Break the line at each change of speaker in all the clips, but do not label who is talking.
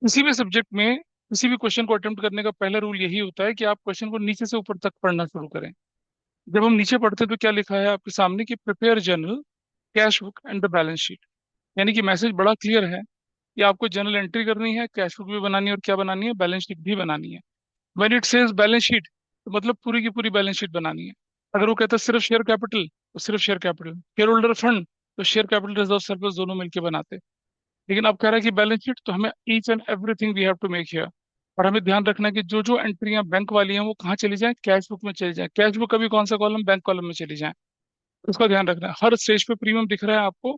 किसी भी सब्जेक्ट में किसी भी क्वेश्चन को अटेम्प्ट करने का पहला रूल यही होता है कि आप क्वेश्चन को नीचे से ऊपर तक पढ़ना शुरू करें। जब हम नीचे पढ़ते हैं तो क्या लिखा है आपके सामने कि prepare journal, cash book and the balance sheet. यानी कि मैसेज बड़ा क्लियर है कि आपको जर्नल एंट्री करनी है, कैश बुक भी बनानी है और क्या बनानी है, बैलेंस शीट भी बनानी है। When it says balance sheet तो मतलब पूरी की पूरी बैलेंस शीट बनानी है। अगर वो कहता है सिर्फ शेयर कैपिटल तो सिर्फ share capital, share holder fund तो शेयर कैपिटल रिजर्व सरप्लस दोनों मिलकर बनाते हैं। लेकिन अब कह रहा है कि बैलेंस शीट तो हमें each and everything we have to make here. और हमें ध्यान रखना है कि जो जो एंट्रियां बैंक वाली हैं वो कहाँ चली जाएं, कैश बुक में चली जाएं। कैश बुक का भी कौन सा कॉलम, बैंक कॉलम में चली जाएं। उसका ध्यान रखना है। हर स्टेज पे प्रीमियम दिख रहा है आपको।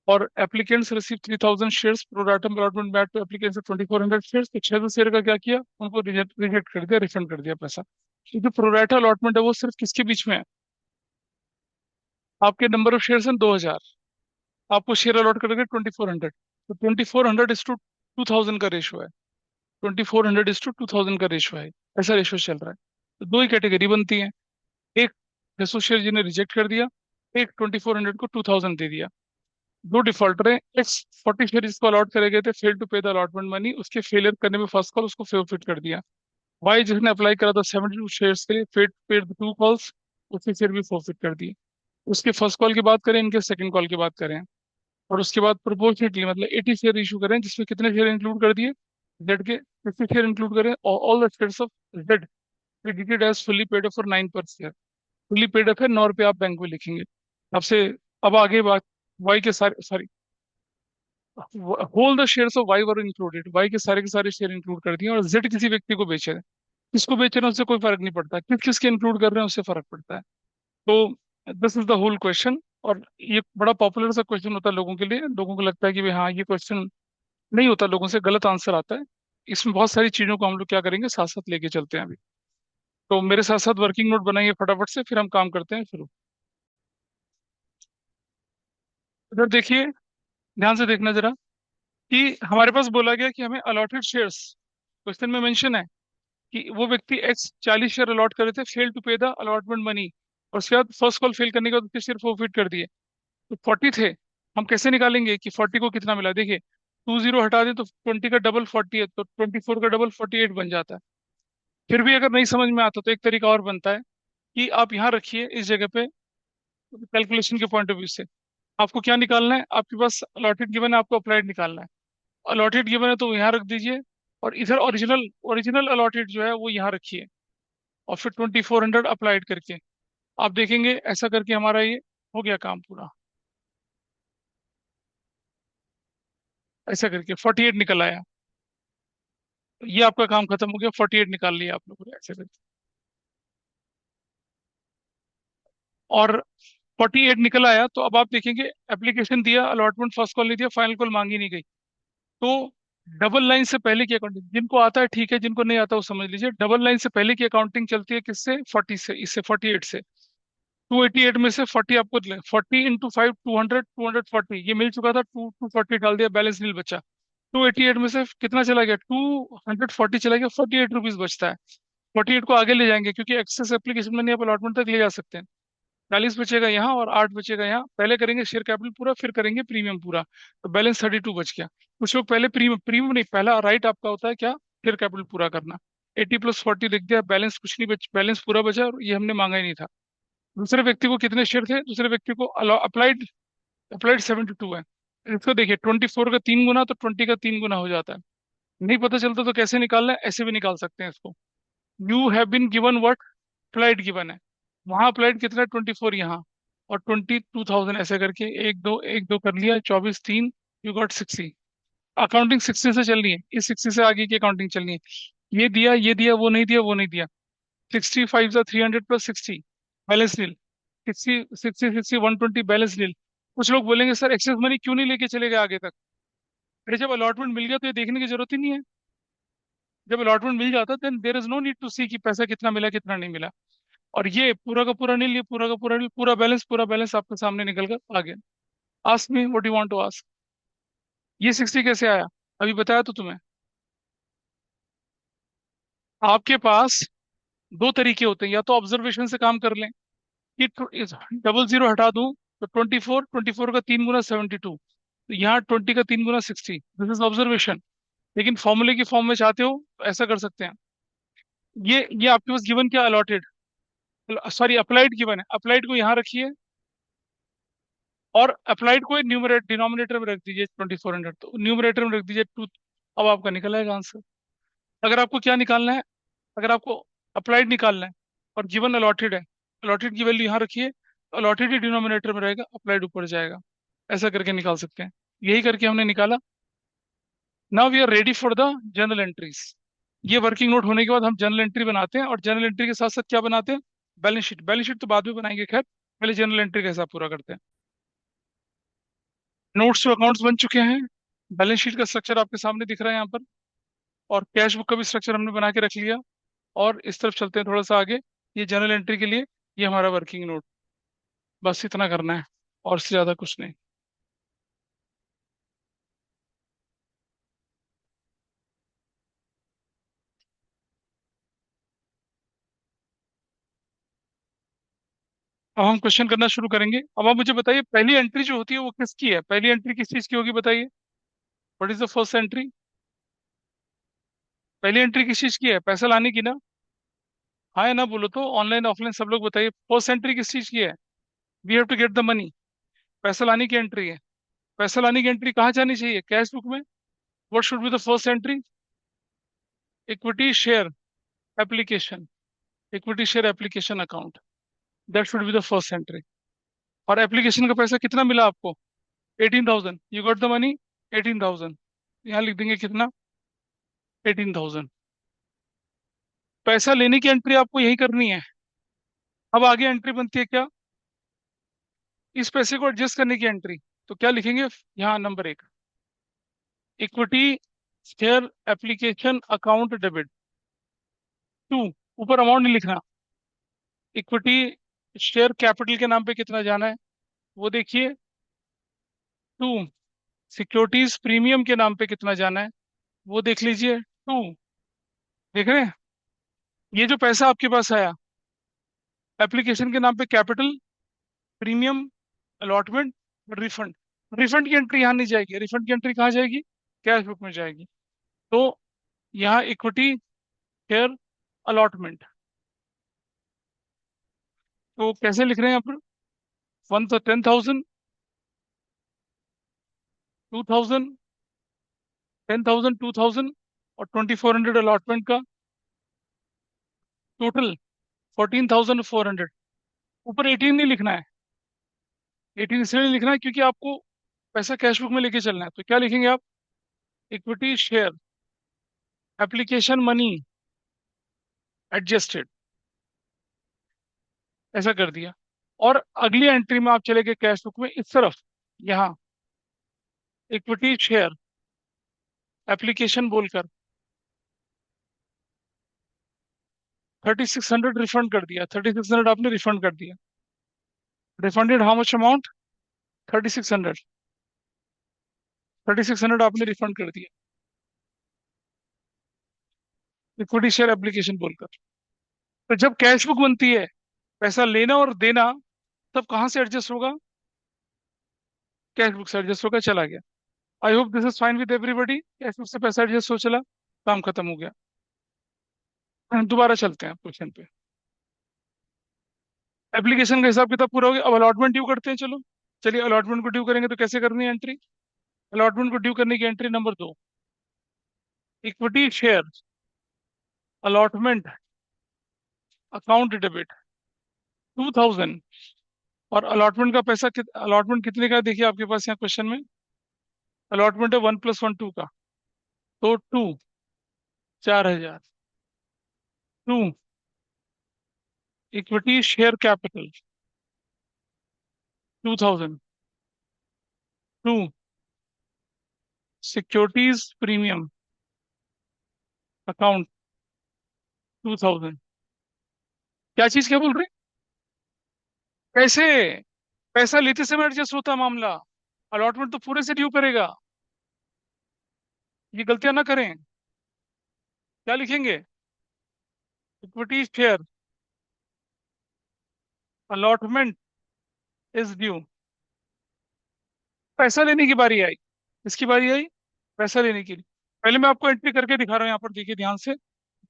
और applicants receive 3000 shares, pro rata allotment but to applicants 2400 shares. तो 600 शेयर का क्या किया, उनको रिजेक्ट रिजेक्ट कर दिया, रिफंड कर दिया पैसा। तो जो प्रोराटा अलॉटमेंट है वो सिर्फ किसके बीच में है, आपके नंबर ऑफ शेयर्स हैं 2000, आपको शेयर अलॉट करेंगे 2400। तो 2400 इज टू 2000 का रेशो है। 2400 इज टू 2000 का रेशो है। ऐसा रेशो चल रहा है। तो दो ही कैटेगरी बनती है। एक एसोसिएट जिन्हें रिजेक्ट कर दिया, एक 2400 को 2000 दे दिया। दो डिफॉल्टर हैं। एक्स 40 शेयर जिसको अलॉट करे गए थे, fail to pay the allotment money, उसके फेलियर करने में फर्स्ट कॉल, उसको फेवरफिट कर दिया। वाई जिसने अप्लाई करा था 72 शेयर्स के लिए, फेड पेड टू कॉल्स, उसके शेयर भी फॉरफिट कर दिए। उसके फर्स्ट कॉल की बात करें, इनके सेकंड कॉल की बात करें, और उसके बाद प्रोपोर्शनेटली मतलब 80 शेयर इशू करें, जिसमें कितने शेयर इंक्लूड कर दिए, जेड के 50 शेयर इंक्लूड करें, और all the shares of Z credited as fully paid up for 9 per share. Fully paid up है, 9 रुपये आप बैंक में लिखेंगे। आपसे अब आगे बात, वाई के सारे sorry whole the shares of Y were included, Y के सारे शेयर इंक्लूड कर दिए। और जेड किसी व्यक्ति को बेचे थे, किसको बेच रहे हैं उससे कोई फर्क नहीं पड़ता, किस किसके इंक्लूड कर रहे हैं उससे फर्क पड़ता है। तो this is the whole question. और ये बड़ा पॉपुलर सा क्वेश्चन होता है लोगों के लिए। लोगों को लगता है कि भाई हाँ ये क्वेश्चन नहीं होता, लोगों से गलत आंसर आता है। इसमें बहुत सारी चीजों को हम लोग क्या करेंगे, साथ साथ लेके चलते हैं अभी। तो मेरे साथ साथ वर्किंग नोट बनाइए फटाफट से, फिर हम काम करते हैं शुरू। इधर देखिए, ध्यान से देखना जरा कि हमारे पास बोला गया कि हमें अलॉटेड शेयर्स, क्वेश्चन में मेंशन है कि वो व्यक्ति एक्स 40 शेयर अलॉट करे थे, fail to pay the allotment money, और उसके बाद फर्स्ट कॉल फेल करने के बाद उसके शेयर फॉरफिट कर दिए। तो 40 थे। हम कैसे निकालेंगे कि 40 को कितना मिला, देखिए 20 हटा दें तो 20 का डबल 40 है, तो 24 का डबल 48 बन जाता है। फिर भी अगर नहीं समझ में आता तो एक तरीका और बनता है कि आप यहाँ रखिए इस जगह पे, कैलकुलेशन के पॉइंट ऑफ व्यू से आपको क्या निकालना है, आपके पास अलॉटेड गिवन है, आपको अप्लाइड निकालना है। अलॉटेड गिवन है तो यहाँ रख दीजिए, और इधर ओरिजिनल ओरिजिनल अलॉटेड जो है वो यहाँ रखिए, और फिर 2400 अप्लाइड करके आप देखेंगे ऐसा करके हमारा ये हो गया काम पूरा। ऐसा करके 48 निकल आया। तो ये आपका काम खत्म हो गया, 48 निकाल लिया आप लोगों ने ऐसे करके। और 48 निकल आया तो अब आप देखेंगे, एप्लीकेशन दिया, अलॉटमेंट फर्स्ट कॉल नहीं दिया, फाइनल कॉल मांगी नहीं गई। तो डबल लाइन से पहले की अकाउंटिंग जिनको आता है ठीक है, जिनको नहीं आता वो समझ लीजिए। डबल लाइन से पहले की अकाउंटिंग चलती है किससे, 40 से, इससे 48 से। 288 में से 40 आपको 40 × 5 200, 240 ये मिल चुका था, 240 डाल दिया, बैलेंस नील बचा। 288 में से कितना चला गया, 240 चला गया, 48 रुपीज बचता है। 48 को आगे ले जाएंगे क्योंकि एक्सेस एप्लीकेशन में नहीं, आप अलॉटमेंट तक ले जा सकते हैं। 40 बचेगा यहाँ और 8 बचेगा यहाँ। पहले करेंगे शेयर कैपिटल पूरा, फिर करेंगे प्रीमियम पूरा, तो बैलेंस 32 बच गया। कुछ लोग पहले प्रीमियम प्रीमियम नहीं, पहला राइट आपका होता है क्या, शेयर कैपिटल पूरा करना। 80 + 40 लिख दिया, बैलेंस कुछ नहीं बच, बैलेंस पूरा बचा, और ये हमने मांगा ही नहीं था। दूसरे व्यक्ति को कितने शेयर थे, दूसरे व्यक्ति को अप्लाइड अप्लाइड 72 है। इसको देखिए 24 का 3 गुना तो 20 का 3 गुना हो जाता है। नहीं पता चलता तो कैसे निकालना है, ऐसे भी निकाल सकते हैं इसको। You have been given what, applied given है, वहां अप्लाइड कितना, 24 यहाँ, और 22,000 ऐसे करके एक दो कर लिया, 24 3, यू गॉट 60। अकाउंटिंग 60 से चलनी है, इस 60 से आगे की अकाउंटिंग चलनी है। ये दिया, वो नहीं दिया, वो नहीं दिया। 65 300 + 60, बैलेंस नील। 60 60 60 120, बैलेंस नील। कुछ लोग बोलेंगे सर एक्सेस मनी क्यों नहीं लेके चले गए आगे तक। अरे जब अलॉटमेंट मिल गया तो ये देखने की जरूरत ही नहीं है। जब अलॉटमेंट मिल जाता then there is no need to see कि पैसा कितना मिला कितना नहीं मिला। और ये पूरा का पूरा नील, ये पूरा का पूरा नील, पूरा बैलेंस आपके सामने निकल कर आ गया। Ask me what you want to ask. ये 60 कैसे आया, अभी बताया तो तुम्हें। आपके पास दो तरीके होते हैं, या तो ऑब्जर्वेशन से काम कर लें कि डबल जीरो हटा दूं तो 24, 24 का 3 गुना 72, तो यहाँ 20 का 3 गुना 60, दिस इज ऑब्जर्वेशन। लेकिन फॉर्मूले की फॉर्म में चाहते हो तो ऐसा कर सकते हैं। ये आपके पास गिवन क्या अलॉटेड, सॉरी अप्लाइड गिवन है, अप्लाइड को यहाँ रखिए और अप्लाइड को न्यूमरेट डिनोमिनेटर में रख दीजिए 2400, तो न्यूमरेटर में रख दीजिए 2। अब आपका निकल आएगा आंसर। अगर आपको क्या निकालना है, अगर आपको अप्लाइड निकालना है और गिवन अलॉटेड है, अलॉटेड की वैल्यू यहाँ रखिए, अलॉटेड ही डिनोमिनेटर में रहेगा, अप्लाइड ऊपर जाएगा। ऐसा करके निकाल सकते हैं। यही करके हमने निकाला। Now we are ready for the general entries. ये वर्किंग नोट होने के बाद हम जनरल एंट्री बनाते हैं, और जनरल एंट्री के साथ साथ क्या बनाते हैं, बैलेंस शीट। बैलेंस शीट तो बाद में बनाएंगे, खैर पहले जनरल एंट्री का हिसाब पूरा करते हैं। नोट्स टू अकाउंट्स बन चुके हैं, बैलेंस शीट का स्ट्रक्चर आपके सामने दिख रहा है यहाँ पर, और कैश बुक का भी स्ट्रक्चर हमने बना के रख लिया। और इस तरफ चलते हैं थोड़ा सा आगे, ये जनरल एंट्री के लिए ये हमारा वर्किंग नोट। बस इतना करना है और इससे ज़्यादा कुछ नहीं। अब हम क्वेश्चन करना शुरू करेंगे। अब आप मुझे बताइए, पहली एंट्री जो होती है वो किसकी है, पहली एंट्री किस चीज़ की होगी बताइए। What is the first entry? पहली एंट्री किस चीज़ की है, पैसा लाने की ना? हाँ या ना बोलो तो, ऑनलाइन ऑफलाइन सब लोग बताइए, फर्स्ट एंट्री किस चीज़ की है? We have to get the money, पैसा लाने की एंट्री है। पैसा लाने की एंट्री कहाँ जानी चाहिए, कैश बुक में। What should be the first entry? Equity share application, equity share application account, that should be the first entry. और एप्लीकेशन का पैसा कितना मिला आपको? 18,000, यू गॉट द मनी 18,000। यहाँ लिख देंगे कितना, 18,000। पैसा लेने की एंट्री आपको यही करनी है। अब आगे एंट्री बनती है क्या, इस पैसे को एडजस्ट करने की एंट्री। तो क्या लिखेंगे यहाँ, number 1, equity share application account debit. 2, ऊपर अमाउंट नहीं लिखना, इक्विटी शेयर कैपिटल के नाम पे कितना जाना है वो देखिए। 2, सिक्योरिटीज प्रीमियम के नाम पे कितना जाना है वो देख लीजिए। 2, देख रहे हैं, ये जो पैसा आपके पास आया एप्लीकेशन के नाम पे, capital, premium, allotment, refund. Refund की एंट्री यहाँ नहीं जाएगी, रिफंड की एंट्री कहाँ जाएगी, कैश बुक में जाएगी। तो यहाँ इक्विटी शेयर अलॉटमेंट, तो कैसे लिख रहे हैं आप? वन तो 10,000, 2,000, 10,000, 2,000 और 2,400 अलॉटमेंट का टोटल 14,400। ऊपर 18 नहीं लिखना है, 18 इसलिए नहीं लिखना है क्योंकि आपको पैसा कैश बुक में लेके चलना है। तो क्या लिखेंगे आप, equity share application money adjusted, ऐसा कर दिया। और अगली एंट्री में आप चले गए कैश बुक में इस तरफ, यहाँ इक्विटी शेयर एप्लीकेशन बोलकर 3,600 रिफंड कर दिया, 3,600 आपने रिफंड कर दिया। रिफंडेड हाउ मच अमाउंट, 3,600, 3,600 आपने रिफंड कर दिया इक्विटी शेयर एप्लीकेशन बोलकर। तो जब कैश बुक बनती है, पैसा लेना और देना तब कहाँ से एडजस्ट होगा, कैश बुक से एडजस्ट होकर चला गया। I hope this is fine with everybody, cash book से पैसा एडजस्ट हो चला, काम खत्म हो गया। दोबारा चलते हैं क्वेश्चन पे। एप्लीकेशन का हिसाब किताब पूरा हो गया, अब अलॉटमेंट ड्यू करते हैं, चलो। चलिए अलॉटमेंट को ड्यू करेंगे तो कैसे करनी है एंट्री, अलॉटमेंट को ड्यू करने की entry number 2, equity share allotment account debit 2,000। और अलॉटमेंट का पैसा अलॉटमेंट कितने का है देखिए आपके पास यहाँ क्वेश्चन में, अलॉटमेंट है 1+1 2 का, तो 2, 4,000। 2, equity share capital 2,000। 2, securities premium account 2,000। क्या चीज, क्या बोल रहे हैं? कैसे, पैसा लेते समय एडजस्ट होता है मामला, अलॉटमेंट तो पूरे से ड्यू करेगा। ये गलतियां ना करें। क्या लिखेंगे, equity share allotment is due. पैसा लेने की बारी आई, इसकी बारी आई पैसा लेने की। पहले मैं आपको एंट्री करके दिखा रहा हूँ, यहाँ पर देखिए ध्यान से।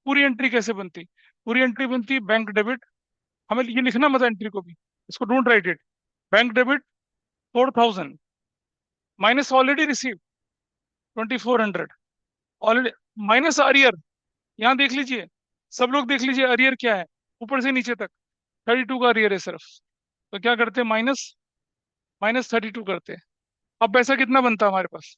पूरी एंट्री कैसे बनती? पूरी एंट्री बनती बैंक डेबिट। हमें ये लिखना मत एंट्री को भी, इसको don't write it. Bank debit 4,000 minus already receive 2,400 already, minus arrear. यहाँ देख लीजिए, सब लोग देख लीजिए अरियर क्या है, ऊपर से नीचे तक 32 का अरियर है सिर्फ। तो क्या करते हैं, माइनस माइनस 32 करते हैं। अब पैसा कितना बनता है हमारे पास?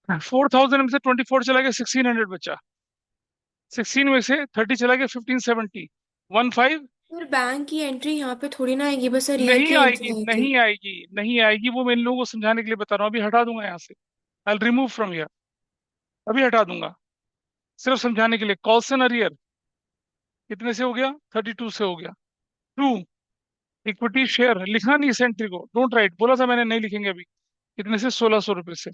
4,000 में से 24 चला गया, 1,600 बचा। 16 में से 30 चला गया, 1,570। 15
और बैंक की एंट्री यहाँ पे थोड़ी ना आएगी, बस अरियर
नहीं
की
आएगी,
एंट्री आएगी।
नहीं आएगी, नहीं आएगी, वो मैं इन लोगों को समझाने के लिए बता रहा हूँ। अभी हटा दूंगा यहाँ से, आई रिमूव फ्रॉम हियर, अभी हटा दूंगा, सिर्फ समझाने के लिए। कॉल्सन अरियर कितने से हो गया? 32 से हो गया। टू, इक्विटी शेयर लिखना नहीं इस एंट्री को, डोंट राइट, बोला था मैंने नहीं लिखेंगे अभी। कितने से? 1,600 रुपये से।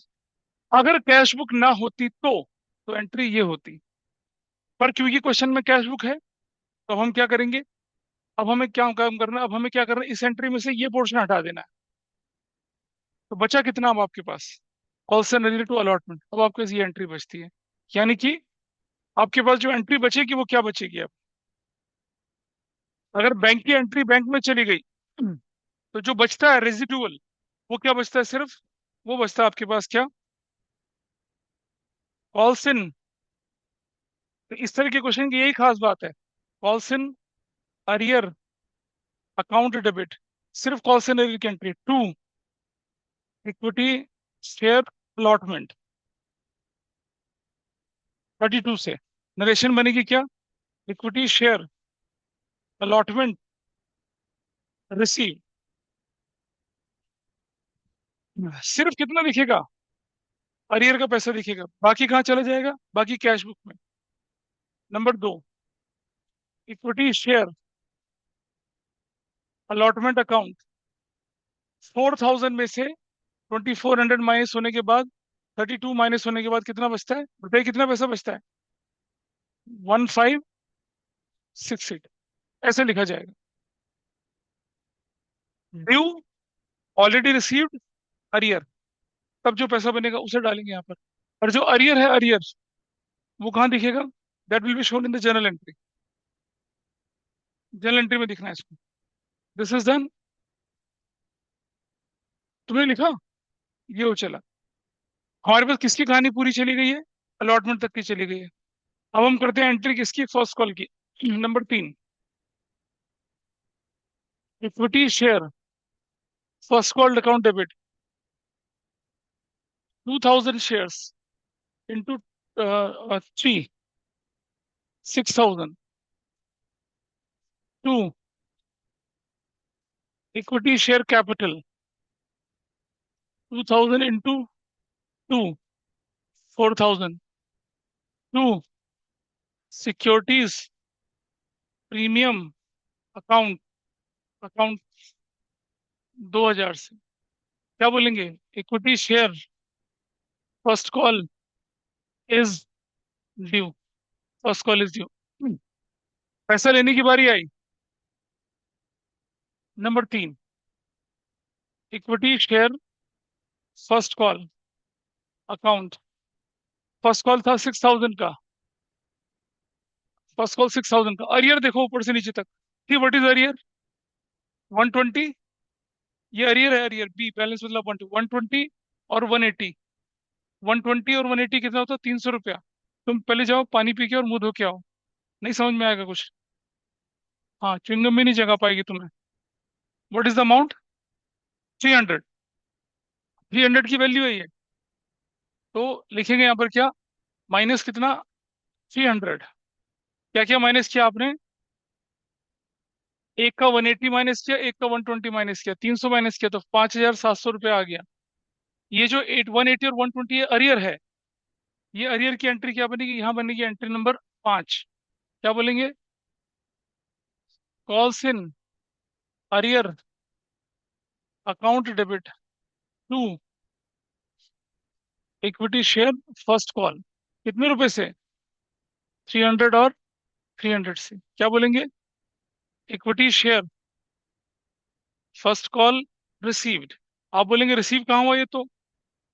अगर कैश बुक ना होती तो एंट्री ये होती, पर क्योंकि क्वेश्चन में कैश बुक है, तो हम क्या करेंगे? अब हमें क्या काम करना है? अब हमें क्या करना है, इस एंट्री में से ये पोर्शन हटा देना है। तो बचा कितना अब आपके पास? कॉल से रिलेटेड टू अलॉटमेंट, अब आपके पास ये एंट्री बचती है। यानी कि आपके पास जो एंट्री बचेगी वो क्या बचेगी अब? अगर बैंक की एंट्री बैंक में चली गई, तो जो बचता है रेजिडुअल, वो क्या बचता है सिर्फ? वो बचता है आपके पास क्या? Calls in. तो इस तरह के क्वेश्चन की यही खास बात है, calls in arrear account debit, सिर्फ कॉल्स इन अरियर की entry. To, equity share allotment 32 से। नरेशन बनेगी क्या? Equity share allotment receive. सिर्फ कितना दिखेगा? अरियर का पैसा दिखेगा, बाकी कहाँ चला जाएगा? बाकी कैश बुक में। नंबर दो, इक्विटी शेयर अलॉटमेंट अकाउंट, 4,000 में से 2,400 माइनस होने के बाद, 32 माइनस होने के बाद कितना बचता है? रुपए कितना पैसा बचता है? 1,568, ऐसे लिखा जाएगा। ड्यू, ऑलरेडी रिसीव्ड, अरियर, तब जो पैसा बनेगा उसे डालेंगे यहाँ पर। और जो अरियर है, अरियर वो कहाँ दिखेगा? That will be shown in the journal entry. Journal entry में दिखना है इसको। This is done. तुमने लिखा, ये हो चला। हमारे पास किसकी कहानी पूरी चली गई है? अलॉटमेंट तक की चली गई है। अब हम करते हैं एंट्री किसकी? फर्स्ट कॉल की। नंबर तीन, equity share first called account debit 2,000 shares into three, 6,000। To, equity share capital 2,000 into two, 4,000। To, securities premium account account 2,000 से। क्या बोलेंगे? Equity share first call is due, first call is due. पैसा लेने की बारी आई। Number तीन, equity share first call account, first call था 6,000 का, फर्स्ट कॉल 6,000 का। अरियर देखो ऊपर से नीचे तक, ठीक, व्हाट इज अरियर? 120, ये अरियर है, अरियर बी, बैलेंस मतलब 120 और 180। 120 और 180 कितना होता है? 300 रुपया। तुम पहले जाओ पानी पी के और मुंह धो के आओ, नहीं समझ में आएगा कुछ। हाँ, च्युइंगम भी नहीं जगा पाएगी तुम्हें। What is the amount? 300। 300 की वैल्यू है ये। तो लिखेंगे यहाँ पर क्या? माइनस कितना? 300। क्या क्या माइनस किया आपने? एक का 180 माइनस किया, एक का 120 माइनस किया, 300 माइनस किया, तो 5,700 रुपया आ गया। ये जो 180 और 120 ये अरियर है, ये अरियर की एंट्री क्या बनेगी? यहाँ बनेगी एंट्री नंबर 5। क्या बोलेंगे? Calls in arrear account debit to, equity share first call, कितने रुपए से? 300 और 300 से। क्या बोलेंगे? Equity share first call received. आप बोलेंगे रिसीव कहाँ हुआ ये तो?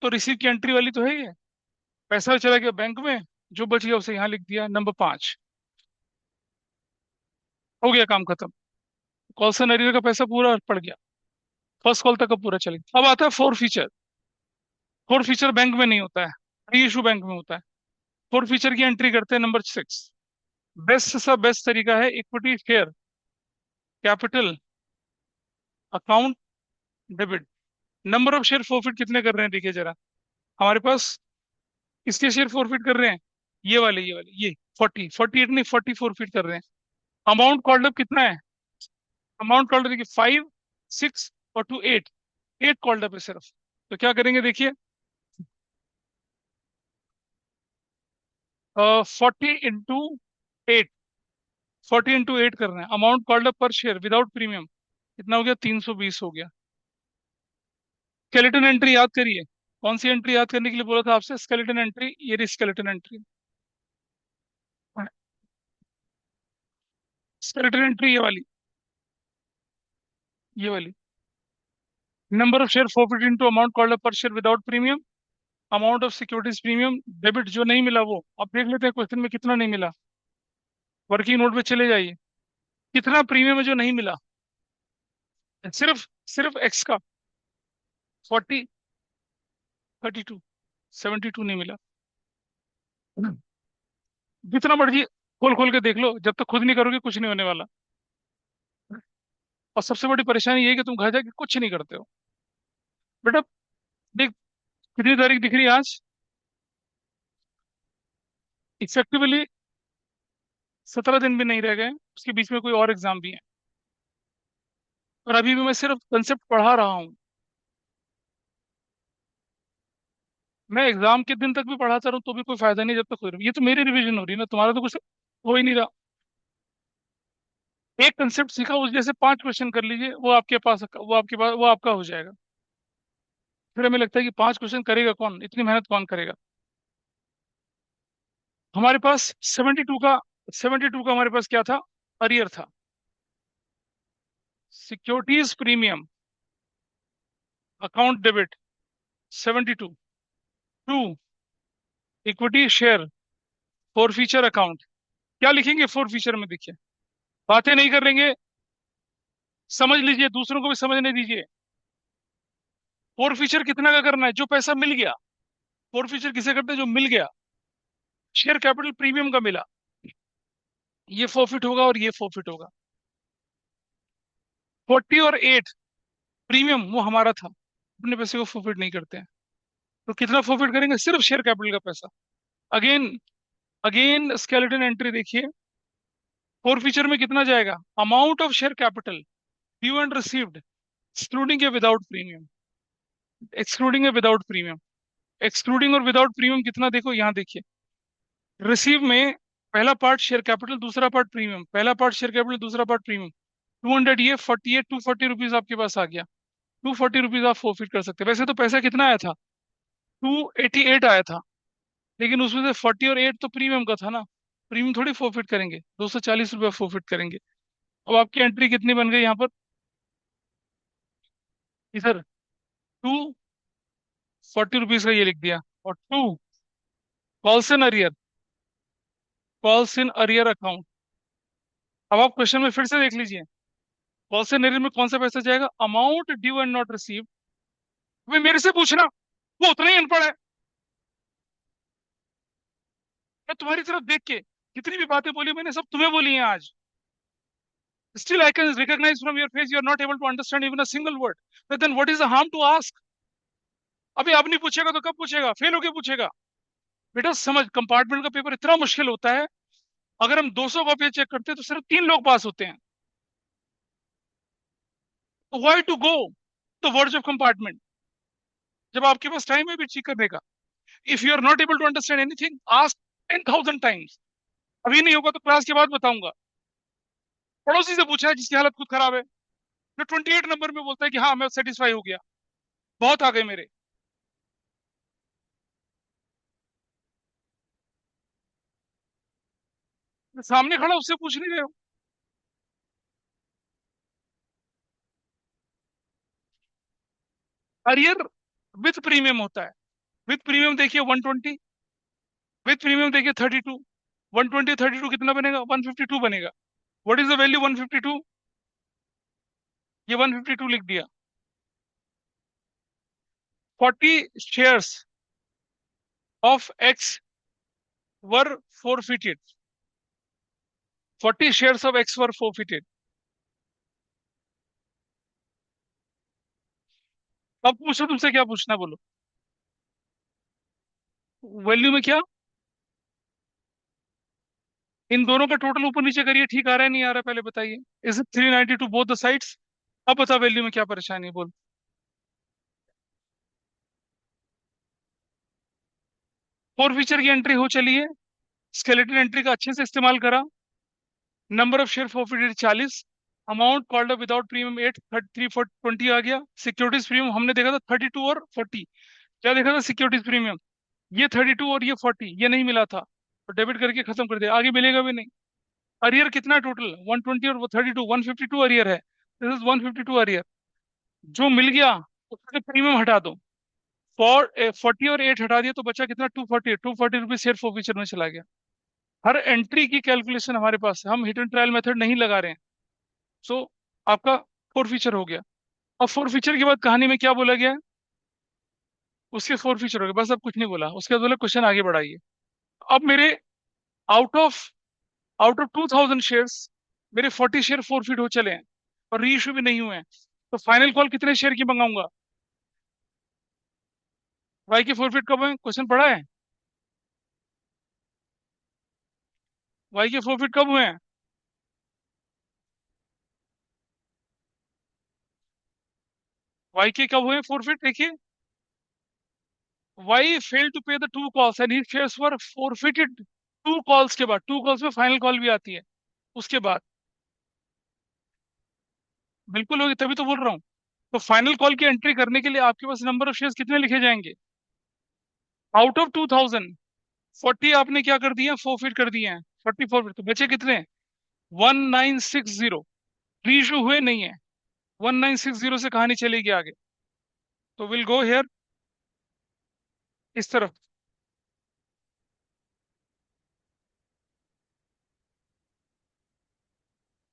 तो रिसीव की एंट्री वाली तो है ये। पैसा चला गया बैंक में, जो बच गया उसे यहाँ लिख दिया, नंबर 5। हो गया काम खत्म। कॉल सेनरियो का पैसा पूरा पड़ गया, फर्स्ट कॉल तक का पूरा चल गया। अब आता है four feature. Four feature bank में नहीं होता है, प्री इशू बैंक में होता है। फोर फीचर की एंट्री करते हैं नंबर 6। बेस्ट सा बेस्ट तरीका है equity share capital account debit. Number of share forfeit कितने कर रहे हैं देखिए जरा। हमारे पास किसके शेयर फॉरफिट कर रहे हैं? ये वाले ये 48 नहीं, 44 फीट कर रहे हैं। अमाउंट कॉल्ड अप कितना है? अमाउंट कॉल्ड देखिए 5, 6 और 2, 8। 8 कॉल्ड अप है सिर्फ। तो क्या करेंगे देखिए, 40 इंटू 8। 40 इंटू 8 कर रहे हैं। Amount called up per share without premium कितना हो गया? 320 हो गया। स्केलेटन एंट्री याद करिए। कौन सी एंट्री याद करने के लिए बोला था आपसे? स्केलेटन एंट्री, ये रही स्केलेटन एंट्री। स्केलेटन एंट्री ये वाली। Number of share forfeit into amount called up per share without premium. Amount of securities premium debit, जो नहीं मिला वो अब देख लेते हैं क्वेश्चन में कितना नहीं मिला। वर्किंग नोट पे चले जाइए, कितना प्रीमियम है जो नहीं मिला। सिर्फ सिर्फ एक्स का 40, 32, 72 नहीं मिला। जितना मर्जी खोल खोल के देख लो, जब तक खुद नहीं करोगे कुछ नहीं होने वाला। और सबसे बड़ी परेशानी ये है कि तुम घर जाके कुछ नहीं करते हो। बेटा देख, कितनी तारीख दिख रही है आज? इफेक्टिवली 17 दिन भी नहीं रह गए, उसके बीच में कोई और एग्जाम भी है। और अभी भी मैं सिर्फ कंसेप्ट पढ़ा रहा हूँ। मैं एग्जाम के दिन तक भी पढ़ाता रहूँ तो भी कोई फायदा नहीं, जब तक हो रही ये तो मेरी रिवीजन हो रही है ना, तुम्हारा तो कुछ हो ही नहीं रहा। एक कंसेप्ट सीखा, उस जैसे 5 क्वेश्चन कर लीजिए, वो आपका हो जाएगा। फिर हमें लगता है कि 5 क्वेश्चन करेगा कौन, इतनी मेहनत कौन करेगा। हमारे पास 72 का हमारे पास क्या था? अरियर था। Securities premium account debit 72। To, equity share forfeiture account. क्या लिखेंगे फोर फीचर में देखिए, बातें नहीं करेंगे, समझ लीजिए, दूसरों को भी समझने दीजिए। फोर फीचर कितना का करना है? जो पैसा मिल गया। फोर फीचर किसे करते हैं? जो मिल गया। शेयर कैपिटल प्रीमियम का मिला, ये फोरफिट होगा और ये फोरफिट होगा। 40 और 8 प्रीमियम वो हमारा था, अपने पैसे को फोरफिट नहीं करते हैं। तो कितना फोरफिट करेंगे? सिर्फ शेयर कैपिटल का पैसा। अगेन, अगेन स्केलेटन एंट्री देखिए। फोर फीचर में कितना जाएगा? Amount of share capital due and received excluding या विदाउट प्रीमियम। एक्सक्लूडिंग या विदाउट प्रीमियम। एक्सक्लूडिंग और विदाउट प्रीमियम कितना, देखो यहाँ देखिए। रिसीव में पहला पार्ट शेयर कैपिटल, दूसरा पार्ट प्रीमियम। पहला पार्ट शेयर कैपिटल, दूसरा पार्ट प्रीमियम। 200, ये 48, 240 रुपीज आपके पास आ गया। 240 रुपीज आप फोरफिट कर सकते हैं। वैसे तो पैसा कितना आया था? 288 आया था, लेकिन उसमें से 40 और 8 तो प्रीमियम का था ना। प्रीमियम थोड़ी फोरफिट करेंगे, 240 रुपये फोरफिट करेंगे। अब आपकी एंट्री कितनी बन गई यहाँ पर? इधर 240 रुपीज का ये लिख दिया, और to calls in arrear, calls in arrear account. अब आप क्वेश्चन में फिर से देख लीजिए, कॉल्स इन अरियर में कौन सा पैसा जाएगा? Amount due and not receive. वे मेरे से पूछना, वो उतना ही अनपढ़ है। मैं तुम्हारी तरफ देख के जितनी भी बातें बोली मैंने सब तुम्हें बोली हैं आज। Still, I can recognize from your face you are not able to understand even a single word. But then what is the harm to ask? अभी अब नहीं पूछेगा तो कब पूछेगा? फेल होके पूछेगा। बेटा समझ, कंपार्टमेंट का पेपर इतना मुश्किल होता है, अगर हम 200 कॉपी चेक करते हैं तो सिर्फ 3 लोग पास होते हैं। तो why to go the words of compartment जब आपके पास टाइम है भी चेक करने का। If you are not able to understand anything, ask 10,000 times. अभी नहीं होगा तो क्लास के बाद बताऊंगा। पड़ोसी से पूछा है जिसकी हालत खुद खराब है, जो 28 नंबर में बोलता है कि हाँ मैं सेटिस्फाई हो गया, बहुत आ गए मेरे। सामने खड़ा उससे पूछ नहीं रहे हो। अरियर विथ प्रीमियम होता है। विथ प्रीमियम देखिए 120, विथ प्रीमियम देखिए 32। 120 32 कितना बनेगा? 152 बनेगा। What is the value 152? ये 152 लिख दिया। 40 shares of x were forfeited। 40 shares of x were forfeited। अब पूछो, तुमसे क्या पूछना है, बोलो। वैल्यू में क्या? इन दोनों का टोटल ऊपर नीचे करिए, ठीक आ रहा है नहीं आ रहा है, पहले बताइए। Is it 390 to both the sides? अब बता वैल्यू में क्या परेशानी है, बोल। फोर फीचर की एंट्री हो चली है, स्केलेटन एंट्री का अच्छे से इस्तेमाल करा। Number of share forfeited 40, amount called up without premium 8, 3 20 आ गया। सिक्योरिटीज प्रीमियम हमने देखा था 32 और 40। क्या देखा था सिक्योरिटीज प्रीमियम? ये 32 और ये 40, ये नहीं मिला था तो डेबिट करके खत्म कर दिया, आगे मिलेगा भी नहीं। अरियर कितना टोटल? 120 और वो 32, 152 अरियर है। This is 152 arrear. जो मिल गया उससे प्रीमियम हटा दो। 40 और 8 हटा दिया तो बचा कितना? 240। 240 रुपीज शेयर फॉरफीचर में चला गया। हर एंट्री की कैलकुलेशन हमारे पास है, हम हिट एंड ट्रायल मेथड नहीं लगा रहे हैं। सो आपका फोर फीचर हो गया। अब फोर फीचर के बाद कहानी में क्या बोला गया है? उसके फोर फीचर हो गए, बस अब कुछ नहीं बोला। उसके बाद बोला क्वेश्चन आगे बढ़ाइए। अब मेरे out of out of 2000 shares, मेरे 40 शेयर फोरफिट हो चले हैं और री इशू भी नहीं हुए हैं। तो फाइनल कॉल कितने शेयर की मंगाऊंगा? वाई के फोरफिट कब हुए? क्वेश्चन पढ़ा है? वाई के फोरफिट कब हुए हैं? वाई के कब हुए फोरफिट, देखिए। Y fail to pay the two calls and his shares were forfeited. Two calls के बाद, टू कॉल्स में फाइनल कॉल भी आती है उसके बाद। बिल्कुल होगी, तभी तो बोल रहा हूँ। तो फाइनल कॉल की एंट्री करने के लिए आपके पास नंबर ऑफ शेयर्स कितने लिखे जाएंगे? आउट ऑफ 2000, 40 आपने क्या कर दिया? फोरफिट कर दिए हैं। 40 फोरफिट, तो बचे कितने? 1960। री इशू हुए नहीं है। 1960 से कहानी चलेगी आगे। तो विल गो हेयर, इस तरफ।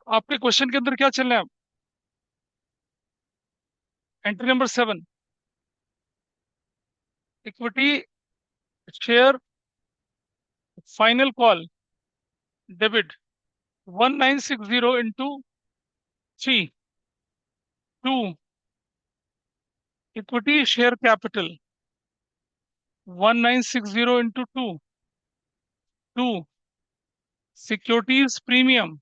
आपके क्वेश्चन के अंदर क्या चल रहा है अब? Entry number 7, equity share final call debit 1960 into 3, 2, equity share capital 1960 into 2, 2, securities premium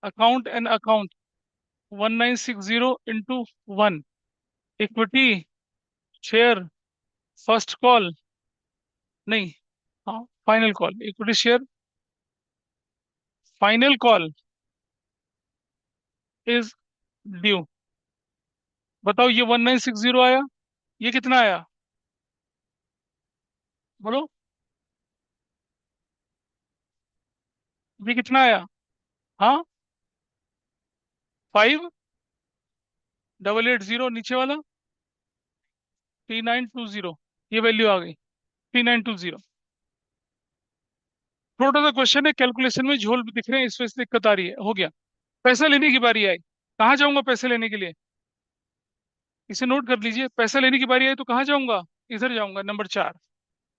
account and account 1960 into 1, equity share first call, नहीं, हाँ, final call, equity share final call is due. बताओ, ये 1960 आया, ये कितना आया? बोलो, ये कितना आया? हाँ, 5880, नीचे वाला 3920। ये वैल्यू आ गई 3920। छोटा सा क्वेश्चन है, कैलकुलेशन में झोल भी दिख रहे हैं, इस वजह से दिक्कत आ रही है। हो गया। पैसा लेने की बारी आई। कहाँ जाऊंगा पैसे लेने के लिए? इसे नोट कर लीजिए, पैसा लेने की बारी आई तो कहाँ जाऊंगा? इधर जाऊंगा, नंबर 4।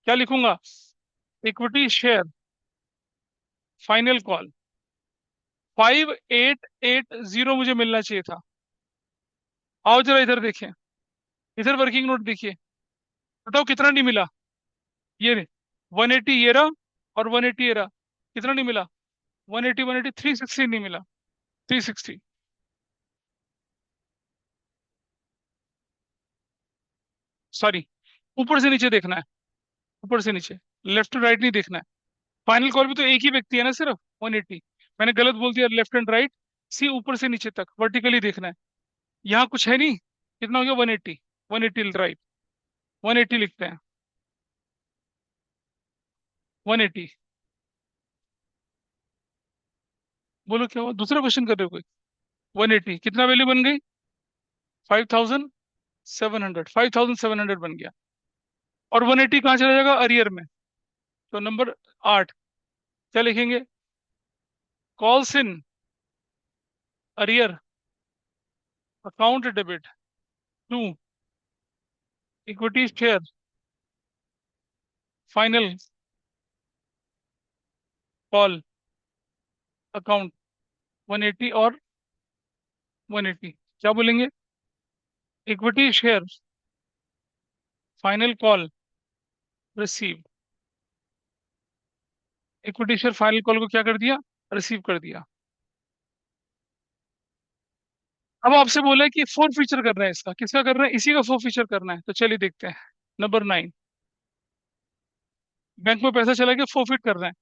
क्या लिखूंगा? इक्विटी शेयर फाइनल कॉल 5880 मुझे मिलना चाहिए था। आओ जरा इधर देखें, इधर वर्किंग नोट देखिए। बताओ कितना नहीं मिला? ये 180 ये रहा, और 180 ये रहा। कितना नहीं मिला? 180 180 360 नहीं मिला। 360। सॉरी, ऊपर से नीचे देखना है। ऊपर से नीचे, लेफ्ट टू राइट नहीं देखना है। फाइनल कॉल भी तो एक ही व्यक्ति है ना, सिर्फ 180। मैंने गलत बोल दिया, लेफ्ट एंड राइट। सी ऊपर से नीचे तक वर्टिकली देखना है। यहाँ कुछ है नहीं। कितना हो गया? 180। 180 राइट, 180 लिखते हैं। 180। बोलो क्या हुआ? दूसरा क्वेश्चन कर रहे हो कोई? 180 कितना वैल्यू बन गई? 5700। 5700 बन गया। और 180 कहाँ चला जाएगा, अरियर में। तो नंबर 8 क्या लिखेंगे, calls in arrear account debit to equity share final call account 180 और 180 क्या बोलेंगे, equity share final call receive, equity share final call को क्या कर दिया, रिसीव कर दिया। अब आपसे बोला है कि फोर फीचर करना है, इसका किसका करना है, इसी का फोर फीचर करना है, तो चलिए देखते हैं। नंबर 9, बैंक में पैसा चला गया, फोरफिट करना है।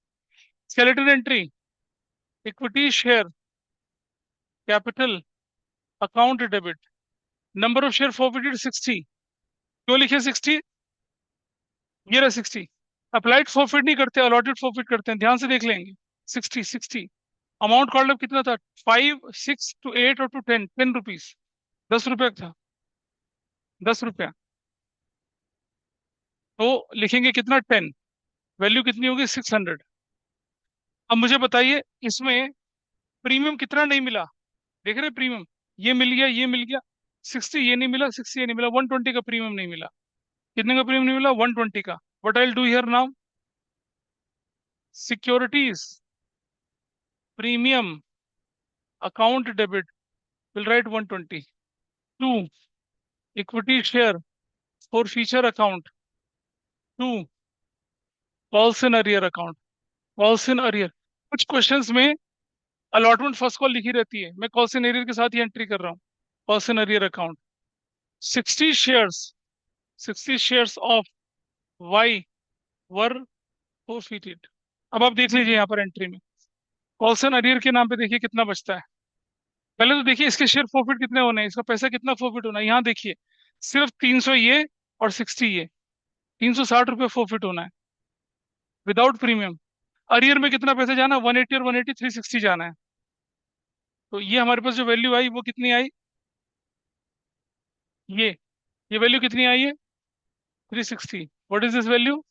Skeleton entry, equity share capital account debit, number of share forfeited 60, क्यों लिखे 60, ये रहा 60। अप्लाइड फोरफिट नहीं करते, अलॉटेड फोरफिट करते हैं, ध्यान से देख लेंगे। 60 60 अमाउंट कॉल्ड अप कितना था, 5 6 to 8 और टू 10 रुपीज, 10 रुपया था, 10 रुपया। तो लिखेंगे कितना, 10, वैल्यू कितनी होगी, 600। अब मुझे बताइए इसमें प्रीमियम कितना नहीं मिला, देख रहे प्रीमियम, ये मिल गया, ये मिल गया, 60 ये नहीं मिला, 60 ये नहीं मिला, 120 का प्रीमियम नहीं मिला। कितने का प्रीमियम नहीं मिला, 120 का। What I do here now, securities premium account debit will write 120 to equity share for future account to calls in arrear account, calls in arrear. कुछ क्वेश्चंस में अलॉटमेंट फर्स्ट कॉल लिखी रहती है, मैं कॉल्स इन अरियर के साथ ही entry कर रहा हूँ। Calls in arrear account 60 shares, 60 shares of Y were forfeited. अब आप देख लीजिए यहाँ पर एंट्री में कॉल्स इन अरियर के नाम पे देखिए कितना बचता है। पहले तो देखिए इसके शेयर प्रॉफिट कितने होने हैं, इसका पैसा कितना प्रॉफिट होना है, यहाँ देखिए सिर्फ 300 ये और 60 ये, 360 रुपये प्रॉफिट होना है विदाउट प्रीमियम। अरियर में कितना पैसा जाना, 180 और 180 360 जाना है। तो ये हमारे पास जो वैल्यू आई वो कितनी आई, ये ये वैल्यू कितनी आई है, 360। What is this value,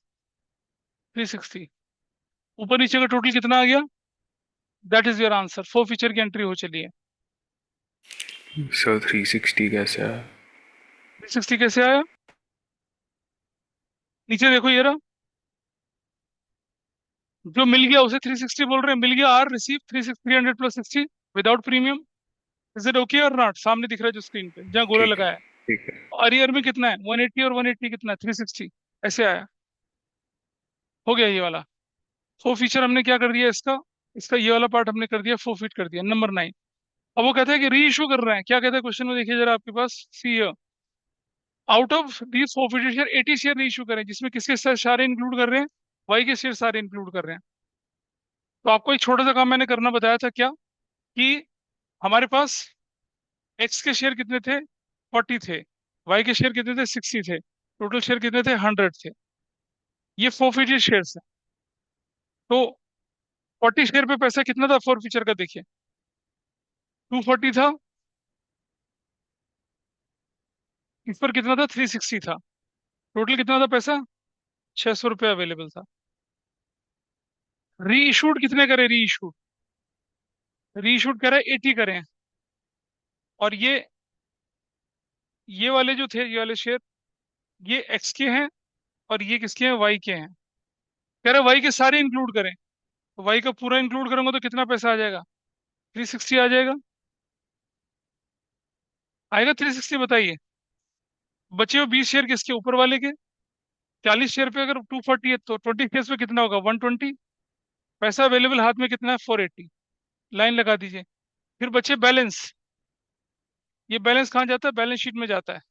360। ऊपर नीचे का टोटल कितना आ गया, that is your answer. Four feature की एंट्री हो चली है।
सर 360 कैसे है?
360 कैसे आया, नीचे देखो ये रहा, जो मिल गया उसे 360 बोल रहे हैं, मिल गया, are receive 300 plus 60 without premium. Is it okay और नॉट, सामने दिख रहा है जो स्क्रीन पे जहाँ गोला
ठीक है,
लगा है।
ठीक है।
अरियर में कितना है, 180 और 180 कितना है, 360, ऐसे आया। हो गया ये वाला। फोर फीचर हमने क्या कर दिया इसका, इसका ये वाला पार्ट हमने कर दिया, फोर फीट कर दिया। नंबर 9, अब वो कहता है कि री इशू कर रहे हैं, क्या कहता है क्वेश्चन में, देखिए जरा आपके पास, see out of these four share 80 share reissue करें, जिसमें किसके सारे इंक्लूड कर रहे हैं, वाई के शेयर सारे इंक्लूड कर रहे हैं। तो आपको एक छोटा सा काम मैंने करना बताया था क्या, कि हमारे पास एक्स के शेयर कितने थे, 40 थे, वाई के शेयर कितने थे, 60 थे, टोटल शेयर कितने थे, 100 थे। ये फोर शेयर है। तो 40 शेयर पे पैसा कितना था फोर फीचर का, देखिए 240 था, इस पर कितना था, 360 था, टोटल कितना था पैसा, 600 रुपये अवेलेबल था। री इशूड कितने करे, री इशूड करे 80 करें। और ये वाले जो थे, ये वाले शेयर, ये एक्स के हैं और ये किसके हैं, वाई के हैं। कह रहे वाई के सारे इंक्लूड करें, तो वाई का पूरा इंक्लूड करूंगा तो कितना पैसा आ जाएगा, 360 आ जाएगा, आएगा 360, बताइए। बचे हुए 20 शेयर किसके, ऊपर वाले के। 40 शेयर पे अगर 240 है तो 20 शेयर पे कितना होगा, 120। पैसा अवेलेबल हाथ में कितना है, 480। लाइन लगा दीजिए। फिर बचे बैलेंस, ये बैलेंस कहाँ जाता है, बैलेंस शीट में जाता है।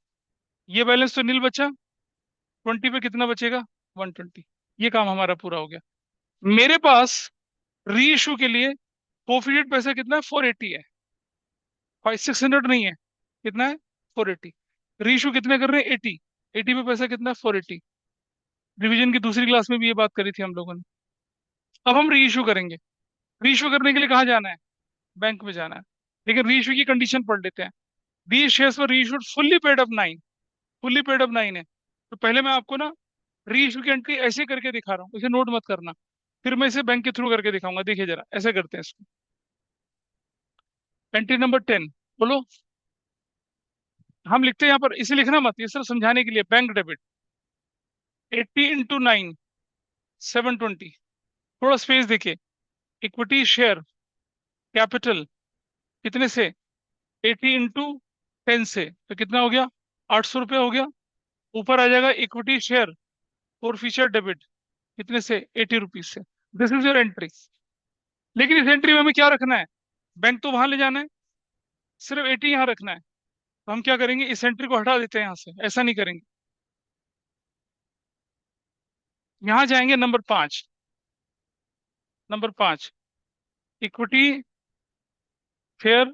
ये बैलेंस तो नील बचा, 20 पे कितना बचेगा, 120। ये काम हमारा पूरा हो गया। मेरे पास री इशू के लिए फोरफिटेड पैसा कितना है, 480 है, 600 नहीं है, कितना है, 480। री इशू कितने कर रहे हैं, 80, 80 पे पैसा कितना है, 480। रिवीजन की दूसरी क्लास में भी ये बात करी थी हम लोगों ने। अब हम री इशू करेंगे। री इशू करने के लिए कहाँ जाना है, बैंक में जाना है। लेकिन री इशू की कंडीशन पढ़ लेते हैं। दी शेयर्स वर री issued fully paid up 9, fully paid up 9 है। तो पहले मैं आपको ना री इशू की एंट्री ऐसे करके दिखा रहा हूँ, इसे नोट मत करना। फिर मैं इसे बैंक के थ्रू करके दिखाऊंगा, देखिए जरा ऐसे करते हैं इसको। एंट्री नंबर 10, बोलो। हम लिखते हैं यहाँ पर, इसे लिखना मत, ये सिर्फ समझाने के लिए। Bank debit 80 × 9, 720। थोड़ा स्पेस देखिए। इक्विटी शेयर कैपिटल कितने से? 80 × 10 से, तो कितना हो गया? 800 रुपया हो गया। ऊपर आ जाएगा equity share for future debit, कितने से? 80 रुपीज से। This is your entry. लेकिन इस एंट्री में हमें क्या रखना है? बैंक तो वहां ले जाना है, सिर्फ 80 यहाँ रखना है। तो हम क्या करेंगे, इस एंट्री को हटा देते हैं यहाँ से, ऐसा नहीं करेंगे। यहाँ जाएंगे number 5। Number 5, equity share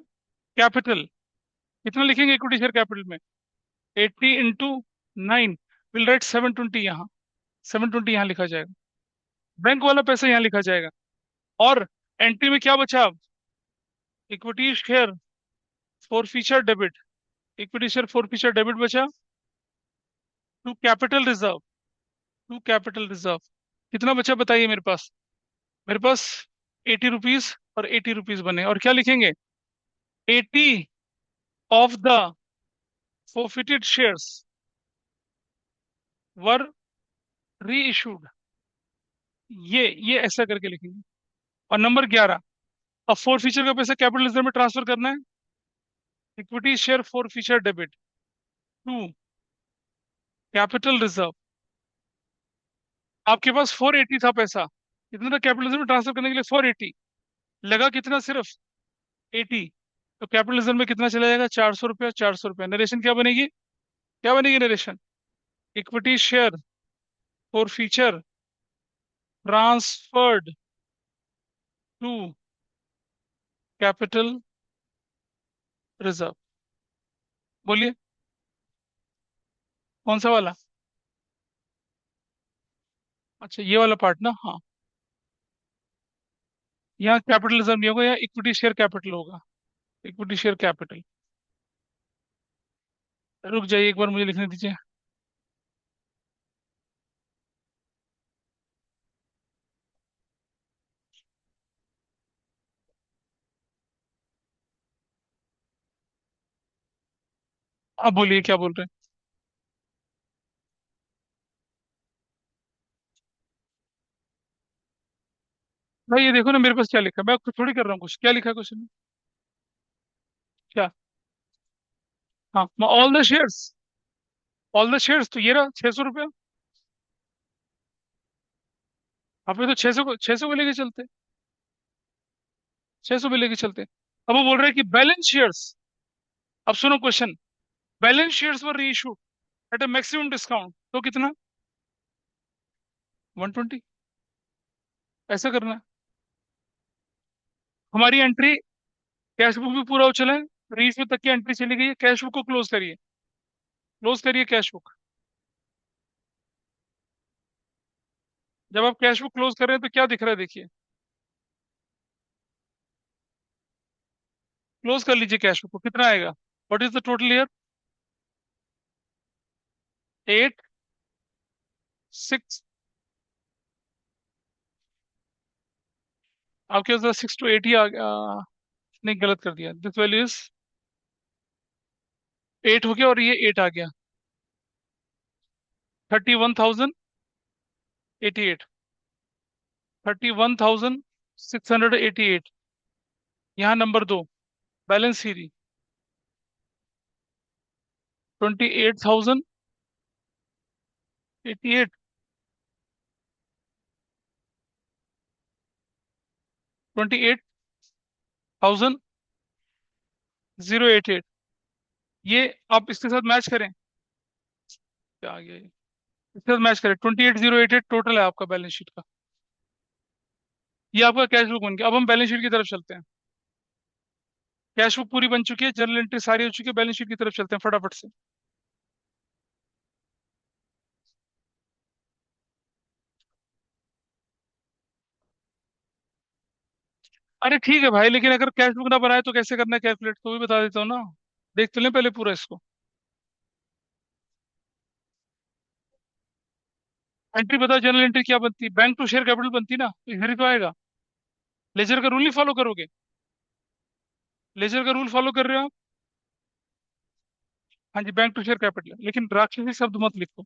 capital, कितना लिखेंगे इक्विटी शेयर कैपिटल में? 80 × 9, विल राइट 720 यहाँ। 720 यहाँ लिखा जाएगा, बैंक वाला पैसा यहाँ लिखा जाएगा। और एंट्री में क्या बचा अब? Equity share for future debit, equity share for future debit बचा। To capital reserve, to capital reserve कितना बचा बताइए मेरे पास? मेरे पास 80 रुपीज और 80 रुपीज बने, और क्या लिखेंगे? 80 ऑफ द forfeited शेयर्स वर री इशूड। ये ऐसा करके लिखेंगे। और नंबर 11, अब फोर फीचर का पैसा कैपिटल रिजर्व में ट्रांसफर करना है। Equity share for future debit to capital reserve. आपके पास 480 था पैसा, कितना था कैपिटल रिजर्व में ट्रांसफर करने के लिए? 480। लगा कितना? सिर्फ 80। तो कैपिटल रिजर्व में कितना चला जाएगा? 400 रुपया, 400 रुपया। नरेशन क्या बनेगी? क्या बनेगी narration? Equity share for future transferred to capital reserve. बोलिए कौन सा वाला? अच्छा ये वाला पार्ट ना, हाँ। यहाँ कैपिटल रिजर्व नहीं होगा, यहाँ इक्विटी शेयर कैपिटल होगा। Equity share capital. रुक जाइए एक बार, मुझे लिखने दीजिए। आप बोलिए क्या बोल रहे हैं। भाई ये देखो ना मेरे पास क्या लिखा है, मैं कुछ थोड़ी कर रहा हूँ, कुछ क्या लिखा है क्वेश्चन में? क्या? हाँ, all the shares. All the shares तो ये रहा 600 रुपया। आप ये तो 600 को लेके चलते, 600 पे लेके चलते। अब वो बोल रहे हैं कि बैलेंस शेयर्स। अब सुनो question. Balance shares were reissued at a maximum discount, तो कितना? 120। ऐसा करना है। हमारी एंट्री, कैश बुक भी पूरा हो चला है, रीइशू तक की एंट्री चली गई है। कैश बुक को क्लोज करिए, क्लोज करिए कैश बुक। जब आप कैश बुक क्लोज कर रहे हैं तो क्या दिख रहा है देखिए। क्लोज कर लीजिए कैश बुक को, कितना आएगा? What is the total year? 8 6। आपके पास 6 to 8 ही आ गया। नहीं गलत कर दिया, दिस वैल्यू इज 8 हो गया और ये 8 आ गया। 31,088। 31,688। यहाँ नंबर 2, बैलेंस सीरी 28,088। 28,088। ये आप इसके साथ मैच करें, क्या आ गया ये? इसके साथ मैच करें, 28,088 टोटल है आपका बैलेंस शीट का। ये आपका कैश बुक बन गया। अब हम बैलेंस शीट की तरफ चलते हैं। कैश बुक पूरी बन चुकी है, जर्नल एंट्री सारी हो चुकी है, बैलेंस शीट की तरफ चलते हैं फटाफट से। अरे ठीक है भाई, लेकिन अगर कैश बुक ना बनाए तो कैसे करना है कैलकुलेट, तो भी बता देता हूँ ना। देख तो लें पहले पूरा इसको। एंट्री बता, जनरल एंट्री क्या बनती है? बैंक टू शेयर कैपिटल बनती ना, तो इधर ही तो आएगा। लेजर का रूल नहीं फॉलो करोगे? लेजर का रूल फॉलो कर रहे हो आप? हाँ जी, बैंक टू शेयर कैपिटल, लेकिन राक्षसी शब्द मत लिखो,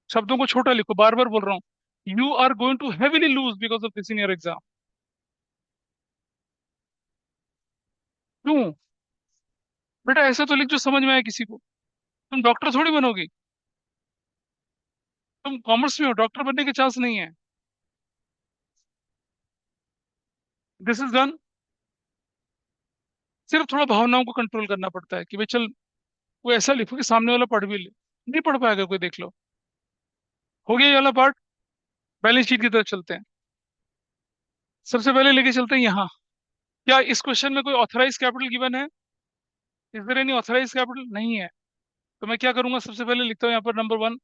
शब्दों को छोटा लिखो, बार बार बोल रहा हूँ। You are going to heavily lose because of this in your exam. क्यों? बेटा ऐसा तो लिख जो समझ में आए किसी को। तुम डॉक्टर थोड़ी बनोगी, तुम कॉमर्स में हो, डॉक्टर बनने के चांस नहीं है। This is done. सिर्फ थोड़ा भावनाओं को कंट्रोल करना पड़ता है कि भाई चल, वो ऐसा लिखो कि सामने वाला पढ़ भी ले। नहीं पढ़ पाएगा कोई, देख लो। हो गया ये वाला पार्ट। बैलेंस शीट की तरफ चलते हैं। सबसे पहले लेके चलते हैं यहाँ। क्या इस क्वेश्चन में कोई ऑथराइज कैपिटल गिवन है? Is there any authorise capital? नहीं है। तो मैं क्या करूंगा, सबसे पहले लिखता हूँ यहाँ पर number one.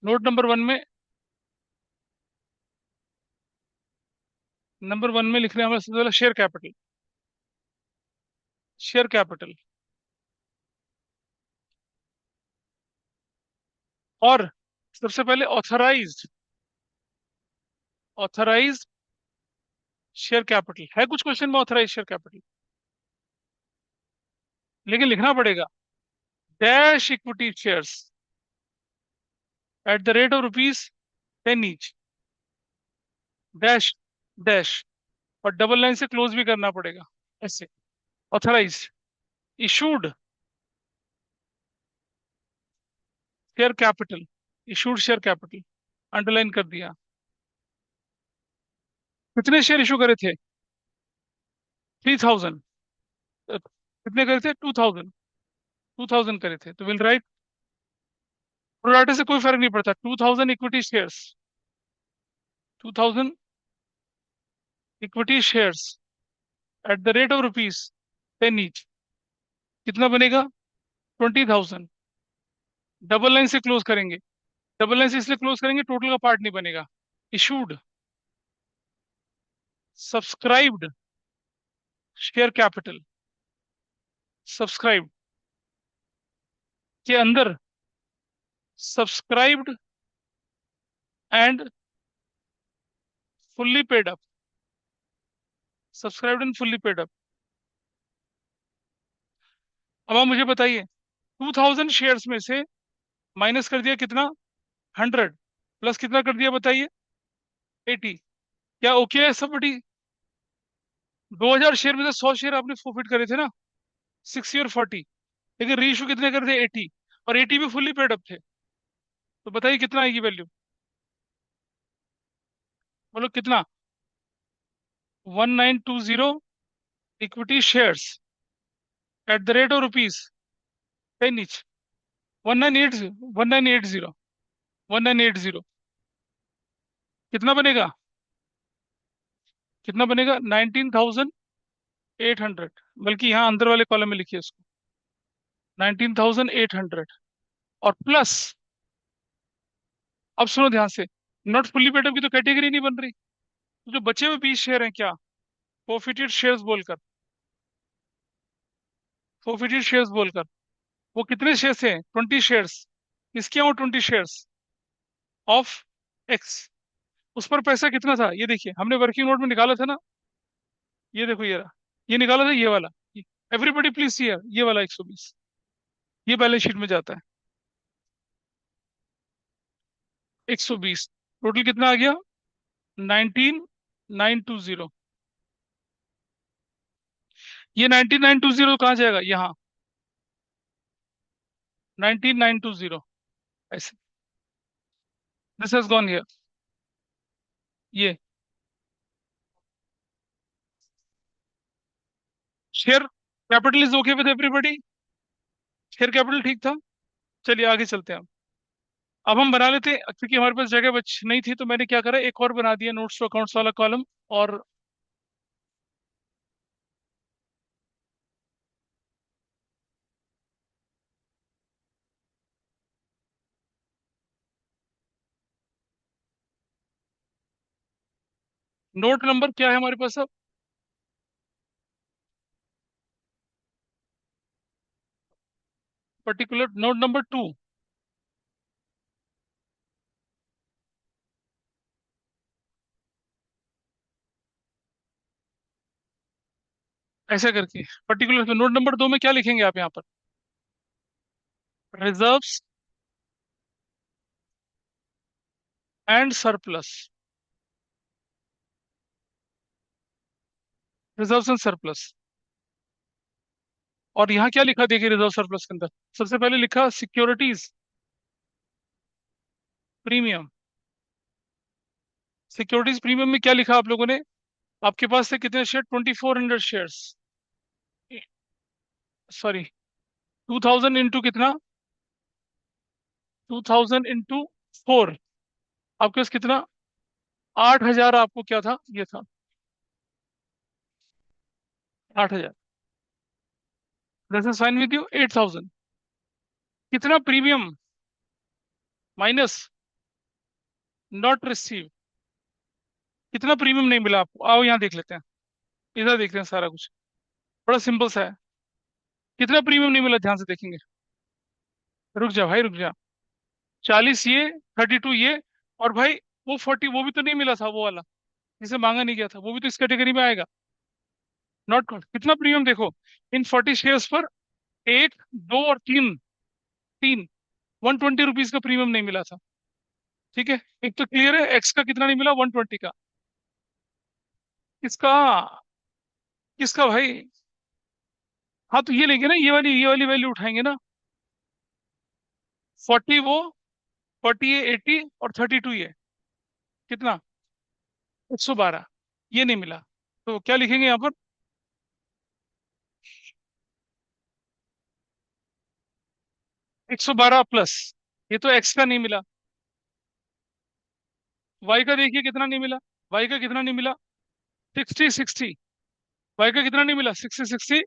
Note number one में, नंबर वन में लिख रहे हैं हमारा सबसे पहले शेयर कैपिटल। Share capital. और सबसे पहले ऑथराइज्ड, ऑथराइज शेयर कैपिटल है कुछ क्वेश्चन में, ऑथराइज शेयर कैपिटल। लेकिन लिखना पड़ेगा dash equity shares at the rate of rupees 10 each. Dash, dash, और डबल लाइन से क्लोज भी करना पड़ेगा ऐसे। Authorise issued share capital, issued share capital, underline कर दिया। कितने शेयर इशू करे थे? 3000। कितने करे थे? 2000। 2000 करे थे, तो विल राइट प्रोराटे से कोई फर्क नहीं पड़ता। 2000 equity shares, 2000 equity shares at the rate of rupees 10 each. कितना बनेगा? 20,000। डबल लाइन से क्लोज करेंगे। डबल लाइन से इसलिए क्लोज करेंगे, टोटल का पार्ट नहीं बनेगा। Issued subscribed share capital, subscribed के अंदर subscribed and fully paid up, subscribed and fully paid up. अब आप मुझे बताइए, 2000 शेयर्स में से माइनस कर दिया कितना? 100, प्लस कितना कर दिया बताइए? 80। क्या ओके है सब बटी? 2000 शेयर में से 100 शेयर आपने फोरफिट करे थे ना, 60 और 40। लेकिन रीइशू कितने करे थे? 80। और 80 भी फुल्ली पेड अप थे। तो बताइए कितना आएगी वैल्यू? बोलो कितना? 1920 equity shares at the rate of rupees 10 each. 1980, 1980, 1980। कितना बनेगा? कितना बनेगा? 19,800। बल्कि यहाँ अंदर वाले कॉलम में लिखिए इसको, 19,800। और प्लस, अब सुनो ध्यान से, नॉट फुल्ली पेड अप की तो कैटेगरी नहीं बन रही। तो जो बचे हुए 20 शेयर हैं, क्या फोर्फिटेड शेयर्स बोलकर, फोर्फिटेड शेयर्स बोलकर, वो कितने शेयर्स हैं? 20 शेयर्स। किसके? और 20 शेयर्स ऑफ एक्स। उस पर पैसा कितना था ये देखिए, हमने वर्किंग नोट में निकाला था ना। ये देखो ये रहा, ये निकाला था, ये वाला। एवरीबडी प्लीज सी, ये वाला 120, ये बैलेंस शीट में जाता है। 120। टोटल कितना आ गया? 19,920। ये 19,920 कहाँ जाएगा? यहाँ 19,920 ऐसे। This has gone here. ये share capital is okay with everybody. Share capital ठीक था। चलिए आगे चलते हैं। अब हम बना लेते हैं, क्योंकि हमारे पास जगह बच नहीं थी, तो मैंने क्या करा, एक और बना दिया नोट्स टू अकाउंट्स वाला कॉलम। और नोट नंबर क्या है हमारे पास अब? Particular note number 2। ऐसा करके पर्टिकुलर नोट नंबर 2 में क्या लिखेंगे आप यहाँ पर? Reserves and surplus. Reserves and surplus. और यहाँ क्या लिखा देखिए रिजर्व सरप्लस के अंदर? सबसे पहले लिखा सिक्योरिटीज प्रीमियम। सिक्योरिटीज प्रीमियम में क्या लिखा आप लोगों ने? आपके पास थे कितने शेयर? 2400 शेयर्स। सॉरी, 2000 इंटू कितना? 2000 इंटू 4। आपके पास कितना? 8000 आपको क्या था? ये था 8000। This is fine with you. 8000 कितना प्रीमियम माइनस नॉट रिसीव? कितना प्रीमियम नहीं मिला आपको? आओ यहाँ देख लेते हैं, इधर देखते हैं सारा कुछ। बड़ा सिंपल सा है। कितना प्रीमियम नहीं मिला ध्यान से देखेंगे। रुक जा भाई रुक जा। 40 ये, 32 ये, और भाई वो 40 वो भी तो नहीं मिला था, वो वाला जिसे मांगा नहीं गया था, वो भी तो इस कैटेगरी में आएगा। Not called. कितना प्रीमियम देखो, इन 40 शेयर्स पर एक, दो और तीन, तीन 120 रुपीज का प्रीमियम नहीं मिला था। ठीक है, एक तो क्लियर है। एक्स का कितना नहीं मिला? 120 का। किसका? किसका भाई? हाँ तो ये लेंगे ना, ये वाली वैल्यू उठाएंगे ना। 40 वो, 40 ये, 80 और 32 ये, कितना? 112। ये नहीं मिला, तो क्या लिखेंगे यहाँ पर? 112 प्लस, ये तो एक्स का नहीं मिला। वाई का देखिए कितना नहीं मिला। वाई का कितना नहीं मिला? 60 60। वाई का कितना नहीं मिला? 60 60।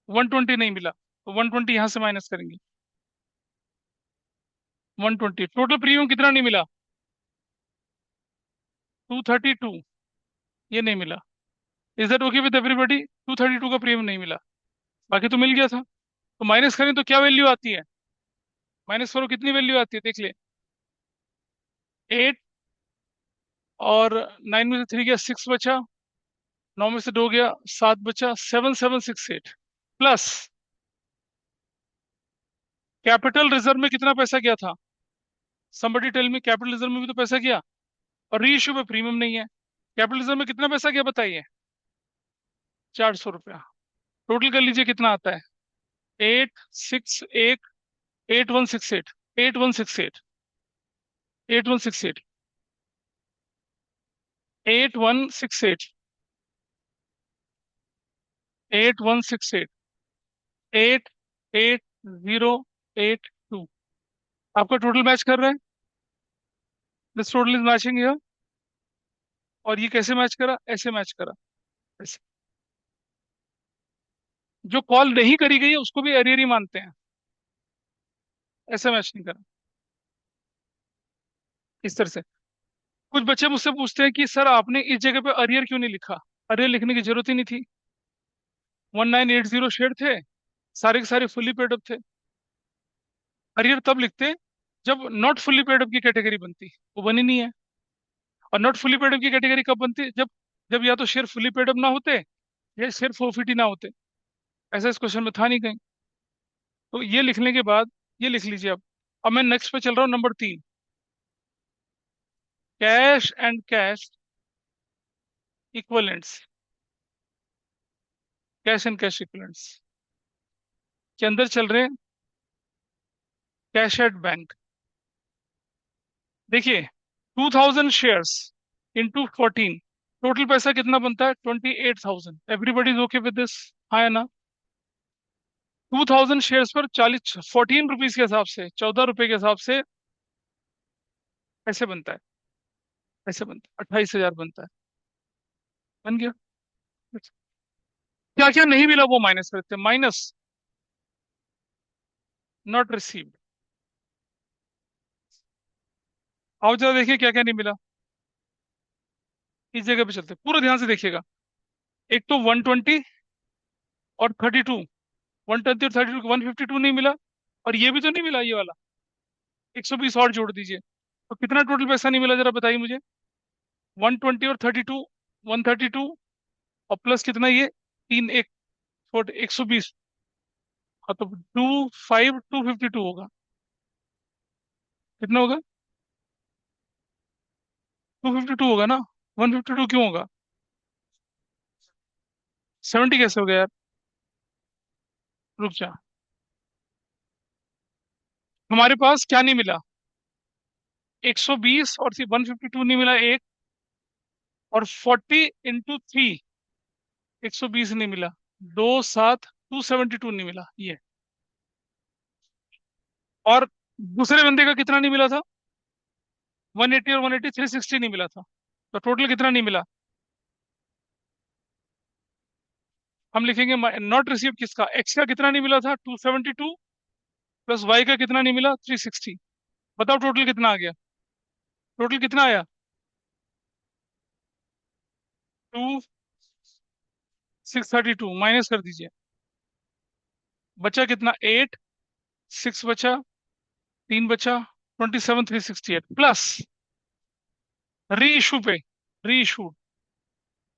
120 नहीं मिला, तो 120 यहाँ से माइनस करेंगे। 120 टोटल प्रीमियम कितना नहीं मिला? 232। ये नहीं मिला। Is that okay with everybody? 232 का प्रीमियम नहीं मिला, बाकी तो मिल गया था। तो माइनस करें तो क्या वैल्यू आती है? माइनस करो कितनी वैल्यू आती है देख ले। 8, और 9 में से 3 गया, 6 बचा। 9 में से 2 गया, 7 बचा। 7768 प्लस कैपिटल रिजर्व में कितना पैसा गया था? Somebody tell me. Capital reserve में भी तो पैसा गया, और री इश्यू में प्रीमियम नहीं है। कैपिटल रिजर्व में कितना पैसा गया बताइए? 400 रुपया। टोटल कर लीजिए कितना आता है? 868, 8168, 8168, 8168, 8168, 8168, 88082। आपका टोटल मैच कर रहा है। This total is matching here. और ये कैसे मैच करा? ऐसे मैच करा, ऐसे। जो कॉल नहीं करी गई है उसको भी अरियर ही मानते हैं। ऐसे मैच नहीं करा, इस तरह से। कुछ बच्चे मुझसे पूछते हैं कि सर आपने इस जगह पे अरियर क्यों नहीं लिखा? अरियर लिखने की जरूरत ही नहीं थी। 1980 शेयर थे, सारे के सारे फुल्ली पेड अप थे। अरियर तब लिखते जब नॉट फुल्ली पेड अप की कैटेगरी बनती, वो बनी नहीं है। और नॉट फुल्ली पेड अप की कैटेगरी कब बनती? जब जब या तो शेयर फुल्ली पेड अप ना होते, या शेयर फोरफिट ही ना होते। ऐसा इस क्वेश्चन में था नहीं कहीं। तो ये लिखने के बाद ये लिख लीजिए आप। अब मैं नेक्स्ट पे चल रहा हूँ, number 3। Cash and cash equivalents. Cash and cash equivalents के अंदर चल रहे हैं कैश एट बैंक। देखिए, 2000 शेयर्स इंटू 14, टोटल पैसा कितना बनता है? 28,000। Everybody is okay with this? हाँ या ना? 2000 शेयर्स पर 40, 14 रुपीज के हिसाब से, 14 रुपए के हिसाब से ऐसे बनता है। ऐसे बनता है, 28,000 बनता है। बन गया। क्या क्या नहीं मिला वो माइनस करते हैं। Minus not received. आओ जरा देखिए क्या क्या नहीं मिला। इस जगह पे चलते हैं, पूरा ध्यान से देखिएगा। एक तो 120 और 32, 120 और 32, 152 नहीं मिला। और ये भी तो नहीं मिला, ये वाला 120 और जोड़ दीजिए, तो कितना टोटल पैसा नहीं मिला जरा बताइए मुझे? 120 और 32, 132, और प्लस कितना ये? 3 1, 120। हाँ तो 25252 होगा। कितना होगा? 252 होगा ना। 152 क्यों होगा? 70 कैसे हो गया यार? रुक जा। हमारे पास क्या नहीं मिला? 120 और 152 नहीं मिला एक। और 40 × 3, 120 नहीं मिला। 2 7 272 नहीं मिला ये। और दूसरे बंदे का कितना नहीं मिला था? 180 और 180, 360 नहीं मिला था। तो टोटल कितना नहीं मिला? हम लिखेंगे नॉट रिसीव किसका, एक्स का कितना नहीं मिला था? 272 प्लस वाई का कितना नहीं मिला? 360। बताओ टोटल कितना आ गया? टोटल कितना आया? 2632 माइनस कर दीजिए। बचा कितना? 8, 6 बचा, 3 बचा, 27 368 प्लस री इशू पे। री इशू।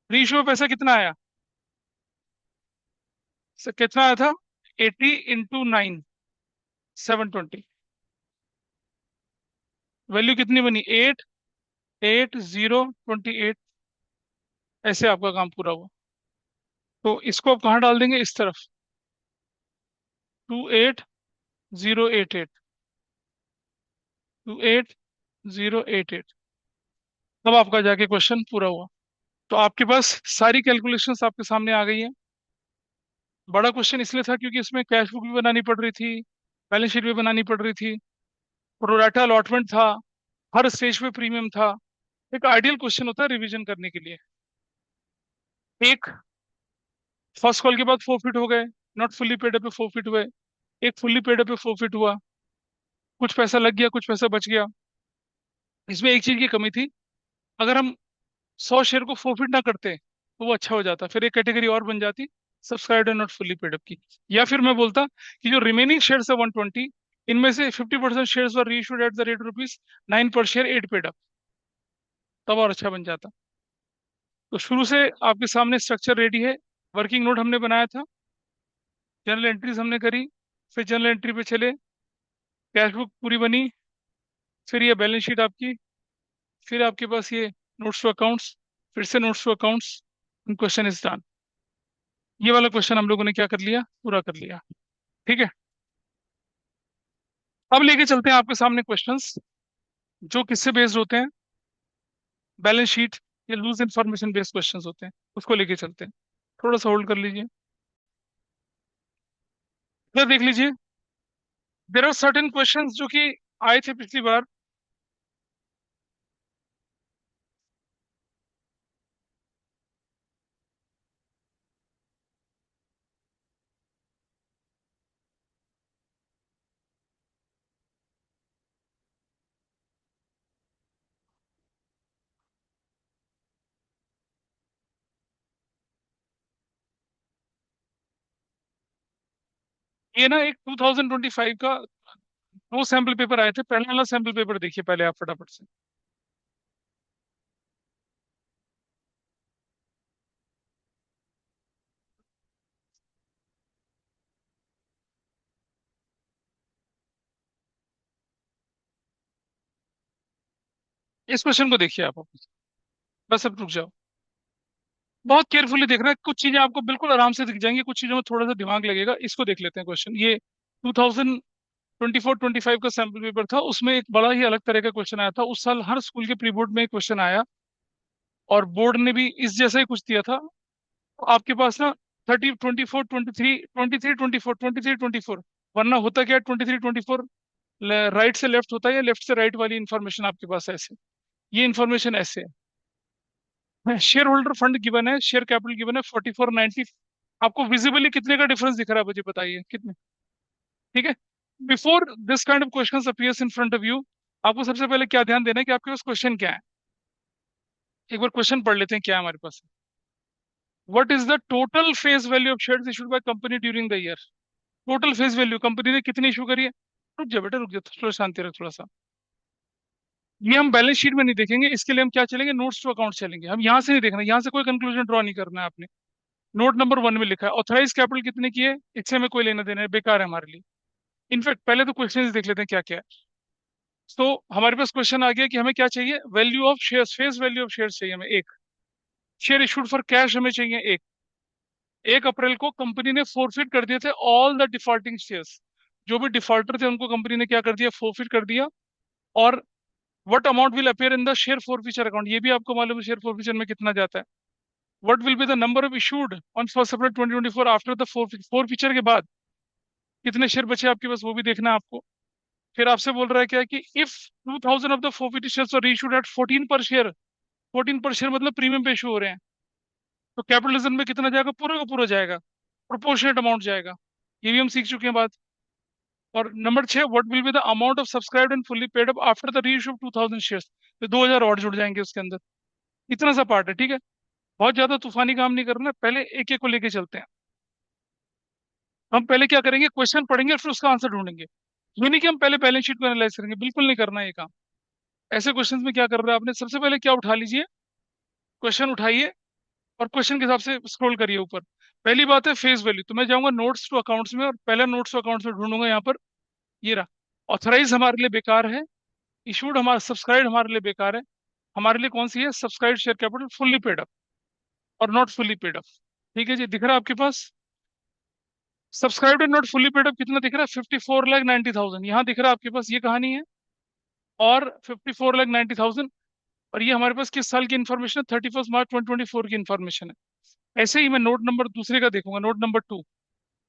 री इशू पे पैसा कितना आया? कितना आया था? 80 × 9, 720। वैल्यू कितनी बनी? 8 8 0 28। ऐसे आपका काम पूरा हुआ। तो इसको आप कहाँ डाल देंगे? इस तरफ। 28088। 28088। तब आपका जाके क्वेश्चन पूरा हुआ। तो आपके पास सारी कैलकुलेशंस आपके सामने आ गई है। बड़ा क्वेश्चन इसलिए था क्योंकि इसमें कैश बुक भी बनानी पड़ रही थी, बैलेंस शीट भी बनानी पड़ रही थी, प्रोराटा अलॉटमेंट था, हर स्टेज पे प्रीमियम था। एक आइडियल क्वेश्चन होता है रिवीजन करने के लिए। एक फर्स्ट कॉल के बाद फोरफिट हो गए, नॉट फुल्ली पेड अप पे फोरफिट हुए। एक फुल्ली पेड अप पे फोरफिट हुआ। कुछ पैसा लग गया, कुछ पैसा बच गया। इसमें एक चीज की कमी थी, अगर हम 100 शेयर को फोरफिट ना करते तो वो अच्छा हो जाता, फिर एक कैटेगरी और बन जाती, subscribed and not fully paid up की। या फिर मैं बोलता कि जो रिमेनिंग शेयर्स है 120, इनमें से 50% shares were reissued eight the rate rupees 9 per share, 8 paid up. तब और अच्छा बन जाता। तो शुरू से आपके सामने स्ट्रक्चर रेडी है। वर्किंग नोट हमने बनाया था, जनरल एंट्रीज हमने करी, फिर जनरल एंट्री पे चले, कैश बुक पूरी बनी, फिर ये बैलेंस शीट आपकी, फिर आपके पास ये नोट्स टू अकाउंट्स, फिर से notes to accounts. Question is done. ये वाला क्वेश्चन हम लोगों ने क्या कर लिया? पूरा कर लिया। ठीक है। अब लेके चलते हैं आपके सामने क्वेश्चंस जो किससे बेस्ड होते हैं? बैलेंस शीट या लूज इंफॉर्मेशन बेस्ड क्वेश्चंस होते हैं, उसको लेके चलते हैं। थोड़ा सा होल्ड कर लीजिए। इधर देख लीजिए। देर आर सर्टेन क्वेश्चंस जो कि आए थे पिछली बार। ये ना एक 2025 का दो सैंपल पेपर आए थे। पहले वाला सैंपल पेपर देखिए पहले आप फटाफट से। इस क्वेश्चन को देखिए आप वापस। बस अब रुक जाओ। बहुत केयरफुली देखना है, कुछ चीजें आपको बिल्कुल आराम से दिख जाएंगी, कुछ चीजों में थोड़ा सा दिमाग लगेगा। इसको देख लेते हैं क्वेश्चन। ये 2024-25 का सैंपल पेपर था, उसमें एक बड़ा ही अलग तरह का क्वेश्चन आया था। उस साल हर स्कूल के प्री बोर्ड में एक क्वेश्चन आया, और बोर्ड ने भी इस जैसा ही कुछ दिया था। तो आपके पास ना 30 24 23 23 24 वरना होता क्या? 23 24 राइट से लेफ्ट होता है, या लेफ्ट से राइट वाली इंफॉर्मेशन आपके पास ऐसे। ये इंफॉर्मेशन ऐसे है। शेयर होल्डर फंड गिवन है, शेयर कैपिटल गिवन है 4490। आपको विजिबली कितने का डिफरेंस दिख रहा है? मुझे बताइए कितने। ठीक है। Before this kind of question appears in front of you, आपको सबसे पहले क्या ध्यान देना है कि आपके पास क्वेश्चन क्या है। एक बार क्वेश्चन पढ़ लेते हैं क्या है हमारे पास। What is the total face value of shares issued by company during the year? Total face value company ने कितनी इशू करी है? रुक जाओ बेटा, रुक जाओ, थोड़ा शांति रख थोड़ा सा। ये हम बैलेंस शीट में नहीं देखेंगे, इसके लिए हम क्या चलेंगे? नोट्स टू अकाउंट चलेंगे। हम यहाँ से नहीं देखना, यहाँ से कोई कंक्लूजन ड्रॉ नहीं करना है आपने। नोट नंबर 1 में लिखा है ऑथराइज कैपिटल कितने की है, इससे हमें कोई लेना देना है, बेकार है हमारे लिए। इनफैक्ट पहले तो क्वेश्चन देख लेते हैं क्या क्या है। तो हमारे पास क्वेश्चन आ गया कि हमें क्या चाहिए, value of shares, face value of shares चाहिए हमें एक। शेयर इशूड फॉर कैश हमें चाहिए एक। 1 अप्रैल को कंपनी ने फोरफिट कर दिए थे ऑल द डिफॉल्टिंग शेयर्स। जो भी डिफॉल्टर थे उनको कंपनी ने क्या कर दिया, फोरफिट कर दिया। और what amount will appear in the share forfeiture account, ये भी आपको मालूम है शेयर फोरफिचर में कितना जाता है। What will be the number of issued on 1 April 2024 after the forfeiture के बाद कितने शेयर बचे आपके पास, वो भी देखना है आपको। फिर आपसे बोल रहा है क्या कि if 2000 of the forfeited shares are issued at 14 per share, 14 per share मतलब प्रीमियम पे इशू हो रहे हैं, तो कैपिटलिज्म में कितना जाएगा, पूरा का पूरा जाएगा, प्रोपोर्शनेट अमाउंट जाएगा। ये भी हम सीख चुके हैं बात। और number 6, what will be the amount of subscribed and fully paid up after the reissue of 2000 shares, तो 2000 और जुड़ जाएंगे उसके अंदर। इतना सा पार्ट है, ठीक है। बहुत ज्यादा तूफानी काम नहीं करना, पहले एक एक को लेके चलते हैं। हम पहले क्या करेंगे, क्वेश्चन पढ़ेंगे फिर उसका आंसर ढूंढेंगे। ये नहीं कि हम पहले बैलेंस शीट को एनालाइज करेंगे, बिल्कुल नहीं करना ये काम। ऐसे क्वेश्चंस में क्या कर रहा है आपने, सबसे पहले क्या उठा लीजिए, क्वेश्चन उठाइए और क्वेश्चन के हिसाब से स्क्रॉल करिए ऊपर। पहली बात है फेस वैल्यू, तो मैं जाऊंगा नोट्स टू अकाउंट्स में और पहला नोट्स टू अकाउंट्स में ढूंढूंगा यहाँ पर। ये रहा। ऑथराइज हमारे लिए बेकार है, इशूड हमारा, सब्सक्राइब हमारे लिए बेकार है। हमारे लिए कौन सी है, subscribe share capital fully paid up और नॉट फुल्ली पेड अप। ठीक है जी, दिख रहा है आपके पास subscribed and not fully paid up कितना दिख रहा है, 54,90,000 यहाँ दिख रहा है आपके पास, ये कहानी है। और 54,90,000, और ये हमारे पास किस साल की इन्फॉर्मेशन है, 31 मार्च 2024 की इन्फॉर्मेशन है। ऐसे ही मैं नोट नंबर दूसरे का देखूंगा, नोट नंबर 2।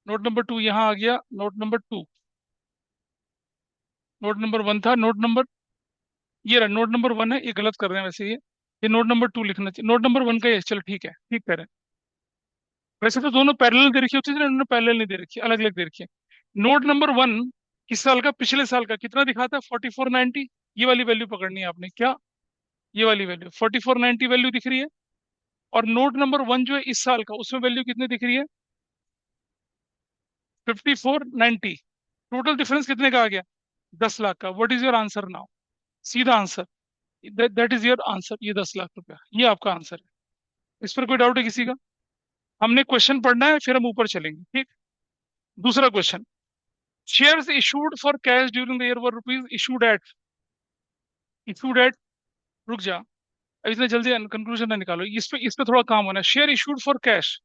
नोट नंबर 2 यहाँ आ गया, नोट नंबर 2। नोट नंबर 1 था, नोट नंबर, ये रहा नोट नंबर 1 है, ये गलत कर रहे हैं वैसे ये नोट नंबर 2 लिखना चाहिए, नोट नंबर 1 का ये, चलो ठीक है, ठीक कह रहे हैं। वैसे तो दोनों पैरेलल दे रखी होती है, उन्होंने पैरेलल नहीं दे रखी, अलग अलग दे रखी है। नोट नंबर 1 किस साल का, पिछले साल का कितना दिखाता है, 4490। ये वाली वैल्यू पकड़नी है आपने क्या, ये वाली वैल्यू 4490 वैल्यू दिख रही है। और नोट नंबर 1 जो है इस साल का, उसमें वैल्यू कितनी दिख रही है, 5490। टोटल डिफरेंस कितने का आ गया, 10 लाख का। What is your answer now, सीधा answer, that is your answer, ये 10 लाख रुपया, ये आपका आंसर है। इस पर कोई डाउट है किसी का। हमने क्वेश्चन पढ़ना है फिर हम ऊपर चलेंगे, ठीक। दूसरा question, shares issued for cash during the year were rupees issued at, issued at, रुक जा, अब इतने जल्दी कंक्लूजन ना निकालो, इस पे थोड़ा काम होना है। शेयर इशूड फॉर कैश,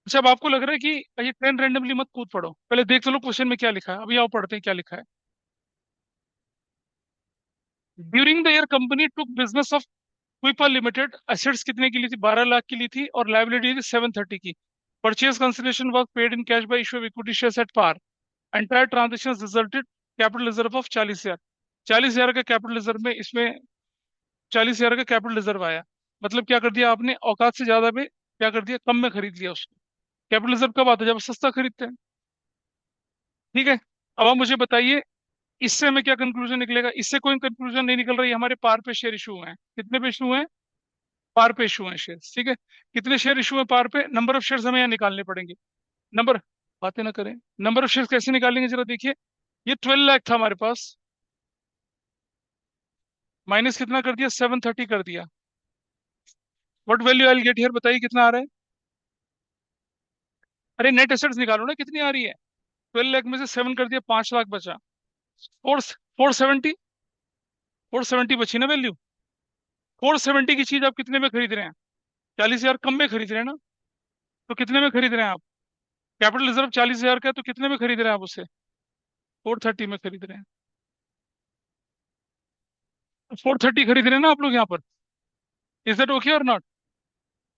अच्छा अब आपको लग रहा है कि ये ट्रेन रेंडमली मत कूद पड़ो, पहले देख तो लो क्वेश्चन में क्या लिखा है, अभी आओ पढ़ते हैं क्या लिखा है। During the year company took business of Quipa limited, assets कितने की ली थी, 12 लाख की ली थी, और लाइबिलिटी थी 730 की। Purchase consideration was paid in cash by issue of equity shares at par. Entire transaction resulted capital reserve of 40,000। 40,000 का कैपिटल रिजर्व में इसमें 40,000 का कैपिटल रिजर्व आया। मतलब क्या कर दिया आपने, औकात से ज्यादा में क्या कर दिया, कम में खरीद लिया उसको। कैपिटल रिजर्व कब आता है, जब सस्ता खरीदते हैं, ठीक है। अब आप मुझे बताइए इससे हमें क्या कंक्लूजन निकलेगा, इससे कोई कंक्लूजन नहीं निकल रही, हमारे पार पे शेयर इशू हुए हैं, कितने पे इशू हुए हैं, पार पे इशू हैं शेयर, ठीक है। कितने शेयर इशू हैं पार पे, नंबर ऑफ शेयर्स हमें यहाँ निकालने पड़ेंगे। नंबर, बातें ना करें, नंबर ऑफ शेयर्स कैसे निकालेंगे जरा देखिए। ये 12 लाख था हमारे पास, माइनस कितना कर दिया, 730 कर दिया। What value I get here, बताइए कितना आ रहा है। अरे नेट एसेट्स निकालो ना, कितनी आ रही है, 12 लाख में से 7 कर दिया, 5 लाख बचा। 470, 470 बची ना वैल्यू। 470 की चीज आप कितने में खरीद रहे हैं, 40,000 कम में खरीद रहे हैं ना, तो कितने में खरीद रहे हैं आप। कैपिटल रिजर्व 40,000 का है, तो कितने में खरीद रहे हैं आप उसे, 430 में खरीद रहे हैं। 430 खरीद रहे हैं ना आप लोग यहाँ पर, इज दैट ओके और नॉट।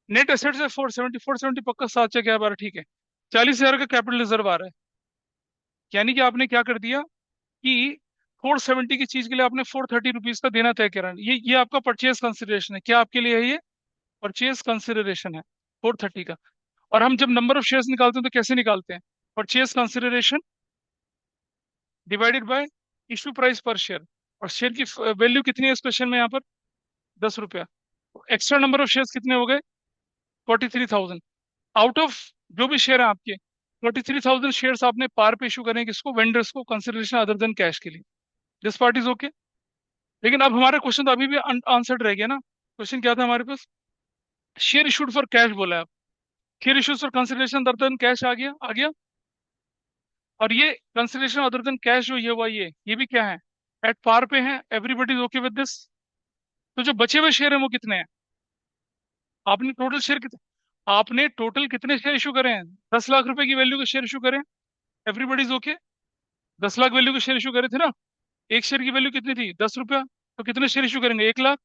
नेट एसेट्स है 470, 470 पक्का सात से क्या बारह, ठीक है। 40,000 का कैपिटल रिजर्व आ रहा है, यानी कि आपने क्या कर दिया कि 470 की चीज के लिए आपने 430 रुपीज का देना तय करा। ये आपका परचेज कंसिडरेशन है, क्या आपके लिए है ये, परचेज कंसिडरेशन है 430 का। और हम जब नंबर ऑफ शेयर्स निकालते हैं तो कैसे निकालते हैं, purchase consideration divided by issue price पर शेयर। और शेयर की वैल्यू कितनी है इस क्वेश्चन में यहाँ पर, 10 रुपया। एक्स्ट्रा नंबर ऑफ शेयर्स कितने हो गए, 43,000। आउट ऑफ जो भी शेयर है आपके, 43,000 शेयर्स आपने पार पे इशू करें किसको, वेंडर्स को, कंसिडरेशन अदर देन कैश के लिए। This part is okay. लेकिन अब हमारा क्वेश्चन तो अभी भी आंसर्ड रह गया ना। क्वेश्चन क्या था हमारे पास, शेयर इशूड फॉर कैश बोला है। Share issues for consideration other than cash आ गया, आ गया। और ये कंसिडरेशन अदर देन कैश जो ये हुआ, ये भी क्या है, एट पार पे है, everybody is okay with this. तो जो बचे हुए शेयर हैं वो कितने हैं? आपने टोटल शेयर कितने, आपने टोटल कितने शेयर इशू करे हैं? 10 लाख रुपए की वैल्यू के शेयर इशू करें, everybody is okay. 10 lakh value के शेयर इशू करे थे ना, एक शेयर की वैल्यू कितनी थी, 10 रुपया, तो कितने शेयर इशू करेंगे, 1 लाख।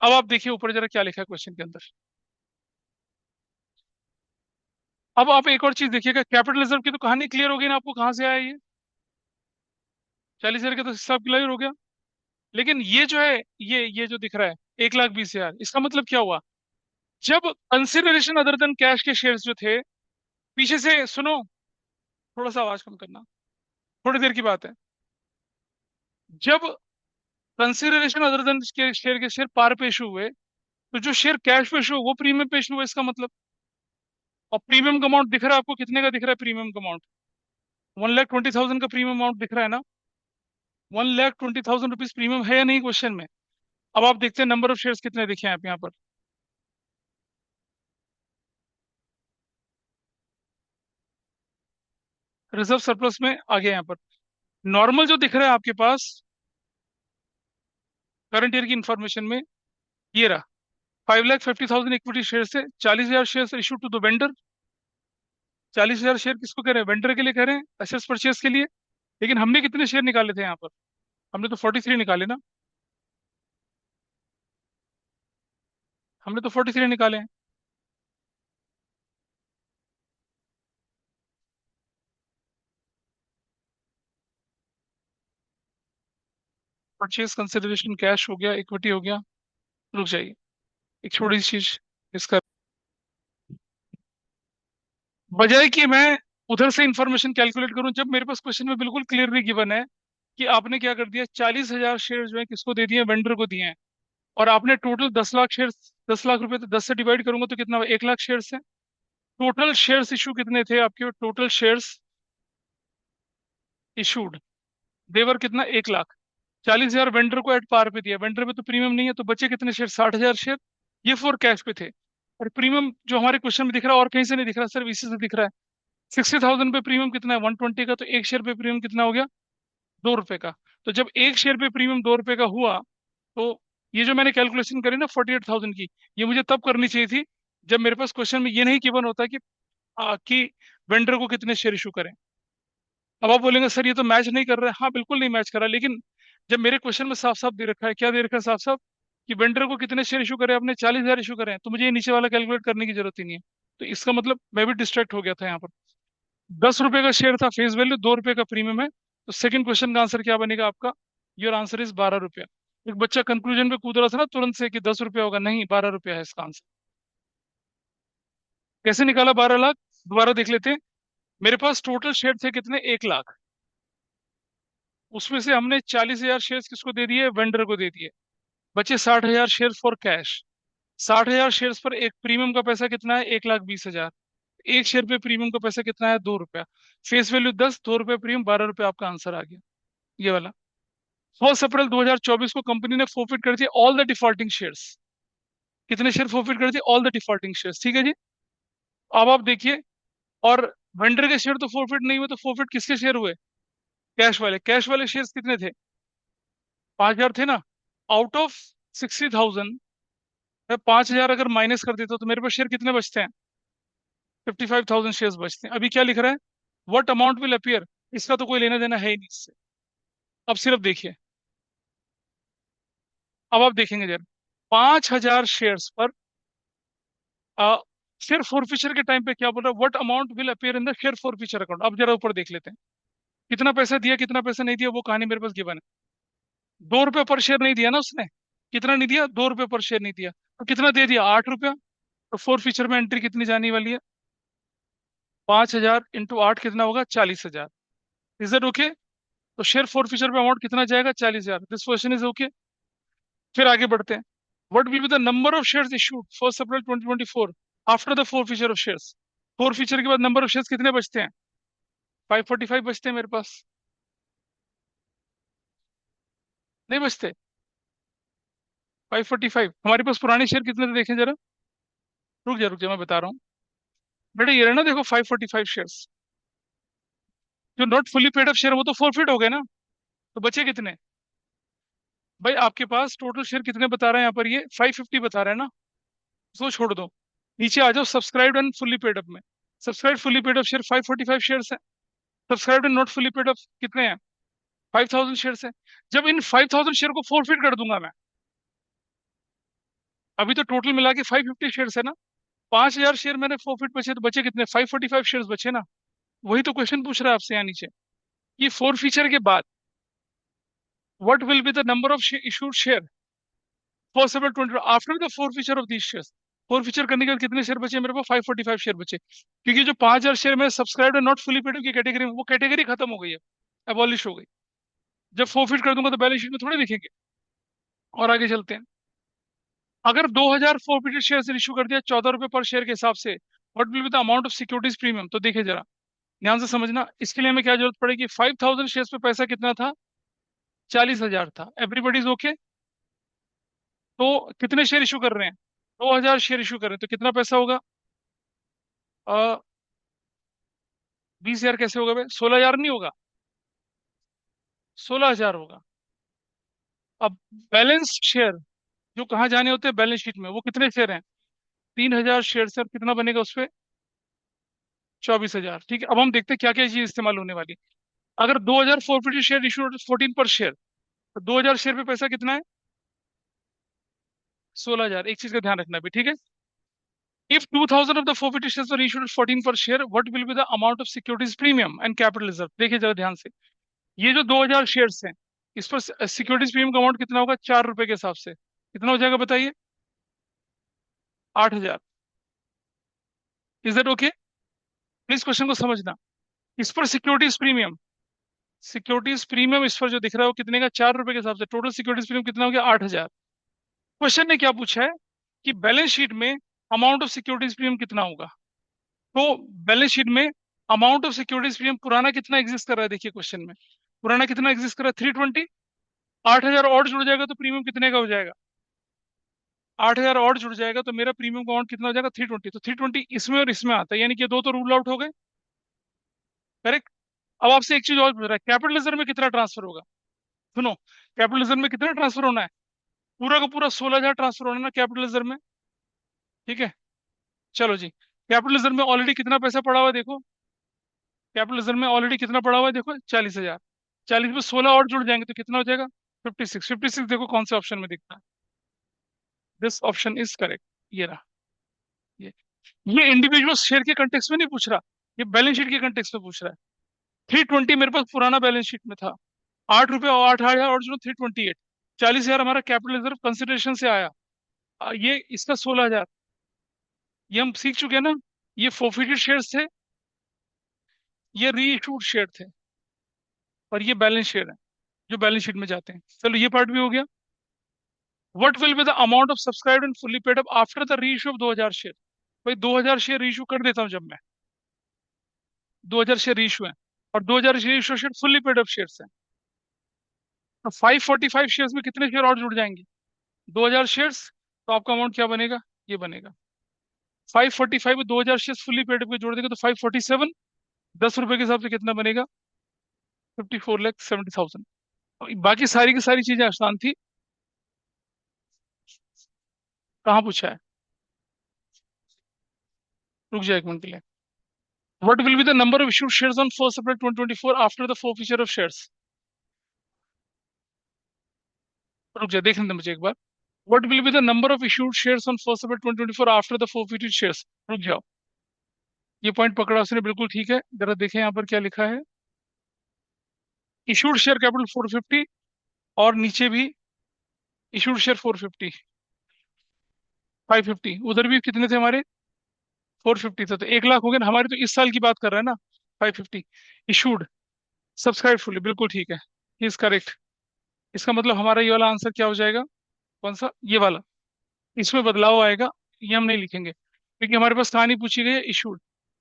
अब आप देखिए ऊपर जरा क्या लिखा है क्वेश्चन के अंदर। अब आप एक और चीज देखिएगा, कैपिटल रिजर्व की तो कहानी क्लियर हो गई ना आपको, कहाँ से आया ये, 40 हजार का तो हिसाब क्लियर हो गया। लेकिन ये जो है, ये जो दिख रहा है 1,20,000, इसका मतलब क्या हुआ? जब कंसिडरेशन अदर देन कैश के शेयर्स जो थे, पीछे से सुनो, थोड़ा सा आवाज कम करना, थोड़ी देर की बात है। जब कंसिडरेशन अदर देन के शेयर पार पे इशू हुए, तो जो शेयर कैश पे इशू हुए वो प्रीमियम पे इशू हुए, इसका मतलब। और प्रीमियम का अमाउंट दिख रहा है आपको, कितने का दिख रहा है प्रीमियम का अमाउंट? 1,20,000 का प्रीमियम अमाउंट दिख रहा है ना। 1,20,000 रुपीज प्रीमियम है या नहीं क्वेश्चन में। अब आप देखते हैं नंबर ऑफ शेयर्स कितने दिखे हैं आप यहाँ पर। रिजर्व सरप्लस में आ गया यहाँ पर। नॉर्मल जो दिख रहा है आपके पास करंट ईयर की इंफॉर्मेशन में, ये रहा, 5,50,000 इक्विटी शेयर से 40,000 share issue to the vendor. 40,000 share किसको कह रहे हैं, वेंडर के लिए कह रहे हैं, एसेट्स परचेज के लिए। लेकिन हमने कितने शेयर निकाले थे यहाँ पर? हमने तो 43 निकाले ना, हमने तो 43 निकाले हैं। परचेज कंसिडरेशन कैश हो गया, इक्विटी हो गया। रुक जाइए, एक छोटी सी चीज इसका, बजाय कि मैं उधर से इंफॉर्मेशन कैलकुलेट करूं, जब मेरे पास क्वेश्चन में बिल्कुल क्लियरली गिवन है कि आपने क्या कर दिया, 40,000 शेयर जो है किसको दे दिए, वेंडर को दिए हैं। और आपने टोटल 10 लाख शेयर, 10 लाख रुपए तो 10 से डिवाइड करूंगा तो कितना, 1 लाख शेयर है। टोटल शेयर्स इशू कितने थे आपके, टोटल शेयर्स इशूड, देवर कितना, 1 लाख। 40,000 वेंडर को एट पार पे दिया, वेंडर पे तो प्रीमियम नहीं है, तो बचे कितने शेयर, 60,000 शेयर। ये फॉर कैश पे थे। और प्रीमियम जो हमारे क्वेश्चन में दिख रहा है और कहीं से नहीं दिख रहा, सिर्फ इसी से दिख रहा है। 60,000 पे प्रीमियम कितना है, 120 का, तो एक शेयर पे प्रीमियम कितना हो गया, 2 रुपए का। तो जब एक शेयर पे प्रीमियम 2 रुपए का हुआ, तो ये जो मैंने कैलकुलेशन करी ना 48,000 की, ये मुझे तब करनी चाहिए थी जब मेरे पास क्वेश्चन में ये नहीं गिवन होता कि वेंडर को कितने शेयर इशू करें। अब आप बोलेंगे सर ये तो मैच नहीं कर रहा है, हाँ बिल्कुल नहीं मैच कर रहा, लेकिन जब मेरे क्वेश्चन में साफ साफ दे रखा है, क्या दे रखा है साफ साफ, कि वेंडर को कितने शेयर इशू करें, आपने 40,000 इशू करें, तो मुझे ये नीचे वाला कैलकुलेट करने की जरूरत ही नहीं है। तो इसका मतलब मैं भी डिस्ट्रैक्ट हो गया था यहाँ पर। 10 रुपए का शेयर था फेस वैल्यू, 2 रुपए का प्रीमियम है, तो सेकंड क्वेश्चन का आंसर क्या बनेगा आपका, योर आंसर इज 12 रुपया। एक बच्चा कंक्लूजन पे कूद रहा था ना तुरंत से कि 10 रुपया होगा, नहीं 12 रुपया है इसका आंसर। कैसे निकाला 12 लाख, दोबारा देख लेते हैं। मेरे पास टोटल शेयर थे कितने, 1 लाख। उसमें से हमने 40,000 शेयर किसको दे दिए, वेंडर को दे दिए। बचे 60,000 शेयर फॉर कैश। 60,000 शेयर पर एक प्रीमियम का पैसा कितना है, 1,20,000। एक शेयर पे प्रीमियम का पैसा कितना है, 2 रुपया। फेस वैल्यू 10, 2 रुपये प्रीमियम, 12 रुपये आपका आंसर आ गया, ये वाला। 1 अप्रैल 2024 को कंपनी ने फोरफिट कर दिया ऑल द डिफॉल्टिंग शेयर्स। कितने शेयर फोरफिट कर दिए, ऑल द डिफॉल्टिंग शेयर्स, ठीक है जी। अब आप देखिए, और वेंडर के शेयर तो फोरफिट नहीं हुए, तो फोरफिट किसके शेयर हुए, कैश वाले। कैश वाले शेयर्स कितने थे, 5,000 थे ना। आउट ऑफ 60,000, मैं 5,000 अगर माइनस कर देता हूं, तो मेरे पास शेयर कितने बचते हैं, 55,000 शेयर्स बचते हैं। अभी क्या लिख रहा है, व्हाट अमाउंट विल अपियर, इसका तो कोई लेना देना है ही नहीं इससे। अब सिर्फ देखिए, अब आप देखेंगे जरा, 5,000 शेयर्स पर आ, शेयर फॉरफिचर के टाइम पे क्या बोल रहा है, what amount will appear in the share forfeiture account. अब जरा ऊपर देख लेते हैं, कितना पैसा दिया कितना पैसा नहीं दिया, वो कहानी मेरे पास गिवन है। 2 रुपये पर शेयर नहीं दिया ना उसने, कितना नहीं दिया, 2 रुपये पर शेयर नहीं दिया, तो कितना दे दिया, 8 रुपया। तो फॉरफिचर में एंट्री कितनी जाने वाली है, 5,000 इंटू 8 कितना होगा, 40,000। Is that okay? तो शेयर फॉरफिचर पे अमाउंट कितना जाएगा, 40,000। This question is okay. फिर आगे बढ़ते हैं। What will be the number of shares issued 1 April 2024 after the forfeiture of shares. Forfeiture के बाद नंबर ऑफ शेयर्स कितने बचते हैं, 545 बचते हैं मेरे पास, नहीं बचते, 545। हमारे पास पुराने शेयर कितने थे देखें जरा, रुक जा मैं बता रहा हूँ। बेटा ये रहे ना, देखो 545 शेयर्स, जो not fully paid up share वो तो फॉरफिट हो गए ना, तो बचे कितने? भाई आपके पास टोटल शेयर कितने बता रहे हैं यहाँ पर, ये 550 बता रहे हैं ना, उसको छोड़ दो। नीचे आ जाओ subscribed and fully paid up में। Subscribe fully paid up share 545 shares है। Subscribed and not fully paid up कितने हैं? 5000 शेयर्स है। जब इन 5000 शेयर को फॉरफिट कर दूंगा मैं, अभी तो टोटल मिला के 550 शेयर्स है ना, 5000 शेयर मैंने फॉरफिट बचे, तो बचे कितने? 545 शेयर्स बचे ना। वही तो क्वेश्चन पूछ रहा है आपसे यहाँ नीचे। ये फोर फीचर के बाद what will be the number of issued share possible 20 after the four feature of this shares. Four feature करने के बाद कितने शेयर बचे मेरे पास? 545 शेयर बचे, क्योंकि जो 5000 शेयर में subscribed and not fully paid की कैटेगरी में, वो कैटेगरी खत्म हो गई है, एबॉलिश हो गई। जब फोरफिट कर दूंगा तो बैलेंस शीट में थोड़े दिखेंगे। और आगे चलते हैं। अगर 2000 फोरफिटेड शेयर इशू कर दिया 14 रुपए पर शेयर के हिसाब से, what will be the amount of securities premium? तो देखिए जरा ध्यान से समझना, इसके लिए हमें क्या जरूरत पड़ेगी? 5000 शेयर पे पैसा कितना था? 40,000 था। Everybody is okay? तो कितने शेयर इशू कर रहे हैं? 2000 शेयर इशू कर रहे हैं, तो कितना पैसा होगा? 20,000 कैसे होगा भाई? 16,000 नहीं होगा, 16,000 होगा। अब बैलेंस शेयर जो कहाँ जाने होते हैं बैलेंस शीट में, वो कितने शेयर हैं? 3,000 शेयर से, और कितना बनेगा उस पे? 24,000। ठीक है, अब हम देखते हैं क्या क्या चीज इस्तेमाल होने वाली। अगर 2000 forfeited share issue 14 per share, तो 2000 शेयर पे पैसा कितना है? 16,000। एक चीज का ध्यान रखना भी, ठीक है। If 2000 of the forfeited shares were issued 14 per share, what will be the amount of securities premium and capital reserve? देखिए जरा ध्यान से, ये जो 2000 शेयर्स हैं, इस पर सिक्योरिटीज प्रीमियम का अमाउंट कितना होगा? 4 रुपए के हिसाब से कितना हो जाएगा बताइए? 8,000। Is that okay? Please question को समझना। इस पर सिक्योरिटीज प्रीमियम इस पर जो दिख रहा है वो कितने का? 4 रुपए के हिसाब से टोटल सिक्योरिटीज प्रीमियम कितना हो गया? 8,000। क्वेश्चन ने क्या पूछा है कि बैलेंस शीट में अमाउंट ऑफ सिक्योरिटीज प्रीमियम कितना होगा। तो बैलेंस शीट में अमाउंट ऑफ सिक्योरिटीज प्रीमियम पुराना कितना एग्जिस्ट कर रहा है? देखिए क्वेश्चन में पुराना कितना एग्जिस्ट कर रहा है? 320। 8,000 और जुड़ जाएगा तो प्रीमियम कितने का हो जाएगा? 8,000 और जुड़ जाएगा तो मेरा प्रीमियम का अमाउंट कितना हो जाएगा? 320। तो 320 इसमें और इसमें आता है, यानी कि दो तो रूल आउट हो गए। करेक्ट। अब आपसे एक चीज और पूछ रहा है, कैपिटल रिजर्व में कितना ट्रांसफर होगा? सुनो, कैपिटल रिजर्व में कितना ट्रांसफर होना है? पूरा का पूरा 16,000 ट्रांसफर होना है ना कैपिटल रिजर्व में। ठीक है, चलो जी। कैपिटल रिजर्व में ऑलरेडी कितना पैसा पड़ा हुआ है देखो। कैपिटल रिजर्व में ऑलरेडी कितना पड़ा हुआ है देखो? 40,000। 40 में 16 और जुड़ जाएंगे तो कितना हो जाएगा? 56। 56 देखो कौन से ऑप्शन में दिखता है। This option is correct. ये रहा। ये ये इंडिविजुअल शेयर के कंटेक्स्ट में नहीं पूछ रहा, ये बैलेंस शीट के कंटेक्स्ट में पूछ रहा है। 320 मेरे पास पुराना बैलेंस शीट में था। 8 रुपए और 8,000 और जो 328, 40,000 हमारा कैपिटल रिजर्व कंसिडरेशन से आया। ये इसका 16,000, ये हम सीख चुके हैं ना। ये फोर्फिटेड शेयर्स थे, ये री इशूड शेयर थे, और ये बैलेंस शेयर है जो बैलेंस शीट में जाते हैं। चलो ये पार्ट भी हो गया। What will be the amount of subscribed and fully paid up after the री इशू ऑफ 2000 शेयर? भाई 2000 शेयर री इशू कर देता हूं जब मैं, 2000 शेयर री इशू है, और 2000 share issue share fully paid up shares है, तो 545 शेयर्स में कितने शेयर और जुड़ जाएंगे? 2000 शेयर्स। तो आपका अमाउंट क्या बनेगा? ये बनेगा 545 में 2000 शेयर्स फुली पेड अप के जोड़ देंगे तो 547। 10 रुपए के हिसाब से कितना बनेगा? 54,70,000। बाकी सारी की सारी चीजें आसान थी। कहाँ पूछा है? रुक जाए एक मिनट के लिए। What will be the number of issued shares on 1st April 2024 after the forfeiture of shares? रुक जाए देखने दे मुझे एक बार। What will be the number of issued shares on 1st April 2024 after the forfeited shares? रुक जाओ, ये point पकड़ा उसने, बिल्कुल ठीक है। जरा देखें यहाँ पर क्या लिखा है। इशूड शेयर कैपिटल 450, और नीचे भी इशूड शेयर 450, 550। उधर भी कितने थे हमारे? 450 थे, तो 1 लाख हो गए ना हमारे। तो इस साल की बात कर रहे हैं ना। 550 इशूड, सब्सक्राइब फुली, बिल्कुल ठीक है, इज करेक्ट। इसका मतलब हमारा ये वाला आंसर क्या हो जाएगा? कौन सा? ये वाला। इसमें बदलाव आएगा, ये हम नहीं लिखेंगे, क्योंकि हमारे पास कहानी पूछी गई है इशूड।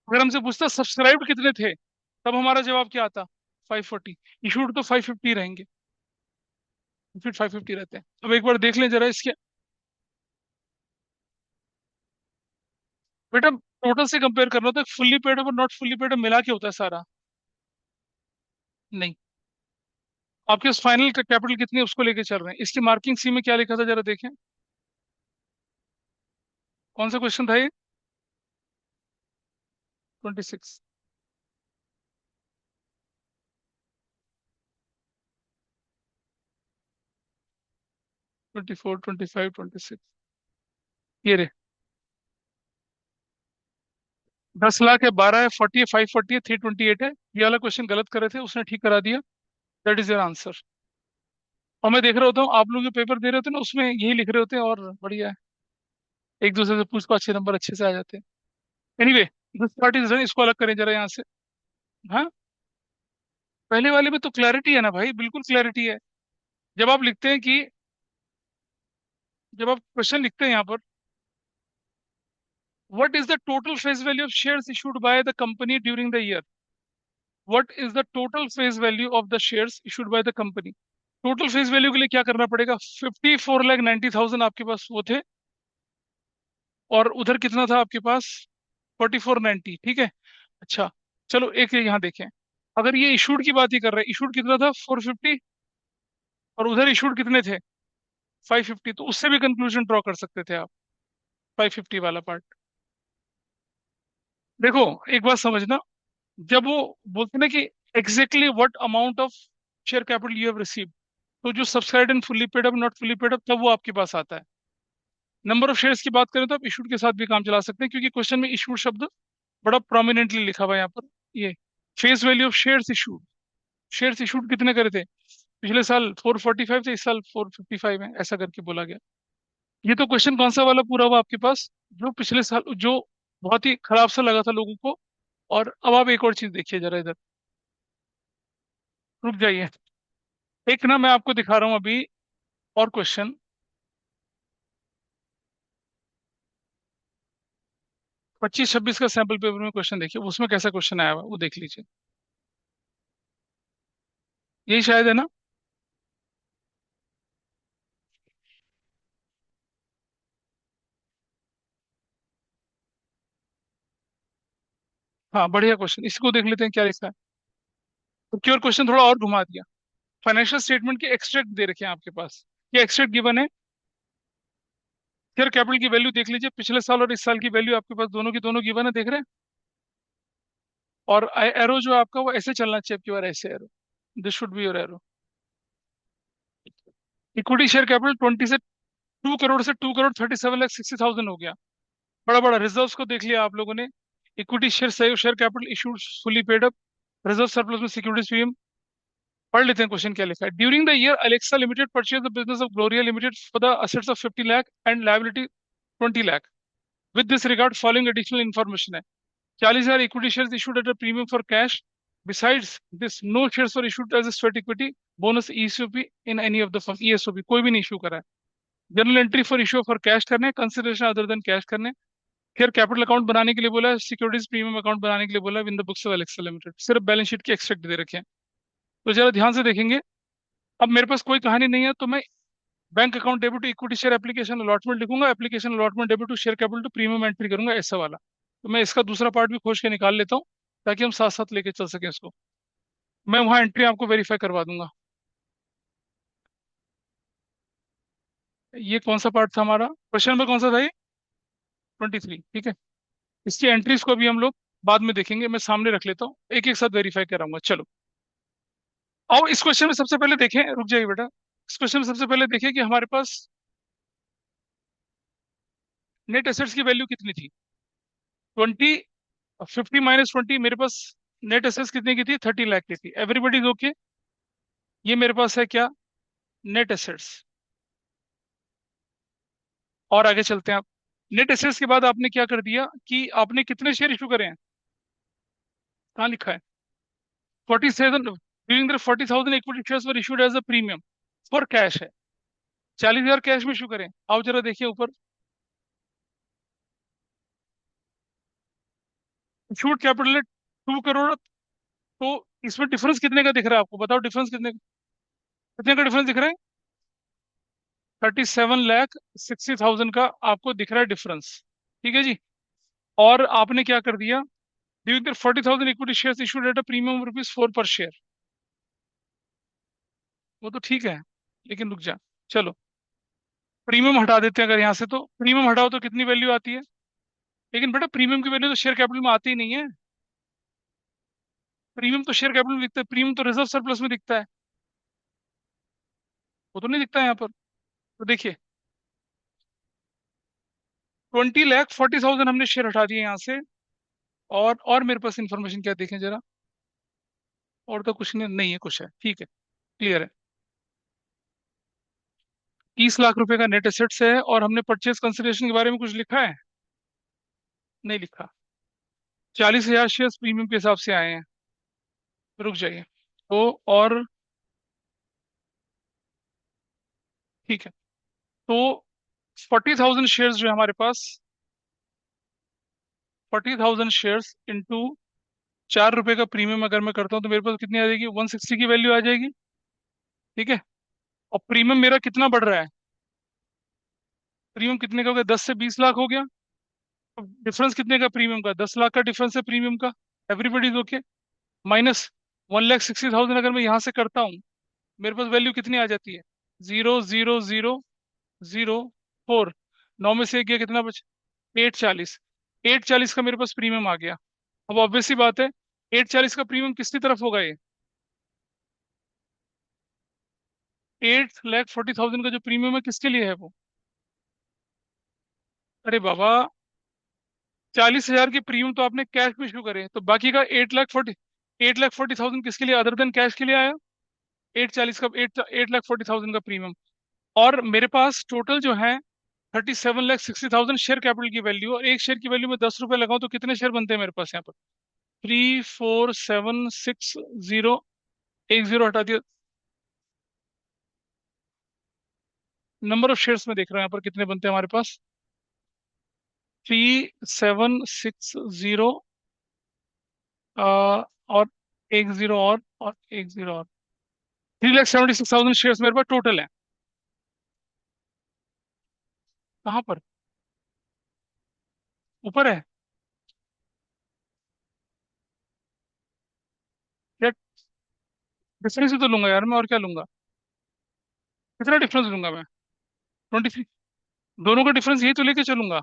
अगर हमसे पूछता सब्सक्राइब्ड कितने थे, तब हमारा जवाब क्या आता? 540। इशूड तो 550 रहेंगे, फिर 550 रहते हैं। अब एक बार देख लें जरा इसके। बेटा टोटल से कंपेयर करना होता है, फुल्ली पेड और नॉट फुल्ली पेड मिला के होता है सारा। नहीं, आपके पास फाइनल कैपिटल कितनी है उसको लेके चल रहे हैं। इसकी मार्किंग सी में क्या लिखा था जरा देखें, कौन सा क्वेश्चन था ये? 26। 24, 25, 26, ये रे। 10 लाख है, 12 है, 40 है, 540 है, 328 है। ये वाला क्वेश्चन गलत कर रहे थे, उसने ठीक करा दिया। That is your answer. और मैं देख रहा होता हूँ आप लोग जो पेपर दे रहे होते हैं ना, उसमें यही लिख रहे होते हैं, और बढ़िया है, एक दूसरे से पूछ पाछ के नंबर अच्छे से आ जाते हैं। Anyway, this part is done, इसको अलग करें जरा यहाँ से। हाँ, पहले वाले में तो क्लैरिटी है ना भाई, बिल्कुल क्लैरिटी है। जब आप लिखते हैं कि, जब आप क्वेश्चन लिखते हैं यहाँ पर, what is the total face value of shares issued by the company during the year. What is the total face value of the shares issued by the company. Total face value के लिए क्या करना पड़ेगा? 54,90,000 आपके पास वो थे, और उधर कितना था आपके पास? 4490, ठीक है। अच्छा, चलो एक यहाँ देखें। अगर ये इशूड की बात ही कर रहे हैं, इशूड कितना था? 450, और उधर इशूड कितने थे? 550। तो उससे भी कंक्लूजन ड्रॉ कर सकते थे आप, 550 वाला पार्ट। देखो, एक बात समझना, जब वो बोलते हैं ना कि exactly what amount of share capital you have receive, तो जो subscribe and fully paid up, not fully paid up, तब वो आपके पास आता है। नंबर ऑफ शेयर्स की बात करें तो आप इशूड के साथ भी काम चला सकते हैं, क्योंकि क्वेश्चन में इशूड शब्द बड़ा प्रोमिनेंटली लिखा हुआ है यहाँ पर। ये face value of shares issued, shares issued कितने करे थे? पिछले साल 445 थे, इस साल 455 है, ऐसा करके बोला गया। ये तो क्वेश्चन कौन सा वाला पूरा हुआ आपके पास, जो पिछले साल जो बहुत ही खराब सा लगा था लोगों को। और अब आप एक और चीज देखिए जरा इधर, रुक जाइए। एक ना मैं आपको दिखा रहा हूँ अभी और क्वेश्चन। 25-26 का सैंपल पेपर में क्वेश्चन देखिए, उसमें कैसा क्वेश्चन आया हुआ है वो देख लीजिए। यही शायद है ना? हाँ, बढ़िया क्वेश्चन, इसको देख लेते हैं क्या लिखा है। तो क्योर क्वेश्चन थोड़ा और घुमा दिया। फाइनेंशियल स्टेटमेंट के एक्सट्रैक्ट दे रखे हैं आपके पास, ये एक्सट्रैक्ट गिवन है। शेयर कैपिटल की वैल्यू देख लीजिए, पिछले साल और इस साल की वैल्यू आपके पास दोनों की दोनों गिवन है, देख रहे हैं। और एरो जो है आपका वो ऐसे चलना चाहिए आपकी बार, ऐसे arrow, this should be your arrow. Equity share capital 20 से 2 करोड़ से 2,37,60,000 हो गया। बड़ा बड़ा रिजर्व्स को देख लिया आप लोगों ने। Equity share share capital issued fully paid up, reserve surplus में सिक्योरिटीज प्रीमियम। पढ़ लेते हैं क्वेश्चन क्या लिखा है। During the year Alexa limited purchase the business of Gloria limited for the assets of 50 lakh and liability 20 lakh. With this regard following additional information है। 40,000 equity shares issued at a premium for cash. Besides this, no shares were issued as a sweat equity, bonus, ESOP in any of the firm. ESOP कोई भी नहीं issue करा है। General entry for issue for cash करने, consideration other than cash करने। फिर capital account बनाने के लिए बोला है, सिक्योरिटीज प्रीमियम अकाउंट बनाने के लिए बोला है, in the books of Alexa limited. सिर्फ बैलेंस शीट के एक्सट्रैक्ट दे रखे हैं। तो जरा ध्यान से देखेंगे। अब मेरे पास कोई कहानी नहीं है, तो मैं bank account debit to equity share application allotment लिखूंगा, application allotment debit to share capital to premium entry करूंगा, ऐसा वाला। तो मैं इसका दूसरा पार्ट भी खोज के निकाल लेता हूँ, ताकि हम साथ साथ लेके चल सकें इसको। मैं वहाँ एंट्री आपको वेरीफाई करवा दूंगा। ये कौन सा पार्ट था हमारा क्वेश्चन में, कौन सा था ये? 23, ठीक है। इसकी एंट्रीज को भी हम लोग बाद में देखेंगे, मैं सामने रख लेता हूँ, एक एक साथ वेरीफाई कराऊंगा। चलो, आओ इस क्वेश्चन में सबसे पहले देखें, रुक जाइए बेटा। इस क्वेश्चन में सबसे पहले देखें कि हमारे पास नेट एसेट्स की वैल्यू कितनी थी। 20, 50 - 20, मेरे पास नेट एसेट्स कितने की थी? 30 लाख की थी। Everybody is okay? ये मेरे पास है क्या? Net assets. और आगे चलते हैं आप। नेट एसेट्स के बाद आपने क्या कर दिया कि आपने कितने शेयर इशू करे हैं? कहाँ लिखा है? 47, during the 40,000 equity shares were issued as a premium for cash है। 40,000 कैश में इशू करें। आओ जरा देखिए ऊपर, इशूड कैपिटल 2 करोड़। तो इसमें डिफरेंस कितने का दिख रहा है आपको? बताओ डिफरेंस कितने का डिफरेंस दिख रहा है? 37,60,000 का आपको दिख रहा है डिफरेंस, ठीक है जी। और आपने क्या कर दिया, during the 40,000 equity shares issued at a premium ₹4 पर शेयर। वो तो ठीक है, लेकिन रुक जा, चलो प्रीमियम हटा देते हैं। अगर यहाँ से तो प्रीमियम हटाओ तो कितनी वैल्यू आती है? लेकिन बेटा प्रीमियम की वैल्यू तो शेयर कैपिटल में आती ही नहीं है। प्रीमियम तो शेयर कैपिटल में दिखता है, प्रीमियम तो रिजर्व सरप्लस में दिखता है, वो तो नहीं दिखता है यहाँ पर। तो देखिए 20,40,000 हमने शेयर हटा दिए यहाँ से। और मेरे पास इंफॉर्मेशन क्या है, देखें जरा। और तो कुछ नहीं, नहीं है, कुछ है, ठीक है, क्लियर है। 30 लाख रुपए का नेट एसेट्स है, और हमने परचेज कंसिडरेशन के बारे में कुछ लिखा है? नहीं लिखा। 40,000 शेयर प्रीमियम के हिसाब से आए हैं। रुक जाइए, तो और ठीक है, तो 40,000 शेयर्स जो है हमारे पास, 40,000 शेयर्स इंटू ₹4 का प्रीमियम अगर मैं करता हूँ तो मेरे पास कितनी आ जाएगी, 160 की वैल्यू आ जाएगी। ठीक है, और प्रीमियम मेरा कितना बढ़ रहा है? प्रीमियम कितने का हो गया, 10 से 20 लाख हो गया। तो डिफरेंस कितने का प्रीमियम का, 10 लाख का डिफरेंस है प्रीमियम का। Everybody is okay. माइनस 1,60,000 अगर मैं यहाँ से करता हूँ, मेरे पास वैल्यू कितनी आ जाती है, 0,0,0,0,4। 9 में से एक गया, कितना बचा, 840। 840 का मेरे पास प्रीमियम आ गया। अब ऑब्वियस सी बात है, 840 का प्रीमियम किसकी तरफ होगा ये, 8,40,000 का जो प्रीमियम है किसके लिए है वो? अरे बाबा, 40,000 के प्रीमियम तो आपने कैश में इशू करे, तो बाकी का 8,40,000 किसके लिए अदर देन कैश के लिए आया? 840 का 8,40,000 का प्रीमियम। और मेरे पास टोटल जो है 37,60,000 शेयर कैपिटल की वैल्यू, और एक शेयर की वैल्यू में ₹10 लगाऊं तो कितने शेयर बनते हैं मेरे पास यहाँ पर? 34760, एक जीरो हटा दिया। नंबर ऑफ शेयर्स में देख रहा हूँ यहाँ पर कितने बनते हैं हमारे पास, 3760, और एक जीरो और एक जीरो और 3,76,000 शेयर्स मेरे पास टोटल है। कहाँ पर, ऊपर है या? डिफरेंस ही तो लूंगा यार मैं, और क्या लूंगा? कितना डिफरेंस लूंगा मैं, 23? दोनों का डिफरेंस यही तो लेके चलूंगा।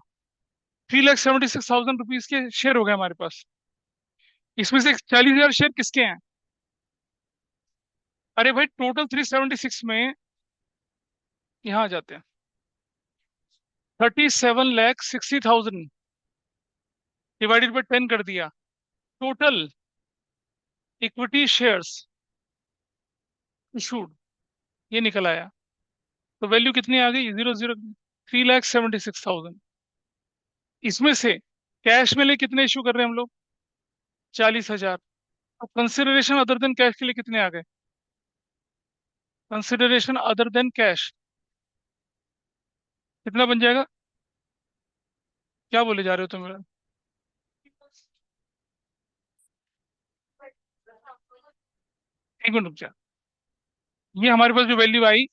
3,76,000 के शेयर हो गए हमारे पास। इसमें से 40,000 शेयर किसके हैं? अरे भाई टोटल 376 में यहाँ आ जाते हैं, 37,60,000 डिवाइडेड बाई 10 कर दिया, टोटल इक्विटी शेयर्स इशूड, ये निकल आया। तो वैल्यू कितनी आ गई, 3,76,000। इसमें से कैश में ले कितने इशू कर रहे हैं हम लोग, 40,000। अब कंसिडरेशन अदर देन कैश के लिए कितने आ गए, कंसिडरेशन अदर देन कैश कितना बन जाएगा? क्या बोले जा रहे हो तुम मेरा? एक मिनट रुक जा। ये हमारे पास जो वैल्यू आई,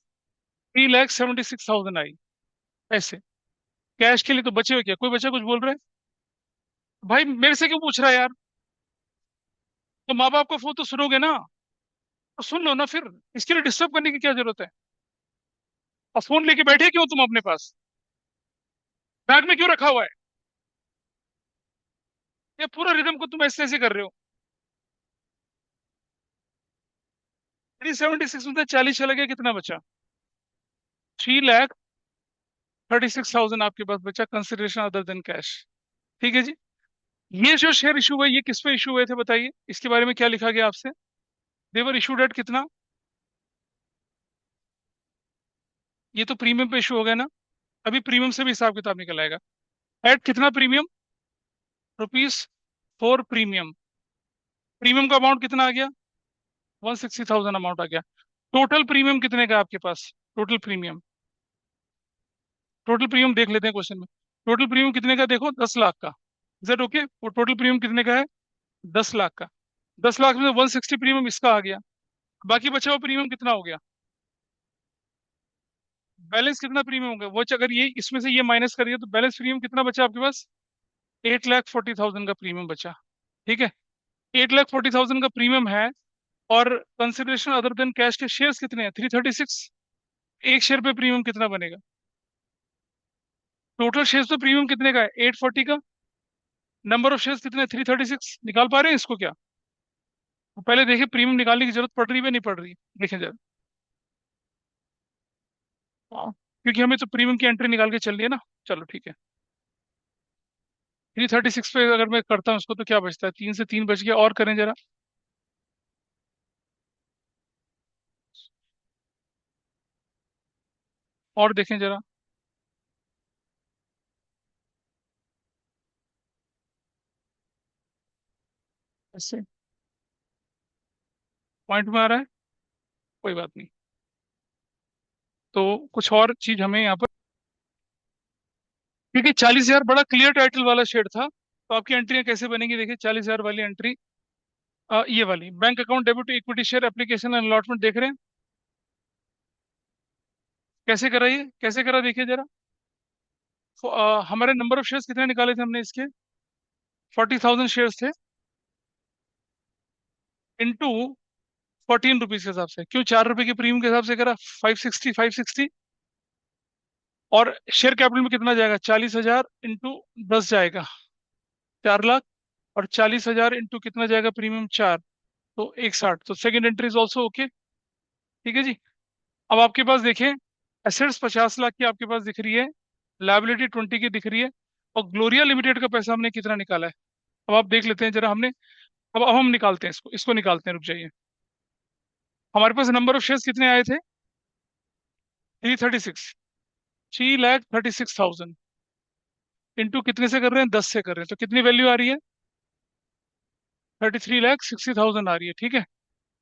3,76,000 आई ऐसे। कैश के लिए तो बचे हुए क्या, कोई बचा कुछ बोल रहे हैं? भाई मेरे से क्यों पूछ रहा है यार? तो माँ बाप का फोन तो सुनोगे ना, तो सुन लो ना फिर, इसके लिए डिस्टर्ब करने की क्या जरूरत है? और फोन लेके बैठे क्यों तुम अपने पास, बैग में क्यों रखा हुआ है? ये पूरा रिदम को तुम ऐसे ऐसे कर रहे हो। 376 में से 40 चला गया, कितना बचा, 3,36,000 आपके पास बचा, कंसिडरेशन अदर देन कैश। ठीक है जी। ये जो शेयर इशू हुए, ये किस पे इशू हुए थे बताइए, इसके बारे में क्या लिखा गया आपसे? देवर इशूड एट कितना, ये तो प्रीमियम पे इशू हो गया ना, अभी प्रीमियम से भी हिसाब किताब निकल आएगा। एट कितना प्रीमियम, ₹4 प्रीमियम। प्रीमियम का अमाउंट कितना आ गया, 160,000 अमाउंट आ गया। टोटल प्रीमियम कितने का है आपके पास, टोटल प्रीमियम, टोटल प्रीमियम देख लेते हैं क्वेश्चन में। टोटल प्रीमियम कितने का देखो, 10 लाख का। Is that okay? वो टोटल प्रीमियम कितने का है, 10 लाख का। 10 लाख में 160 प्रीमियम इसका आ गया, बाकी बचा हुआ प्रीमियम कितना हो गया, बैलेंस कितना प्रीमियम हो गया वो, अगर ये इसमें से ये माइनस करिए तो बैलेंस प्रीमियम कितना बचा आपके पास, 8,40,000 का प्रीमियम बचा। ठीक है, 8,40,000 का प्रीमियम है, और कंसिडरेशन अदर देन कैश के शेयर्स कितने हैं? 336। एक शेयर पे प्रीमियम कितना बनेगा? टोटल शेयर्स पे प्रीमियम कितने का है? 840 का। नंबर ऑफ शेयर्स कितने? 336। निकाल पा रहे हैं इसको क्या? तो पहले देखिए प्रीमियम निकालने की जरूरत पड़ रही है नहीं पड़ रही है, देखें जरा। हाँ, क्योंकि हमें तो प्रीमियम की एंट्री निकाल के चल रही है ना। चलो ठीक है, 336 पे अगर मैं करता हूँ उसको तो क्या बचता है? 3 से 3 बच गया, और करें जरा। और देखें जरा। ऐसे पॉइंट में आ रहा है, कोई बात नहीं। तो कुछ और चीज हमें यहाँ पर, क्योंकि 40,000 बड़ा क्लियर टाइटल वाला शेयर था, तो आपकी एंट्रियां कैसे बनेंगी? देखिए 40,000 वाली एंट्री, ये वाली bank account debit to equity share application and allotment देख रहे हैं? कैसे करा ये, कैसे करा देखिए जरा। हमारे नंबर ऑफ शेयर्स कितने निकाले थे हमने इसके? 40,000 शेयर्स थे, इंटू 14 रुपीज के हिसाब से। क्यों 4 रुपए के प्रीमियम के हिसाब से करा? 560, 560। और शेयर कैपिटल में कितना जाएगा? 40,000 इंटू 10 जाएगा, 4 लाख। और 40,000 इंटू कितना जाएगा प्रीमियम? 4, तो 160। तो second entry is also okay. ठीक है जी। अब आपके पास देखें, एसेट्स 50 लाख की आपके पास दिख रही है, लायबिलिटी 20 की दिख रही है, और ग्लोरिया लिमिटेड का पैसा हमने कितना निकाला है? अब आप देख लेते हैं जरा हमने। अब हम निकालते हैं इसको, इसको निकालते हैं, रुक जाइए। हमारे पास नंबर ऑफ शेयर्स कितने आए थे? 336। 3,36,000 इंटू कितने से कर रहे हैं? 10 से कर रहे हैं, तो कितनी वैल्यू आ रही है? 33,60,000 आ रही है। ठीक है,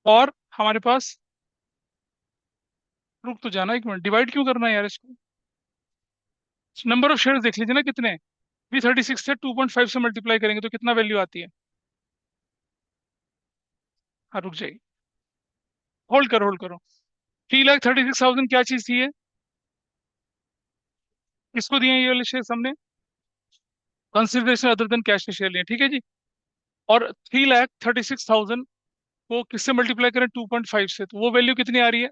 और हमारे पास, रुक तो जाना एक मिनट, डिवाइड क्यों करना है यार इसको? नंबर ऑफ शेयर्स देख लीजिए ना कितने। 336 से 2.5 से मल्टीप्लाई करेंगे तो कितना वैल्यू आती है? हाँ रुक जाइए, होल्ड करो, होल्ड करो। 3,36,000 क्या चीज थी ये? किसको दिए हैं ये वाले शेयर हमने? कंसिडरेशन अदर देन कैश के शेयर लिए, ठीक है जी। और 3,36,000 को किससे मल्टीप्लाई करें? 2.5 से, तो वो वैल्यू कितनी आ रही है?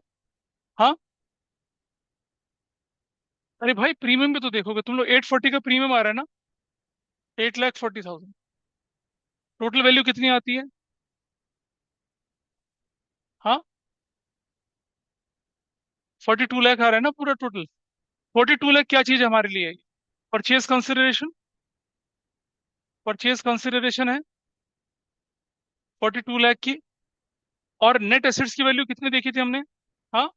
हाँ, अरे भाई प्रीमियम भी तो देखोगे तुम लोग, 840 का प्रीमियम आ रहा है ना, 8,40,000। टोटल वैल्यू कितनी आती है? हाँ, 42 लाख आ रहा है ना पूरा टोटल। 42 लाख क्या चीज है हमारे लिए? परचेज कंसिडरेशन, परचेज कंसिडरेशन है 42 लाख की। और नेट एसेट्स की वैल्यू कितनी देखी थी हमने? हाँ,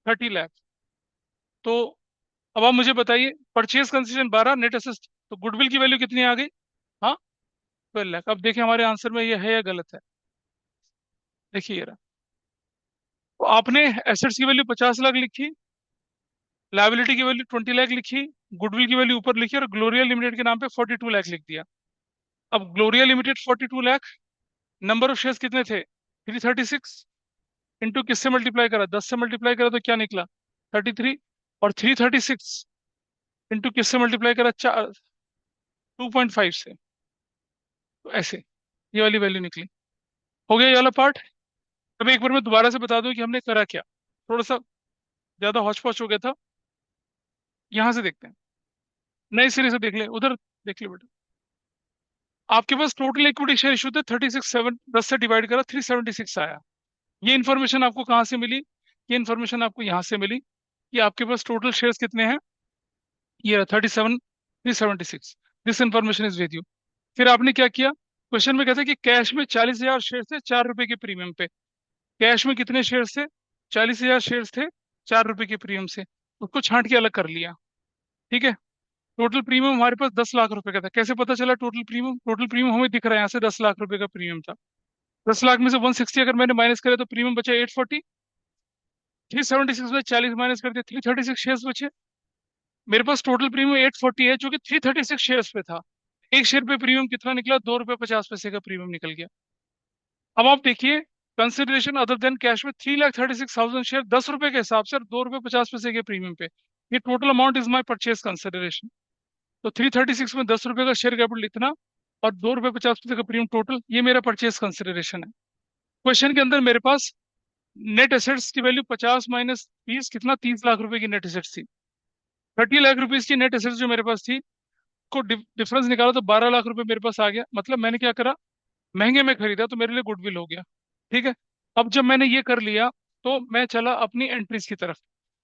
30 लाख। तो अब आप मुझे बताइए, परचेज कंसिडरेशन 12, नेट एसेट्स, तो गुडविल की वैल्यू कितनी आ गई? हाँ, 12 लाख। अब देखिए हमारे आंसर में ये है या गलत है, देखिए ये रहा। तो आपने एसेट्स की वैल्यू 50 लाख लिखी, लायबिलिटी की वैल्यू 20 लाख लिखी, गुडविल की वैल्यू ऊपर लिखी, और ग्लोरिया लिमिटेड के नाम पे 42 लाख लिख दिया। अब Gloria limited 42 lakh, number of shares कितने थे? 336। इंटू किससे मल्टीप्लाई करा? 10 से मल्टीप्लाई करा तो क्या निकला? 33। और 336 इंटू किससे मल्टीप्लाई करा? 2.5 से, तो ऐसे ये वाली वैल्यू निकली। हो गया ये वाला पार्ट। अब एक बार मैं दोबारा से बता दूं कि हमने करा क्या। थोड़ा सा ज्यादा हौच पौच हो गया था। यहाँ से देखते हैं, नए सिरे से देख ले उधर, देख ले बेटा। आपके पास टोटल इक्विटी शेयर इशू थे 36,7, 10 से डिवाइड करा 376 आया। ये इन्फॉर्मेशन आपको कहाँ से मिली? ये इन्फॉर्मेशन आपको यहाँ से मिली कि आपके पास टोटल शेयर्स कितने हैं, ये 37,376। This information is with you. फिर आपने क्या किया? क्वेश्चन में कहता है कि कैश में 40,000 शेयर थे 4 रुपए के प्रीमियम पे। कैश में कितने शेयर थे? 40,000 शेयर थे 4 रुपए के प्रीमियम से, उसको छांट के अलग कर लिया। ठीक है, टोटल प्रीमियम हमारे पास 10 लाख रुपए का था। कैसे पता चला टोटल प्रीमियम? टोटल प्रीमियम हमें दिख रहा है यहाँ से, 10 लाख रुपए का प्रीमियम था। 10 लाख में से 160 अगर मैंने माइनस करे तो प्रीमियम बचा 840। 376 में 40 माइनस कर दिया, 336 शेयर्स बचे। मेरे पास टोटल प्रीमियम 840 है जो कि 336 शेयर्स पे था। एक शेयर पे प्रीमियम कितना निकला? 2 रुपये 50 पैसे का प्रीमियम निकल गया। अब आप देखिए, कंसिडरेशन अदर देन कैश में 3,36,000 शेयर 10 रुपए के हिसाब से, और 2 रुपये 50 पैसे के प्रीमियम पे। ये total amount is my purchase consideration. तो 336 में 10 रुपए का शेयर कैपिटल इतना, और 2 रुपए 50 पैसे का प्रीमियम, टोटल ये मेरा परचेज कंसिडरेशन है। क्वेश्चन के अंदर मेरे पास नेट एसेट्स की वैल्यू 50 - 20 कितना, 30 लाख रुपए की नेट एसेट्स थी। 30 लाख रुपीज की नेट एसेट्स जो मेरे पास थी, को डिफरेंस निकाला तो 12 लाख रुपए मेरे पास आ गया। मतलब मैंने क्या करा, महंगे में खरीदा तो मेरे लिए गुडविल हो गया। ठीक है। अब जब मैंने ये कर लिया, तो मैं चला अपनी एंट्रीज की तरफ।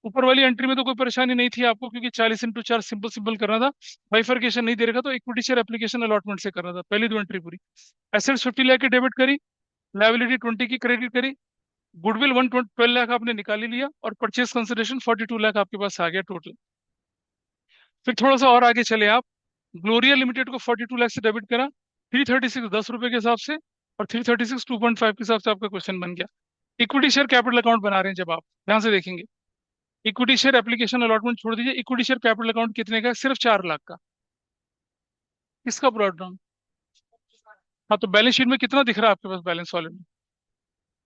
ऊपर वाली एंट्री में तो कोई परेशानी नहीं थी आपको, क्योंकि 40 × 4 सिंपल सिंपल करना था, बाइफरकेशन नहीं दे रखा, तो इक्विटी शेयर एप्लीकेशन अलॉटमेंट से करना था। पहली दो एंट्री पूरी। एसेट्स 50 लाख की डेबिट करी, लाइबिलिटी 20 की क्रेडिट करी, गुडविल 112 लाख आपने निकाल ही लिया, और परचेज कंसिडरेशन 42 लाख आपके पास आ गया टोटल। फिर थोड़ा सा और आगे चले आप, ग्लोरिया लिमिटेड को 42 लाख से डेबिट करा, 336 10 रुपए के हिसाब से, और 336 2.5 के हिसाब से आपका क्वेश्चन बन गया। इक्विटी शेयर कैपिटल अकाउंट बना रहे हैं जब आप ध्यान से देखेंगे, इक्विटी शेयर एप्लीकेशन अलॉटमेंट छोड़ दीजिए, इक्विटी शेयर कैपिटल अकाउंट कितने का है, सिर्फ 4 लाख का। किसका ब्रॉड डाउन? हाँ, तो बैलेंस शीट में कितना दिख रहा है आपके पास बैलेंस ऑलरेडी?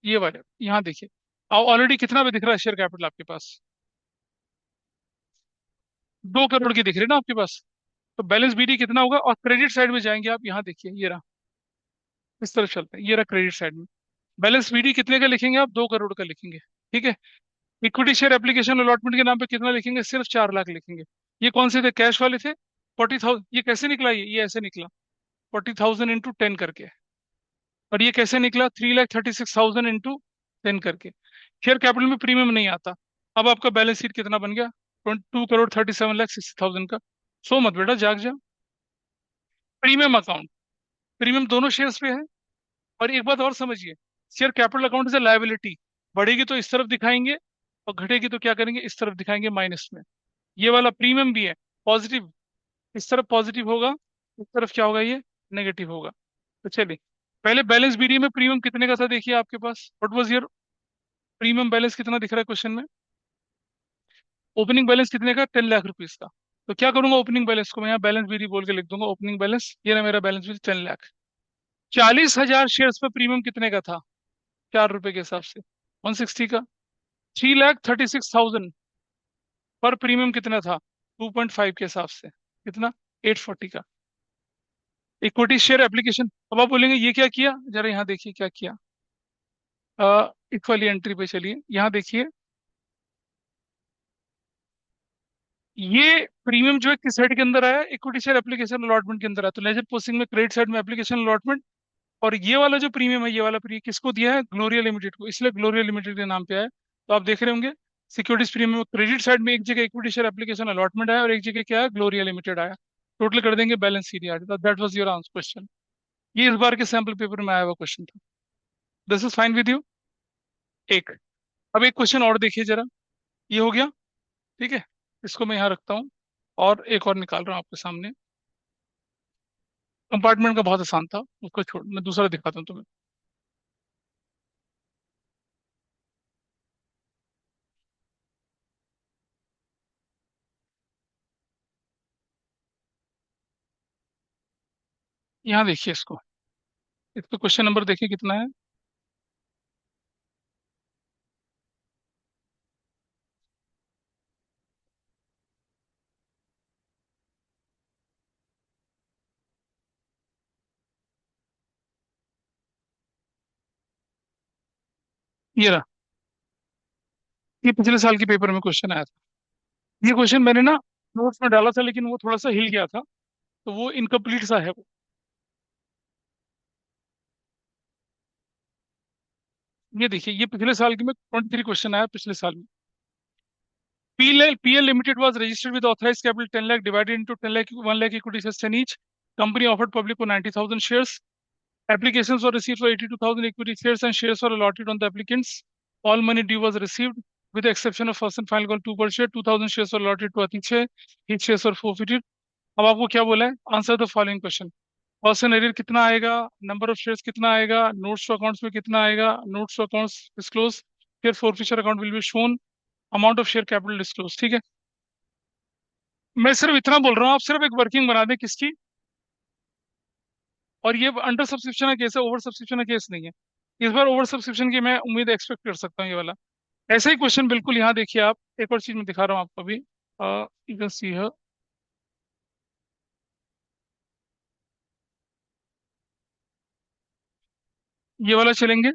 ये वाले यहाँ देखिए, ऑलरेडी कितना पे दिख रहा है शेयर कैपिटल आपके पास? 2 करोड़ की दिख रही है ना आपके पास। तो बैलेंस बीडी कितना होगा, और क्रेडिट साइड में जाएंगे आप, यहाँ देखिए ये रहा, इस तरफ चलते हैं, ये रहा क्रेडिट साइड में। बैलेंस बीडी कितने का लिखेंगे आप, 2 करोड़ का लिखेंगे। ठीक है। इक्विटी शेयर एप्लीकेशन अलॉटमेंट के नाम पे कितना लिखेंगे, सिर्फ 4 लाख लिखेंगे। ये कौन से थे, कैश वाले थे। 40,000, ये कैसे निकला, ये ऐसे निकला, 40,000 इंटू 10 करके। और ये कैसे निकला, 3,36,000 इंटू 10 करके। शेयर कैपिटल में प्रीमियम नहीं आता। अब आपका बैलेंस शीट कितना बन गया, 2,37,60,000 का। सो मत बेटा, जाग जा। प्रीमियम अकाउंट, प्रीमियम दोनों शेयर्स पे है। और एक बात और समझिए, शेयर कैपिटल अकाउंट से लायबिलिटी बढ़ेगी तो इस तरफ दिखाएंगे, और घटेगी तो क्या करेंगे, इस तरफ दिखाएंगे माइनस में। ये वाला प्रीमियम भी है पॉजिटिव, इस तरफ पॉजिटिव होगा, इस तरफ क्या होगा, ये नेगेटिव होगा। तो चलिए, पहले बैलेंस बीडी में प्रीमियम कितने का था देखिए आपके पास, what was your premium balance, कितना दिख रहा है क्वेश्चन में? ओपनिंग बैलेंस कितने का, 10 लाख रुपीज का। तो क्या करूंगा, ओपनिंग बैलेंस को मैं यहाँ बैलेंस बीडी बोल के लिख दूंगा, ओपनिंग बैलेंस, ये ना मेरा बैलेंस बीडी 10 लाख। 40,000 शेयर्स पे प्रीमियम कितने का था, 4 रुपए के हिसाब से, 160 का। 3,36,000 पर प्रीमियम कितना था, 2.5 के हिसाब से कितना, 840 का। इक्विटी शेयर एप्लीकेशन, अब आप बोलेंगे ये क्या किया, जरा यहाँ देखिए क्या किया। इस वाली एंट्री पे चलिए, यहाँ देखिए, ये प्रीमियम जो है किस साइड के अंदर आया, इक्विटी शेयर एप्लीकेशन अलॉटमेंट के अंदर आया। तो लेजर पोस्टिंग में क्रेडिट साइड में एप्लीकेशन अलॉटमेंट, और ये वाला जो प्रीमियम है, ये वाला प्रीमियम किसको दिया है, ग्लोरिया लिमिटेड को, इसलिए ग्लोरिया लिमिटेड के नाम पे आया। तो आप देख रहे होंगे, सिक्योरिटीज प्रीमियम क्रेडिट साइड में एक जगह इक्विटी शेयर एप्लीकेशन अलॉटमेंट आया, और एक जगह क्या है, ग्लोरिया लिमिटेड आया। टोटल कर देंगे, बैलेंस शीट आ जाता। That was your answer question. ये इस बार के सैम्पल पेपर में आया हुआ क्वेश्चन था। This is fine with you. एक, अब एक क्वेश्चन और देखिए जरा, ये हो गया। ठीक है, इसको मैं यहाँ रखता हूँ, और एक और निकाल रहा हूँ आपके सामने। कंपार्टमेंट का बहुत आसान था, उसको छोड़, मैं दूसरा दिखाता हूँ तुम्हें। यहाँ देखिए इसको, इसको क्वेश्चन नंबर देखिए कितना है। ये रहा, ये पिछले साल के पेपर में क्वेश्चन आया था। ये क्वेश्चन मैंने ना नोट्स में डाला था, लेकिन वो थोड़ा सा हिल गया था, तो वो इनकम्प्लीट सा है वो। ये देखिए, ये पिछले साल की में 23 क्वेश्चन आया पिछले साल में। PL Limited was registered with authorized capital 10 lakh divided into 10 lakh, 1 lakh equity shares 10 each. Company offered public को 90,000 shares. Applications were received for 82,000 equity shares, and shares were allotted on the applicants. All money due was received, with the exception of first and final call 2 per share. 2,000 shares were allotted to Atikshay. His shares were forfeited. अब आपको क्या बोला है, answer the following question. Person arrear कितना आएगा, number of shares कितना आएगा, notes to accounts में कितना आएगा, नोट्स टू अकाउंट्स डिस्क्लोज, फिर forfeiture account will be shown, amount of share capital disclose. ठीक है, मैं सिर्फ इतना बोल रहा हूँ, आप सिर्फ एक वर्किंग बना दें किसकी। और ये अंडर सब्सक्रिप्शन का केस है, ओवर सब्सक्रिप्शन का केस नहीं है। इस बार ओवर सब्सक्रिप्शन की मैं उम्मीद एक्सपेक्ट कर सकता हूँ, ये वाला। ऐसा ही क्वेश्चन बिल्कुल यहाँ देखिए आप, एक और चीज मैं दिखा रहा हूँ आपको अभी। यू कैन सी हियर, ये वाला चलेंगे।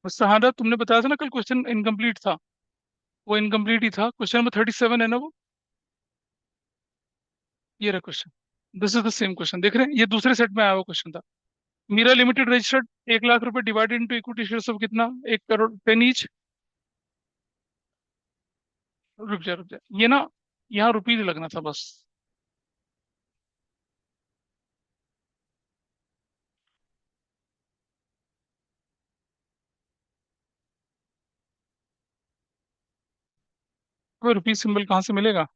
बस सहारा, तुमने बताया था ना कल क्वेश्चन इनकम्प्लीट था, वो इनकम्प्लीट ही था। क्वेश्चन नंबर 37 है ना वो, ये रहा question. This is the same question, देख रहे हैं, ये दूसरे सेट में आया हुआ क्वेश्चन था। मीरा लिमिटेड रजिस्टर्ड 1 लाख रुपए divided into equity shares of कितना, 1 करोड़ 10 ईच। रुक जा रुक जा, ये ना यहाँ रुपीज लगना था बस। कोई रुपीज सिंबल कहाँ से मिलेगा?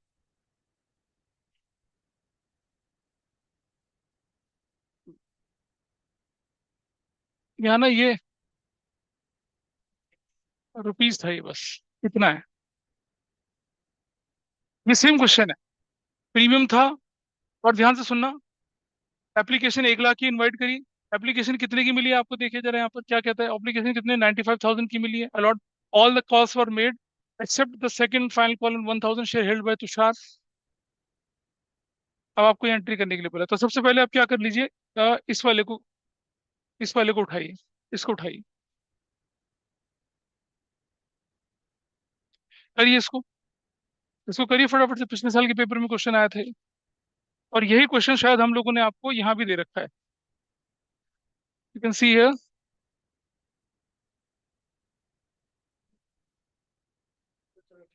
यहाँ ना ये रुपीज था, ये बस इतना है। ये सेम क्वेश्चन है, प्रीमियम था। और ध्यान से सुनना, एप्लीकेशन 1 लाख की इनवाइट करी, एप्लीकेशन कितने की मिली है आपको, देखिए जरा यहाँ पर क्या कहता है, एप्लीकेशन कितने, 95,000 की मिली है। Allot all the calls were made except the second final call in 1,000 share held by Tushar. अब आपको यहाँ एंट्री करने के लिए बोला, तो सबसे पहले आप क्या कर लीजिए, इस वाले को उठाइए, इसको उठाइए, करिए इसको, इसको करिए फटाफट से, पिछले साल के पेपर में क्वेश्चन आए थे। और यही क्वेश्चन शायद हम लोगों ने आपको यहाँ भी दे रखा है, यू कैन सी हियर।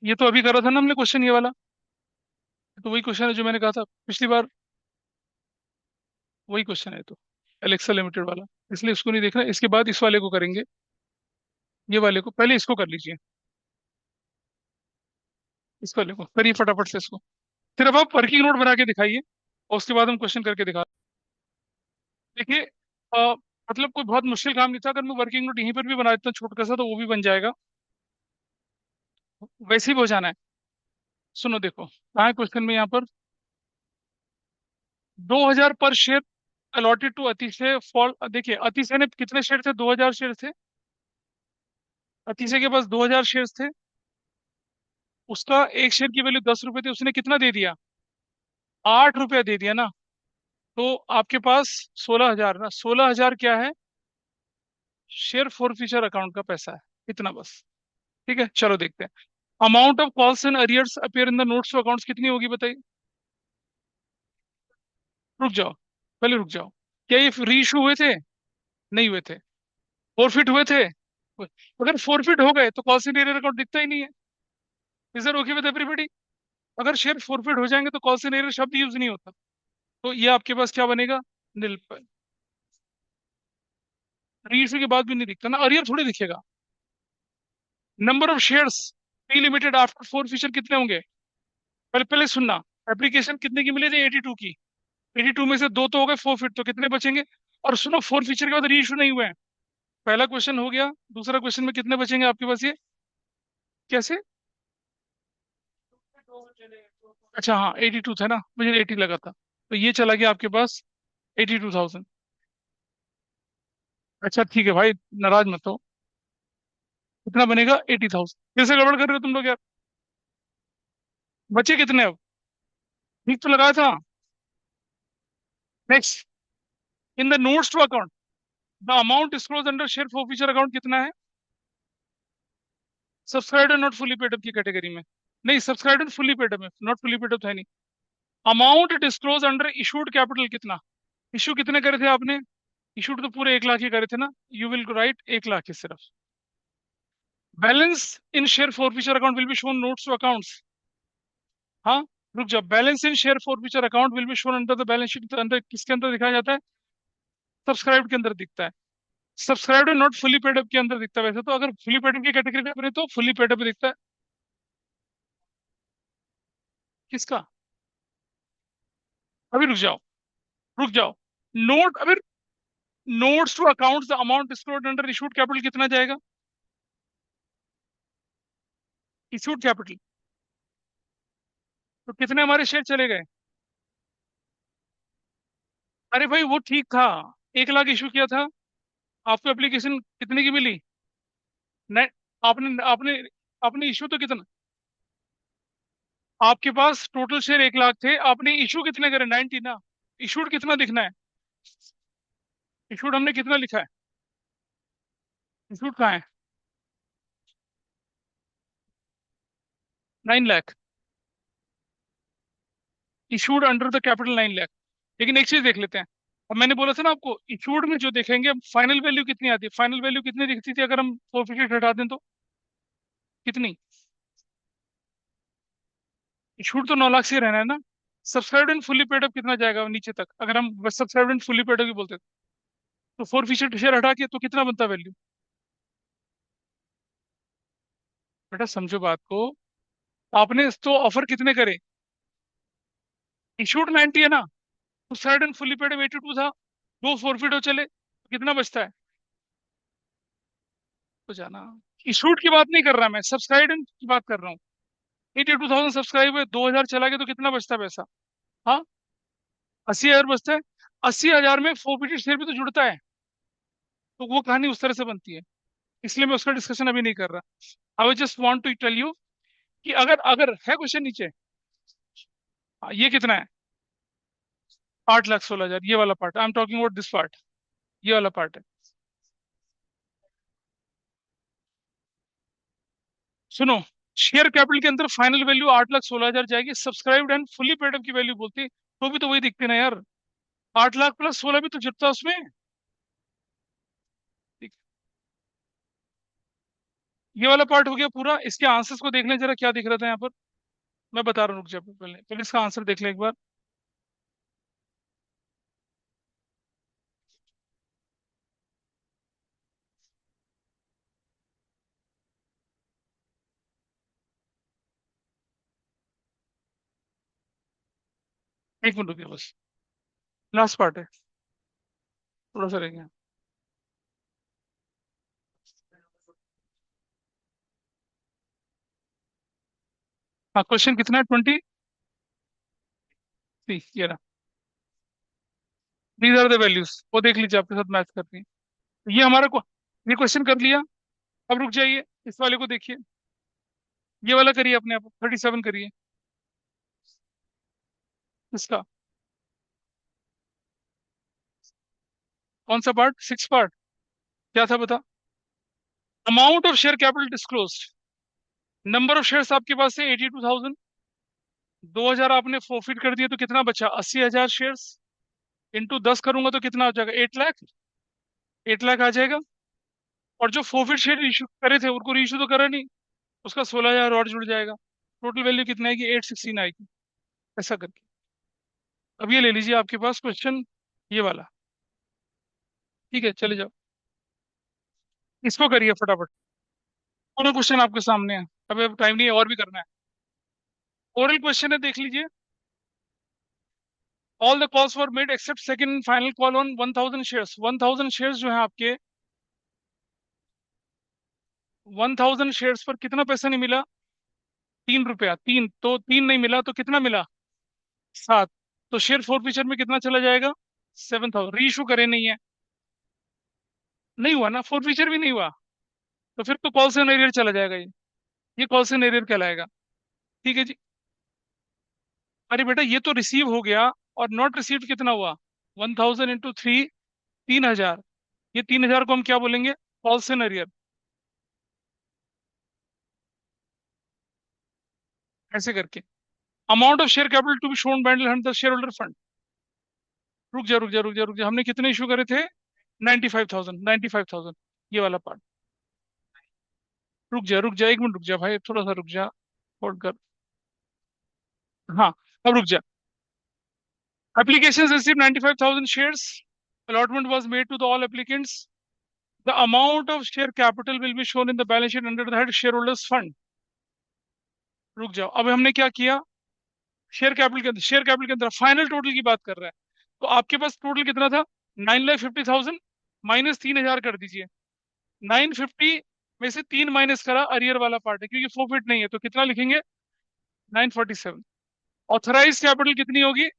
ये तो अभी करा था ना हमने क्वेश्चन, ये वाला, तो वही क्वेश्चन है जो मैंने कहा था पिछली बार, वही क्वेश्चन है तो, एलेक्सा लिमिटेड वाला। इसलिए इसको नहीं देखना, इसके बाद इस वाले को करेंगे, ये वाले को, पहले इसको कर लीजिए, इस वाले को करिए फटाफट से इसको। फिर अब आप वर्किंग नोट बना के दिखाइए, और उसके बाद हम क्वेश्चन करके दिखा। देखिए, मतलब कोई बहुत मुश्किल काम नहीं था, अगर मैं वर्किंग नोट यहीं पर भी बना देता हूँ छोटा सा, तो वो भी बन जाएगा, वैसे ही हो जाना है। सुनो देखो, कहाँ है क्वेश्चन में यहाँ पर, 2,000 पर शेयर अलॉटेड टू अतिशय फॉर, देखिए अतिशय ने कितने शेयर थे, 2,000 शेयर थे, अतिशय के पास 2,000 शेयर थे, उसका एक शेयर की वैल्यू 10 रुपए थी, उसने कितना दे दिया, 8 रुपया दे दिया ना। तो आपके पास 16,000 ना, 16,000 क्या है, शेयर फॉर फ्यूचर अकाउंट का पैसा है, इतना बस। ठीक है, चलो देखते हैं। Amount of calls and arrears appear in the notes to accounts कितनी होगी बताइए। रुक जाओ, पहले रुक जाओ, क्या ये री इशू हुए थे? नहीं हुए थे। फॉरफिट हुए थे? अगर फॉरफिट हो गए तो कॉल्स एंड अरियर अकाउंट दिखता ही नहीं है। Is that okay with everybody? अगर शेयर फॉरफिट हो जाएंगे तो कॉल्स एंड अरियर शब्द यूज नहीं होता, तो ये आपके पास क्या बनेगा, नील। री इशू के बाद भी नहीं दिखता ना, अरियर थोड़ी दिखेगा। Number of shares P limited after four feature कितने होंगे, पहले पहले सुनना। एप्लीकेशन कितने की मिली थी, 82 की, 82 में से दो तो हो गए फोर फीट, तो कितने बचेंगे? और सुनो, फोर फीचर के बाद री इशू नहीं हुए हैं। पहला क्वेश्चन हो गया, दूसरा क्वेश्चन में कितने बचेंगे आपके पास ये, कैसे? अच्छा हाँ, 82 था ना, मुझे 80 लगा था, तो ये चला गया आपके पास 82,000। अच्छा ठीक है भाई, नाराज मत हो, कितना बनेगा, 80,000। फिर से गड़बड़ कर रहे हो तुम लोग यार, बचे कितने अब, ठीक तो लगाया था। Next, in the notes to account the amount disclose under share forfeiture account कितना है, सब्सक्राइब्ड और नॉट फुली पेड अप की कैटेगरी में। नहीं, सब्सक्राइब्ड और फुली पेड अप में, नॉट फुली पेड अप है नहीं। Amount disclose under issued capital कितना, इशू कितने करे थे आपने, इशूड तो पूरे 1 लाख ही करे थे ना, यू विल राइट 1 लाख ही सिर्फ। Balance in share forfeiture account will be shown notes to accounts. हाँ, रुक जाओ, balance in share forfeiture account will be shown under the balance sheet, अंदर किसके अंदर दिखाया जाता है, सब्सक्राइब के अंदर दिखता है। Subscribed not fully paid up के अंदर दिखता है, वैसे तो अगर फुली पेड अप की कैटेगरी में बने तो फुली पेड अप दिखता है। किसका, अभी रुक जाओ, रुक जाओ, नोट अभी, notes to accounts the amount disclosed under issued capital कितना जाएगा, इशूड कैपिटल, तो कितने हमारे शेयर चले गए। अरे भाई वो ठीक था, 1 लाख इशू किया था, आपको एप्लीकेशन कितने की मिली, नहीं, आपने आपने आपने इशू तो कितना, आपके पास टोटल शेयर 1 लाख थे, आपने इशू कितने करे, 90 ना। इशूड कितना लिखना है? इशूड हमने कितना लिखा है? इशूड कहाँ है? 9 lakh. Issued under the capital 9 lakh. लेकिन एक चीज देख लेते हैं। अब मैंने बोला था ना आपको, इशूड में जो देखेंगे फाइनल वैल्यू कितनी आती है, फाइनल वैल्यू कितनी दिखती थी अगर हम फोरफिकेट हटा दें तो? कितनी? इशूड तो 9 लाख से ही रहना है ना। Subscribed and fully paid up कितना जाएगा नीचे तक, अगर हम subscribed and fully paid up ही बोलते तो फोरफिकेट शेयर हटा के तो कितना बनता वैल्यू? बेटा समझो बात को। आपने तो ऑफर कितने करे? इशूड 90 है ना, तो subscribed and fully paid up 82 था। दो फोरफिट हो चले तो कितना बचता है? तो जाना। इशूड की बात नहीं कर रहा मैं, सब्सक्राइब की बात कर रहा हूँ। 82,000 सब्सक्राइब है, 2,000 चला गया तो कितना बचता है पैसा? हाँ, 80,000 बचता है। 80,000 में फोरफिटेड शेयर भी तो जुड़ता है। तो वो कहानी उस तरह से बनती है। इसलिए मैं उसका डिस्कशन अभी नहीं कर रहा। I just want to tell you कि अगर अगर है क्वेश्चन नीचे। हाँ, ये कितना है? 8,16,000, ये वाला part I am talking about, this part. ये वाला पार्ट है। सुनो, शेयर कैपिटल के अंदर फाइनल वैल्यू 8,16,000 जाएगी, subscribed and fully paid up की वैल्यू बोलती तो भी तो वही दिखती ना यार। 8 लाख प्लस 16 भी तो जुड़ता है उसमें। ठीक। ये वाला पार्ट हो गया पूरा। इसके आंसर्स को देख लें जरा, क्या दिख रहा था यहाँ पर। मैं बता रहा हूँ, रुक जा, पहले पहले इसका आंसर देख लें एक बार। एक मिनट रुकिए बस, लास्ट पार्ट है, थोड़ा सा रह गया। हाँ, क्वेश्चन कितना है? 23। ये रहा। दीज आर द वैल्यूज, वो देख लीजिए, आपके साथ मैच करती है। ये हमारा ये क्वेश्चन कर लिया। अब रुक जाइए, इस वाले को देखिए। ये वाला करिए अपने आप, 37 करिए। इसका कौन सा पार्ट? 6 पार्ट। क्या था बता? Amount of share capital disclose. Number of shares आपके पास है 82,000। 2,000 आपने फोरफिट कर दिए तो कितना बचा? 80,000 शेयर्स। इंटू 10 करूंगा तो कितना हो जाएगा? 8 लाख। 8 लाख आ जाएगा। और जो फोरफिट शेयर इशू करे थे उनको रीइशू तो करा नहीं, उसका 16,000 और जुड़ जाएगा। टोटल वैल्यू कितना आएगी? 816 आएगी। ऐसा करके अब ये ले लीजिए आपके पास क्वेश्चन, ये वाला। ठीक है, चले जाओ, इसको करिए फटाफट। पूरा क्वेश्चन आपके सामने है। अभी अब टाइम नहीं है, और भी करना है। ओरल क्वेश्चन है, देख लीजिए। All the calls were made except second final call on 1,000 shares. 1,000 shares जो है आपके, 1,000 शेयर्स पर कितना पैसा नहीं मिला? 3 रुपया। तीन तो तीन नहीं मिला तो कितना मिला? 7। तो शेयर फोर फीचर में कितना चला जाएगा? 7,000। रीइशू करे नहीं है, नहीं हुआ ना, फोर फीचर भी नहीं हुआ। तो फिर तो कॉल से एरियर चला जाएगा ये कॉल से एरियर कहलाएगा। ठीक है जी। अरे बेटा, ये तो रिसीव हो गया। और नॉट रिसीव्ड कितना हुआ? 1,000 इंटू 3, 3,000। ये 3,000 को हम क्या बोलेंगे? कॉल से एरियर। ऐसे करके amount of share capital to be shown by the shareholder fund. रुक जा रुक जा रुक जा रुक जा, हमने कितने इशू करे थे? 95,000, 95,000। ये वाला पार्ट। रुक जा, 1 मिनट रुक जा भाई, थोड़ा सा रुक जा, होल्ड कर। हाँ, अब रुक जा। Applications received 95,000 shares. Allotment was made to the all applicants. The amount of share capital will be shown in the balance sheet under the head shareholders fund. रुक जाओ, अब हमने क्या किया? शेयर कैपिटल के अंदर फाइनल टोटल की बात कर रहा है। तो आपके पास टोटल कितना था? 9,50,000 माइनस 3,000 कर दीजिए। 950 में से 3 माइनस करा, अरियर वाला पार्ट है क्योंकि फोरफिट नहीं है, तो कितना लिखेंगे? 947। ऑथराइज कैपिटल कितनी होगी?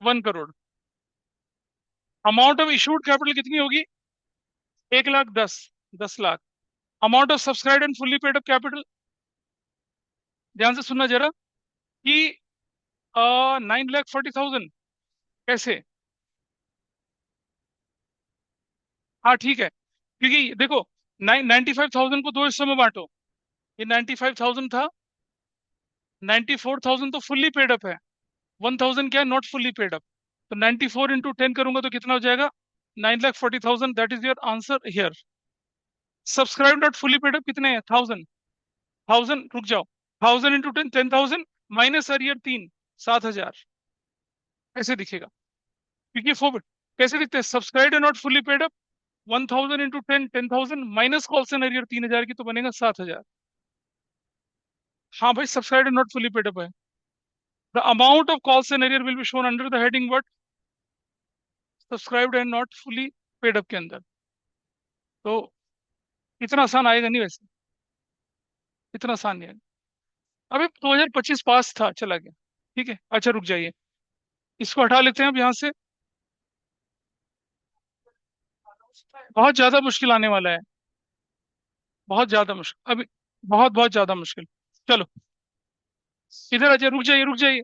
1 crore. Amount of issued capital कितनी होगी? 1,10,000, 10 lakh. Amount of subscribe and fully paid up capital, ध्यान से सुनना जरा, कि 9,40,000 कैसे? हाँ ठीक है, क्योंकि देखो 95,000 को दो हिस्सों में बांटो। ये 95,000 था, 94,000 तो फुल्ली पेड अप है, 1,000 क्या है, नॉट फुल्ली पेड अप। तो 94 × 10 करूंगा तो कितना हो जाएगा? 9,40,000। That is your answer here. Subscribe not fully paid up कितने हैं? 1,000। 1,000, रुक जाओ, 1,000 × 10, 10,000 माइनस अरियर 3, 7,000 ऐसे दिखेगा। क्योंकि फोर कैसे दिखते हैं? Subscribe not fully paid up, 1,000 × 10, 10,000 minus calls and arrear 3,000 की, तो बनेगा 7,000। हाँ भाई, subscribe not fully paid up है। The amount of calls and arrear will be shown under the heading what? Subscribed and not fully paid up के अंदर। तो इतना आसान आएगा नहीं वैसे, इतना आसान नहीं आएगा। अभी 2025 पास था, चला गया। ठीक है, अच्छा रुक जाइए, इसको हटा लेते हैं अब यहाँ से। बहुत ज्यादा मुश्किल आने वाला है, बहुत ज्यादा मुश्किल अभी, बहुत बहुत ज्यादा मुश्किल। चलो इधर आ जाइए, रुक जाइए रुक जाइए।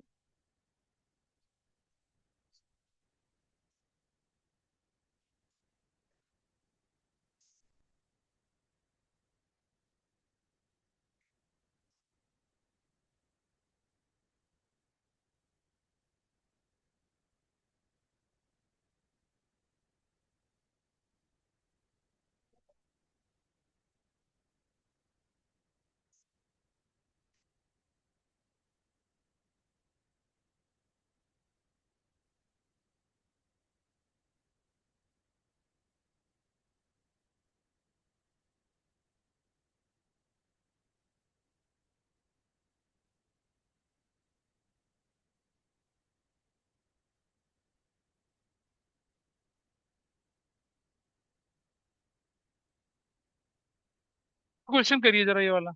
क्वेश्चन करिए जरा ये वाला,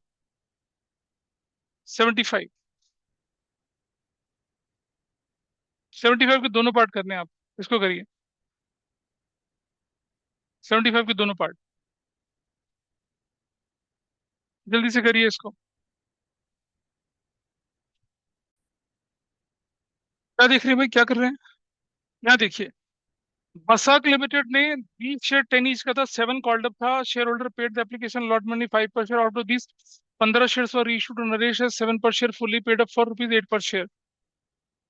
75। 75 के दोनों पार्ट करने हैं आप, इसको करिए। 75 के दोनों पार्ट, जल्दी से करिए इसको। क्या देख रहे हैं भाई, क्या कर रहे हैं? यहाँ देखिए, बसाक लिमिटेड ने 20 शेयर 10 ईच का था, 7 कॉल्ड अप था, shareholder paid the application lot money 5 per share, out of this 15 shares were issue to Naresh 7 per share fully paid up for rupees 8 per share.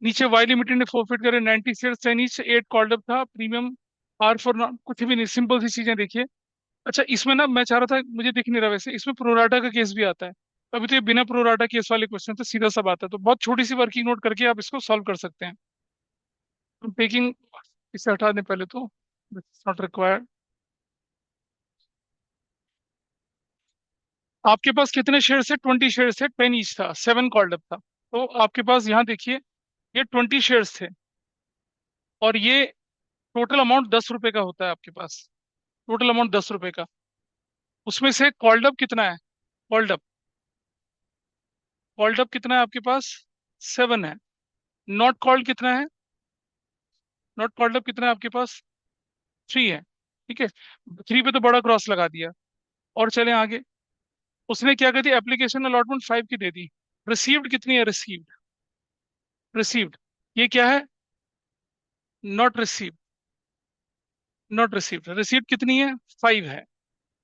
नीचे वाई लिमिटेड ने forfeit करे 90 share 10 each, 8 called up था, premium are for कुछ भी नहीं, simple सी चीजें देखिए। अच्छा इसमें ना मैं चाह रहा था, मुझे दिख नहीं रहा वैसे, इसमें प्रोराटा का केस भी आता है। अभी तो ये बिना प्रोराटा केस वाले क्वेश्चन तो सीधा सा बात है, तो बहुत छोटी सी वर्किंग नोट करके आप इसको सॉल्व कर सकते हैं। टेकिंग, इसे हटा दें पहले तो, नॉट रिक्वायर्ड। आपके पास कितने शेयर थे? 20 शेयर थे, 10 ईच था, 7 कॉल्ड अप था। तो आपके पास यहाँ देखिए, ये 20 शेयर्स थे, और ये टोटल अमाउंट 10 रुपए का होता है आपके पास, टोटल अमाउंट 10 रुपए का। उसमें से कॉल्ड अप कितना है? कॉल्ड अप, कॉल्ड अप कितना है आपके पास? 7 है। नॉट कॉल्ड कितना है? नॉट कॉल्ड अप कितना है आपके पास? 3 है। ठीक है, 3 पे तो बड़ा क्रॉस लगा दिया। और चलें आगे। उसने क्या कर दी, एप्लीकेशन अलॉटमेंट 5 की दे दी। रिसीव्ड कितनी है? रिसीव्ड, रिसीव्ड ये क्या है? Not received, not received. Received कितनी है? 5 है।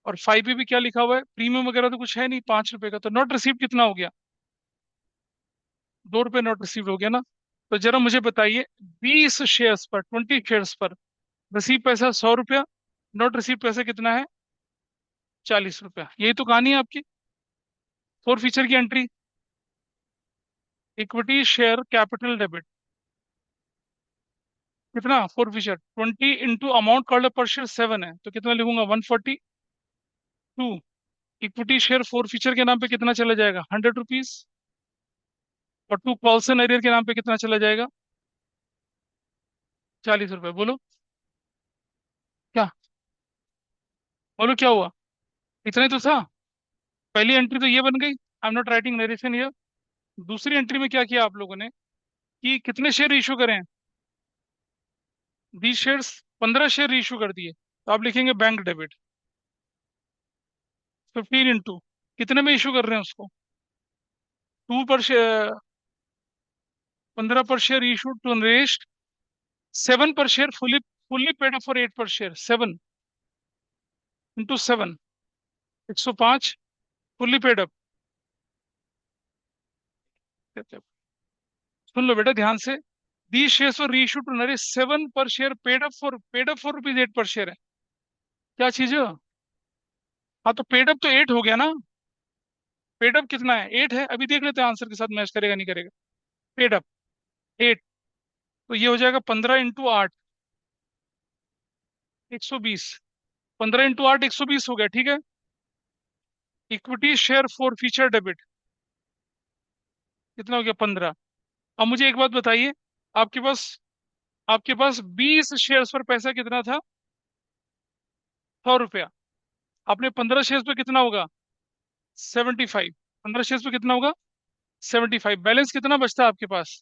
और 5 पे भी क्या लिखा हुआ है? प्रीमियम वगैरह तो कुछ है नहीं, 5 रुपए का। तो नॉट रिसीव्ड कितना हो गया? 2 रुपए नॉट रिसीव्ड हो गया ना। तो जरा मुझे बताइए, 20 शेयर्स पर, 20 शेयर्स पर रिसीव पैसा 100 रुपया, नॉट रिसीव पैसा कितना है? 40 रुपया। यही तो कहानी है आपकी। फोर फीचर की entry, equity share capital debit, कितना? Forfeiture 20 × amount called per share 7 है, तो कितना लिखूंगा? 142। इक्विटी शेयर फोर फीचर के नाम पे कितना चला जाएगा? 100 रुपीज। और टू कॉल्सन एरियर के नाम पे कितना चला जाएगा? 40 रुपए। बोलो क्या, बोलो क्या हुआ? इतना ही तो था। पहली एंट्री तो ये बन गई, I am not writing narration here. दूसरी एंट्री में क्या किया आप लोगों ने, कि कितने शेयर इशू करें? 20 शेयर्स, 15 शेयर इशू कर दिए, तो आप लिखेंगे बैंक डेबिट। 15 × कितने में इशू कर रहे हैं उसको? 2 पर शेयर, 15 पर share issue to Naresh, 7 per share fully fully paid for 8 per share, 7 into 7, 105 fully paid up. सुन लो बेटा ध्यान से, the shares for reissue to Naresh, 7 per share paid up for rupees 8 per share है। क्या चीज है? हाँ तो पेड अप तो 8 हो गया ना। पेड अप कितना है? 8 है। अभी देख लेते हैं आंसर के साथ मैच करेगा नहीं करेगा। पेड अप 8, तो ये हो जाएगा 15 इंटू 8, 120। 15 इंटू 8, 120 हो गया, ठीक है। Equity share for future debit कितना हो गया? 15। अब मुझे एक बात बताइए, आपके पास आपके पास 20 शेयर्स पर पैसा कितना था? 100 रुपया। आपने 15 शेयर्स पे कितना होगा? 75। 15 शेयर्स पे कितना होगा? 75। बैलेंस कितना बचता है आपके पास?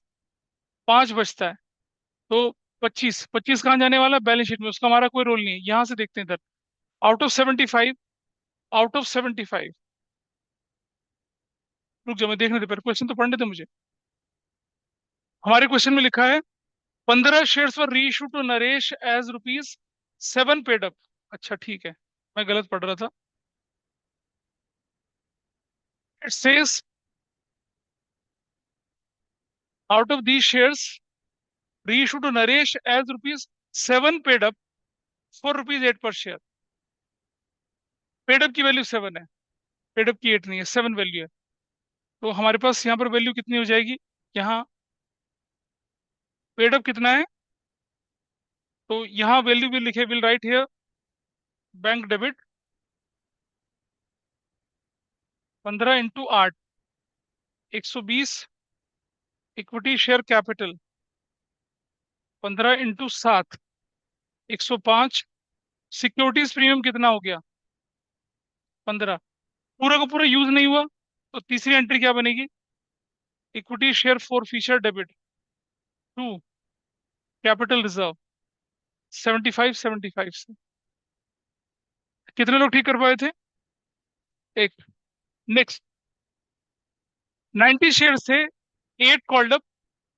5 बचता है। तो 25, 25 कहाँ जाने वाला? बैलेंस शीट में, उसका हमारा कोई रोल नहीं है। यहां से देखते हैं इधर, आउट ऑफ 75, आउट ऑफ 75, रुक जाओ मैं देखने दे, पर क्वेश्चन तो पढ़ने दे मुझे। हमारे क्वेश्चन में लिखा है 15 shares for reissue to Naresh as rupees 7 paid up. अच्छा ठीक है, मैं गलत पढ़ रहा था। It says out of these shares reissue to Naresh as rupees 7 paid up for rupees 8 per share. Paid up की वैल्यू 7 है, पेड अप की 8 नहीं है, 7 वैल्यू है। तो हमारे पास यहाँ पर वैल्यू कितनी हो जाएगी? यहाँ पेड अप कितना है, तो यहाँ वैल्यू भी लिखे, will write here bank debit 15 into 8, 120 equity share capital, 15 into 7, 105 securities premium कितना हो गया? 15। पूरा का पूरा यूज नहीं हुआ, तो तीसरी एंट्री क्या बनेगी? Equity share for future debit 2, capital reserve 75, 75 से। कितने लोग ठीक कर पाए थे? एक। नेक्स्ट, 90 शेयर थे, 8 called up,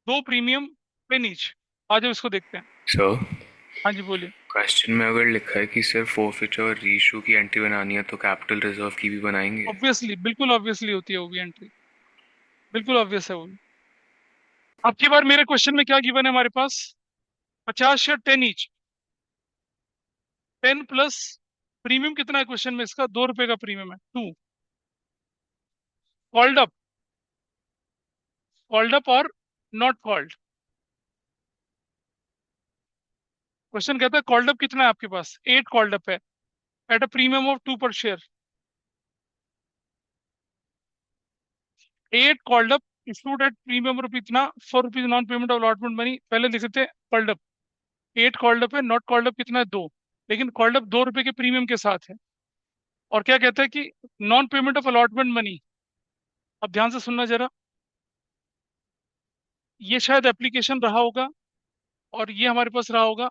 2 premium pen each. आज हम इसको देखते हैं।
सर,
हाँ जी बोलिए।
क्वेश्चन में अगर लिखा है कि सर फोरफिचर और रीइशू की एंट्री बनानी है तो कैपिटल रिजर्व की भी बनाएंगे?
ऑब्वियसली, बिल्कुल ऑब्वियसली होती है वो भी एंट्री, बिल्कुल ऑब्वियस है वो भी। अब की बार मेरे क्वेश्चन में क्या गिवन है हमारे पास? 50 शेयर 10 ईच, 10 प्लस प्रीमियम कितना है क्वेश्चन में? इसका 2 रुपए का प्रीमियम है, 2 कॉल्ड अप, कॉल्ड अप और नॉट कॉल्ड। क्वेश्चन कहता है कॉल्ड अप कितना है आपके पास? 8 कॉल्ड अप है at a premium of 2 per share. 8 called up issued at premium rupees इतना for rupees non payment of allotment money. पहले लिख सकते हैं कॉल्ड अप, 8 कॉल्ड अप है, नॉट कॉल्ड अप कितना है? 2, लेकिन कॉल्ड अप 2 रुपए के प्रीमियम के साथ है। और क्या कहता है कि non payment of allotment money. अब ध्यान से सुनना जरा, ये शायद एप्लीकेशन रहा होगा और ये हमारे पास रहा होगा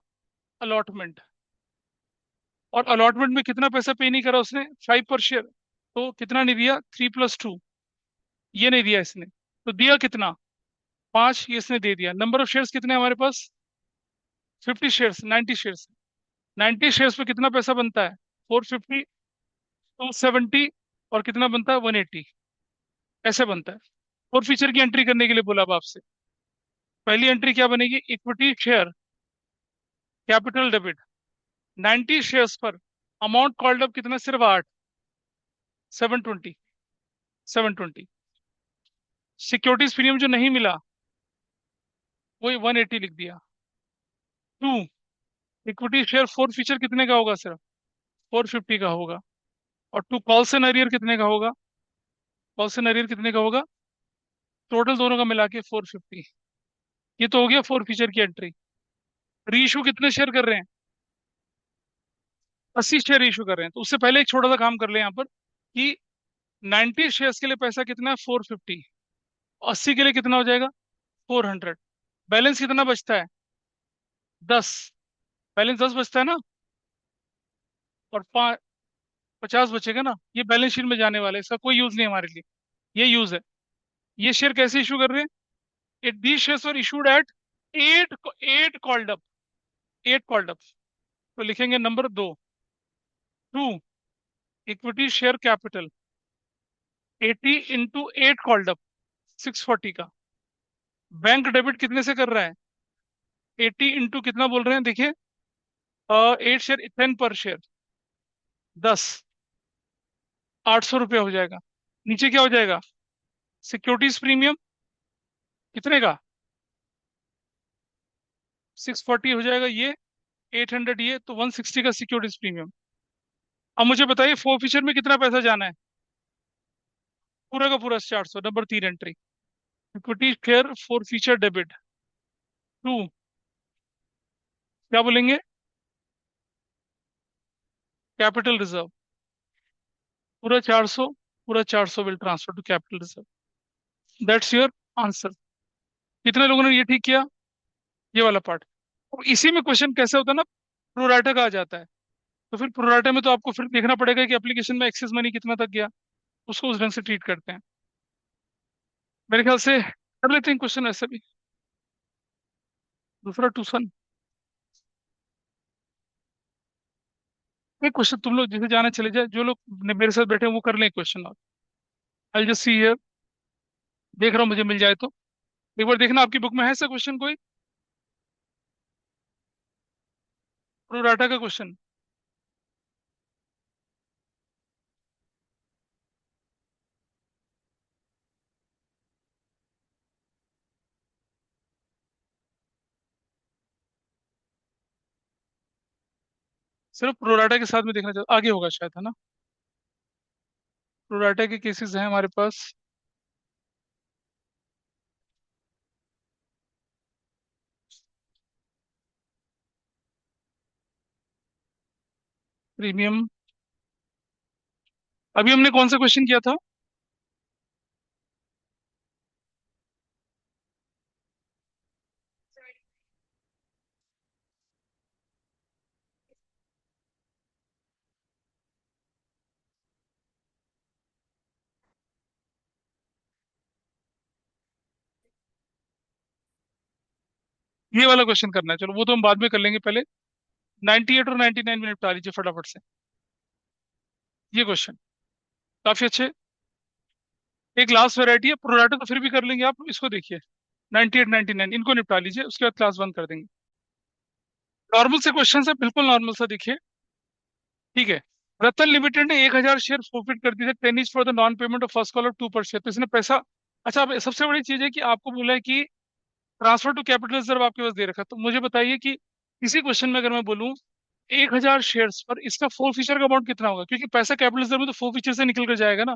अलॉटमेंट। और अलॉटमेंट में कितना पैसा पे नहीं करा उसने? 5 पर शेयर। तो कितना नहीं दिया? 3 + 2, ये नहीं दिया इसने। तो दिया कितना? 5, ये इसने दे दिया। नंबर ऑफ शेयर्स कितने हैं हमारे पास? 50 शेयर्स, 90 शेयर्स। 90 शेयर्स पे कितना पैसा बनता है? 450, 270, और कितना बनता है? 180। ऐसे बनता है। और फीचर की एंट्री करने के लिए बोला अब आपसे। पहली एंट्री क्या बनेगी? Equity share capital debit 90 shares पर अमाउंट कॉल्ड अप कितना? सिर्फ 8, 720, 720। सिक्योरिटीज प्रीमियम जो नहीं मिला वही 180 लिख दिया। 2 इक्विटी शेयर फोर फीचर कितने का होगा? सिर्फ 450 का होगा। और 2 कॉल्स एंड अरियर कितने का होगा? कॉल्स एंड अरियर कितने का होगा? टोटल दोनों का मिला के 450। ये तो हो गया फोर फीचर की एंट्री। रीइशू कितने शेयर कर रहे हैं? 80 शेयर इशू कर रहे हैं। तो उससे पहले एक छोटा सा काम कर ले यहाँ पर कि 90 शेयर्स के लिए पैसा कितना है? 450। 80 के लिए कितना हो जाएगा? 400। बैलेंस कितना बचता है? 10। बैलेंस 10 बचता है ना, और 50 बचेगा ना। ये बैलेंस शीट में जाने वाला है, इसका कोई यूज नहीं है हमारे लिए। ये यूज है। ये शेयर कैसे इशू कर रहे हैं? these shares were issued at eight called up, eight called up. तो लिखेंगे number 2, 2 equity share capital 80 into 8 called up, 640 का। बैंक डेबिट कितने से कर रहा है? 80 इंटू कितना बोल रहे हैं देखिए, 8 शेयर, 10 पर शेयर, 10, 800 रुपया हो जाएगा। नीचे क्या हो जाएगा? सिक्योरिटीज प्रीमियम कितने का? 640 हो जाएगा ये, 800 ये, तो 160 का सिक्योरिटीज प्रीमियम। अब मुझे बताइए फोर फीचर में कितना पैसा जाना है? पूरा का पूरा 400, number 3 entry. Equity share forfeiture debit 2, क्या बोलेंगे? कैपिटल रिजर्व, पूरा 400, पूरा 400 will transfer to capital reserve. That's your answer. कितने लोगों ने ये ठीक किया? ये वाला पार्ट। अब इसी में क्वेश्चन कैसे होता है ना, प्रोराटा का आ जाता है। तो फिर प्रोराटा में तो आपको फिर देखना पड़ेगा कि एप्लीकेशन में एक्सेस मनी कितना तक गया, उसको उस ढंग से ट्रीट करते हैं। मेरे ख्याल से कर लेते हैं क्वेश्चन ऐसे भी। दूसरा ट्यूशन, एक क्वेश्चन तुम लोग जिसे जाना चले जाए, जो लोग मेरे साथ बैठे हैं वो कर लें क्वेश्चन। और आई जस्ट सी हियर, देख रहा हूँ मुझे मिल जाए तो एक बार देखना आपकी बुक में है ऐसा क्वेश्चन कोई, प्रोराटा का क्वेश्चन। सिर्फ प्रोराटा के साथ में देखना चाहता, आगे होगा शायद, है ना? प्रोराटा के केसेस हैं हमारे पास। प्रीमियम, अभी हमने कौन सा क्वेश्चन किया था? ये वाला क्वेश्चन करना है, चलो वो तो हम बाद में कर लेंगे, पहले 98 और 99 मिनट निपटा लीजिए फटाफट से। ये क्वेश्चन काफी अच्छे। एक लास्ट वैरायटी है प्रोराटा, तो फिर भी कर लेंगे, आप इसको देखिए। 98 99 इनको निपटा लीजिए, उसके बाद क्लास बंद कर देंगे। नॉर्मल से क्वेश्चन है, बिल्कुल नॉर्मल सा, देखिए। ठीक है। रतन लिमिटेड ने 1000 शेयर फोरफिट कर दिए थे, 10 is for the non payment of first call of 2 per share. तो इसने पैसा, अच्छा अब सबसे बड़ी चीज है कि आपको बोला है कि ट्रांसफर टू कैपिटल रिजर्व आपके पास दे रखा है। तो मुझे बताइए कि इसी क्वेश्चन में अगर मैं बोलूं 1000 शेयर्स पर इसका फोर फीचर का अमाउंट कितना होगा, क्योंकि पैसा कैपिटल रिजर्व में तो फोर फीचर से निकल कर जाएगा ना।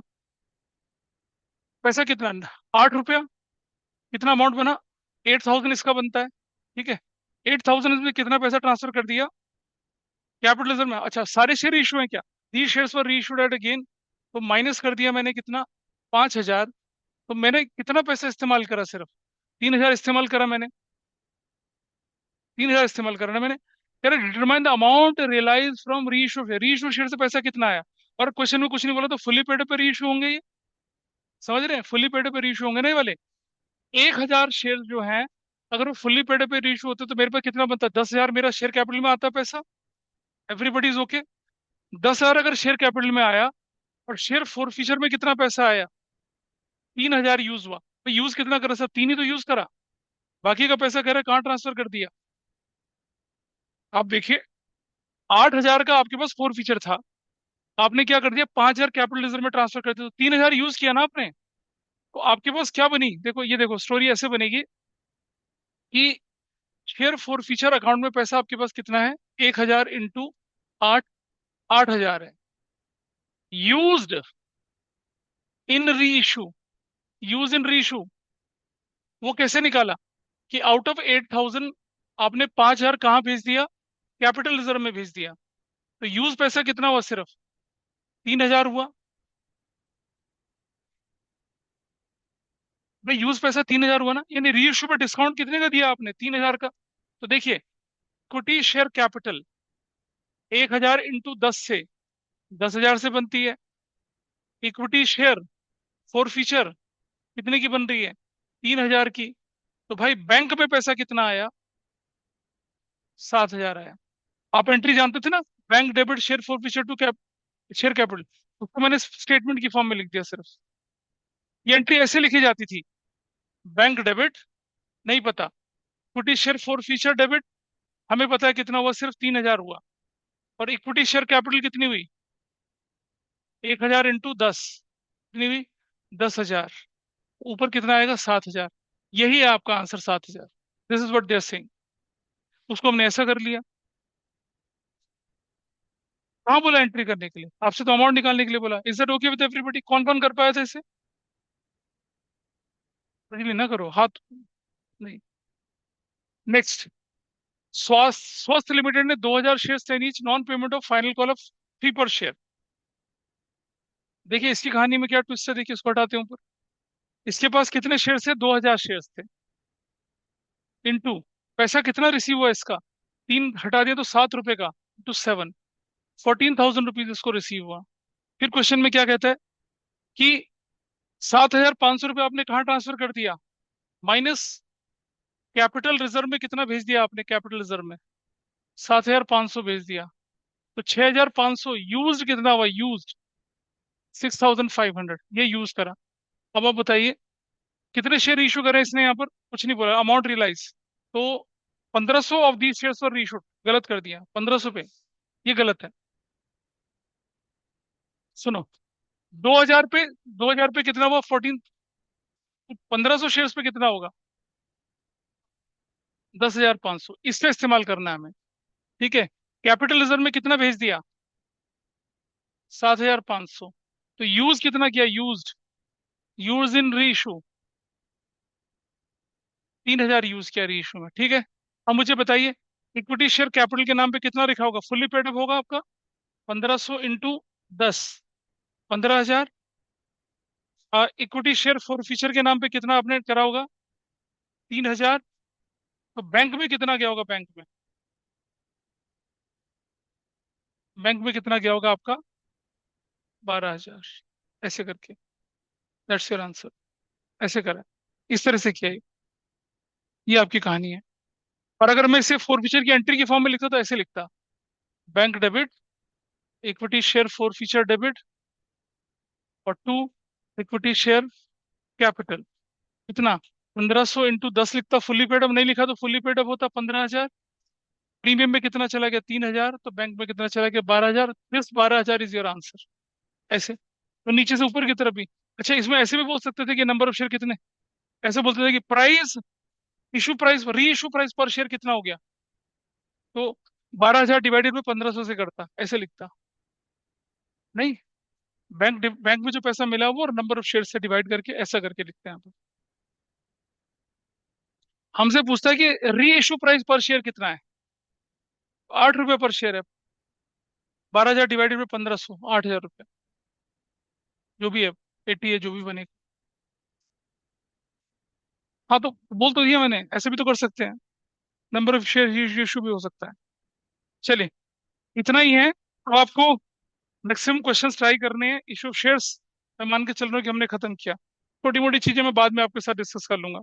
पैसा कितना? 8 रुपया। कितना अमाउंट बना? 8000 इसका बनता है। ठीक है। 8000 इसमें कितना पैसा ट्रांसफर कर दिया कैपिटल रिजर्व में? अच्छा, सारे शेयर इशू हैं क्या? The shares were reissued at again, तो माइनस कर दिया मैंने कितना? 5000। तो मैंने कितना पैसा इस्तेमाल करा? सिर्फ 3000 इस्तेमाल करा मैंने। 3000 इस्तेमाल करा ना मैंने। कह रहे determine the amount realize from reissue share से पैसा कितना आया। और क्वेश्चन में कुछ नहीं बोला, तो फुली पेड पे री इशू होंगे ये। समझ रहे हैं? फुली पेड पे री इशू होंगे ना ये वाले। 1000 शेयर जो हैं, अगर वो फुली पेड पे री इशू होते तो मेरे पास कितना बनता? 10,000 मेरा शेयर कैपिटल में आता पैसा। Everybody is okay. 10,000 अगर शेयर कैपिटल में आया, और शेयर फोर फीचर में कितना पैसा आया? 3000 यूज हुआ। तो यूज कितना करा? सब 3 ही तो यूज करा, बाकी का पैसा कह रहे कहाँ ट्रांसफर कर दिया? आप देखिए, 8000 का आपके पास फोर फीचर था, आपने क्या कर दिया? 5000 कैपिटल रिजर्व में ट्रांसफर कर दिया, तो 3000 यूज किया ना आपने। तो आपके पास क्या बनी? देखो ये देखो, स्टोरी ऐसे बनेगी कि शेयर फोर फीचर अकाउंट में पैसा आपके पास कितना है? 1000 इंटू 8, 8000 है। यूज्ड इन री इशू, यूज इन री इशू, वो कैसे निकाला? कि आउट ऑफ 8000 आपने 5000 कहाँ भेज दिया? कैपिटल रिजर्व में भेज दिया। तो यूज पैसा कितना हुआ? सिर्फ 3000 हुआ। भाई यूज पैसा 3000 हुआ ना, यानी री इशू पे डिस्काउंट कितने का दिया आपने? 3000 का। तो देखिए, इक्विटी शेयर कैपिटल 1000 इंटू 10 से 10,000 से बनती है। इक्विटी शेयर फोर फीचर कितने की बन रही है? 3000 की। तो भाई बैंक में पैसा कितना आया? 7,000 आया। आप एंट्री जानते थे ना, bank debit share forfeiture to cap, share capital, उसको मैंने स्टेटमेंट की फॉर्म में लिख दिया सिर्फ। ये एंट्री ऐसे लिखी जाती थी, बैंक डेबिट, नहीं पता, इक्विटी शेयर फॉरफीचर डेबिट, हमें पता है कितना हुआ, सिर्फ 3,000 हुआ। और इक्विटी शेयर कैपिटल कितनी हुई? 1,000 इंटू 10, कितनी हुई? 10,000। ऊपर कितना आएगा? 7,000। यही है आपका answer, 7,000। This is what they are saying. उसको हमने ऐसा कर लिया। कहाँ बोला एंट्री करने के लिए? आपसे तो अमाउंट निकालने के लिए बोला। Is that okay with everybody? कौन कौन कर पाया था इसे? पहले ना करो हाथ। नहीं। नेक्स्ट, स्वस्थ लिमिटेड ने 2,000 share ten each, non payment of final call of 3 पर शेयर। देखिए इसकी कहानी में क्या ट्विस्ट है, देखिए इसको हटाते हैं ऊपर। इसके पास कितने शेयर थे? 2,000 शेयर थे। इनटू पैसा कितना रिसीव हुआ इसका? 3 हटा दिया तो 7 रुपए का, इंटू 7, 14,000 रुपीज इसको रिसीव हुआ। फिर क्वेश्चन में क्या कहता है कि 7,500 रुपये आपने कहाँ ट्रांसफर कर दिया, माइनस कैपिटल रिजर्व में कितना भेज दिया आपने? कैपिटल रिजर्व में 7,500 भेज दिया। तो 6,500 यूज कितना हुआ? यूज 6,500, ये यूज करा। अब आप बताइए कितने शेयर इशू करे इसने? यहाँ पर कुछ नहीं बोला। अमाउंट रियलाइज, तो 1,500 of these shares were reissued, गलत कर दिया 1,500 पे, ये गलत है। सुनो, 2,000 पे, 2,000 पे कितना हुआ? 14। 1,500 शेयर्स पे कितना होगा? 10,500। इससे इस्तेमाल करना है हमें, ठीक है। कैपिटल रिजर्व में कितना भेज दिया? 7,500। तो यूज कितना किया? यूज, यूज इन री इशू, 3,000 यूज किया री इशू में, ठीक है। अब मुझे बताइए, इक्विटी शेयर कैपिटल के नाम पे कितना लिखा होगा? फुल्ली पेड अप होगा आपका 1,500 into 10, 15,000। Equity share for future के नाम पे कितना आपने करा होगा? 3,000। तो बैंक में कितना गया होगा? बैंक में कितना गया होगा आपका? 12,000। ऐसे करके, दैट्स योर आंसर। ऐसे करा, इस तरह से किया ये आपकी कहानी है। और अगर मैं इसे फोर फीचर की एंट्री की फॉर्म में लिखता तो ऐसे लिखता, bank debit, equity share forfeiture debit, और टू इक्विटी शेयर कैपिटल, कितना? 1,500 इंटू 10 लिखता, फुल्ली पेड अप नहीं लिखा तो फुल्ली पेड अप होता 15,000। प्रीमियम में कितना चला गया? 3,000। तो बैंक में कितना चला गया? 12,000। This 12,000 is your answer. ऐसे, तो नीचे से ऊपर की तरफ भी। अच्छा, इसमें ऐसे भी बोल सकते थे कि नंबर ऑफ शेयर कितने, ऐसे बोलते थे कि प्राइस, इशू प्राइस, री इशू प्राइस पर शेयर कितना हो गया, तो 12,000 डिवाइडेड में 1,500 से करता, ऐसे लिखता। नहीं, बैंक में जो पैसा मिला वो और नंबर ऑफ शेयर से डिवाइड करके ऐसा करके लिखते हैं आप। हमसे पूछता है कि री इशू प्राइस पर शेयर कितना है? 8 रुपए पर शेयर है। 12,000 डिवाइडेड में 1,500, 8,000 रुपये, जो भी है, 80 है, जो भी बने। हाँ तो बोल तो दिया मैंने, ऐसे भी तो कर सकते हैं, नंबर ऑफ शेयर इशू भी हो सकता है। चलिए, इतना ही है। अब आपको मैक्सिमम क्वेश्चंस ट्राई करने हैं। इशू ऑफ शेयर्स मैं मान के चल रहा हूँ कि हमने खत्म किया। छोटी मोटी चीजें मैं बाद में आपके साथ डिस्कस कर लूंगा।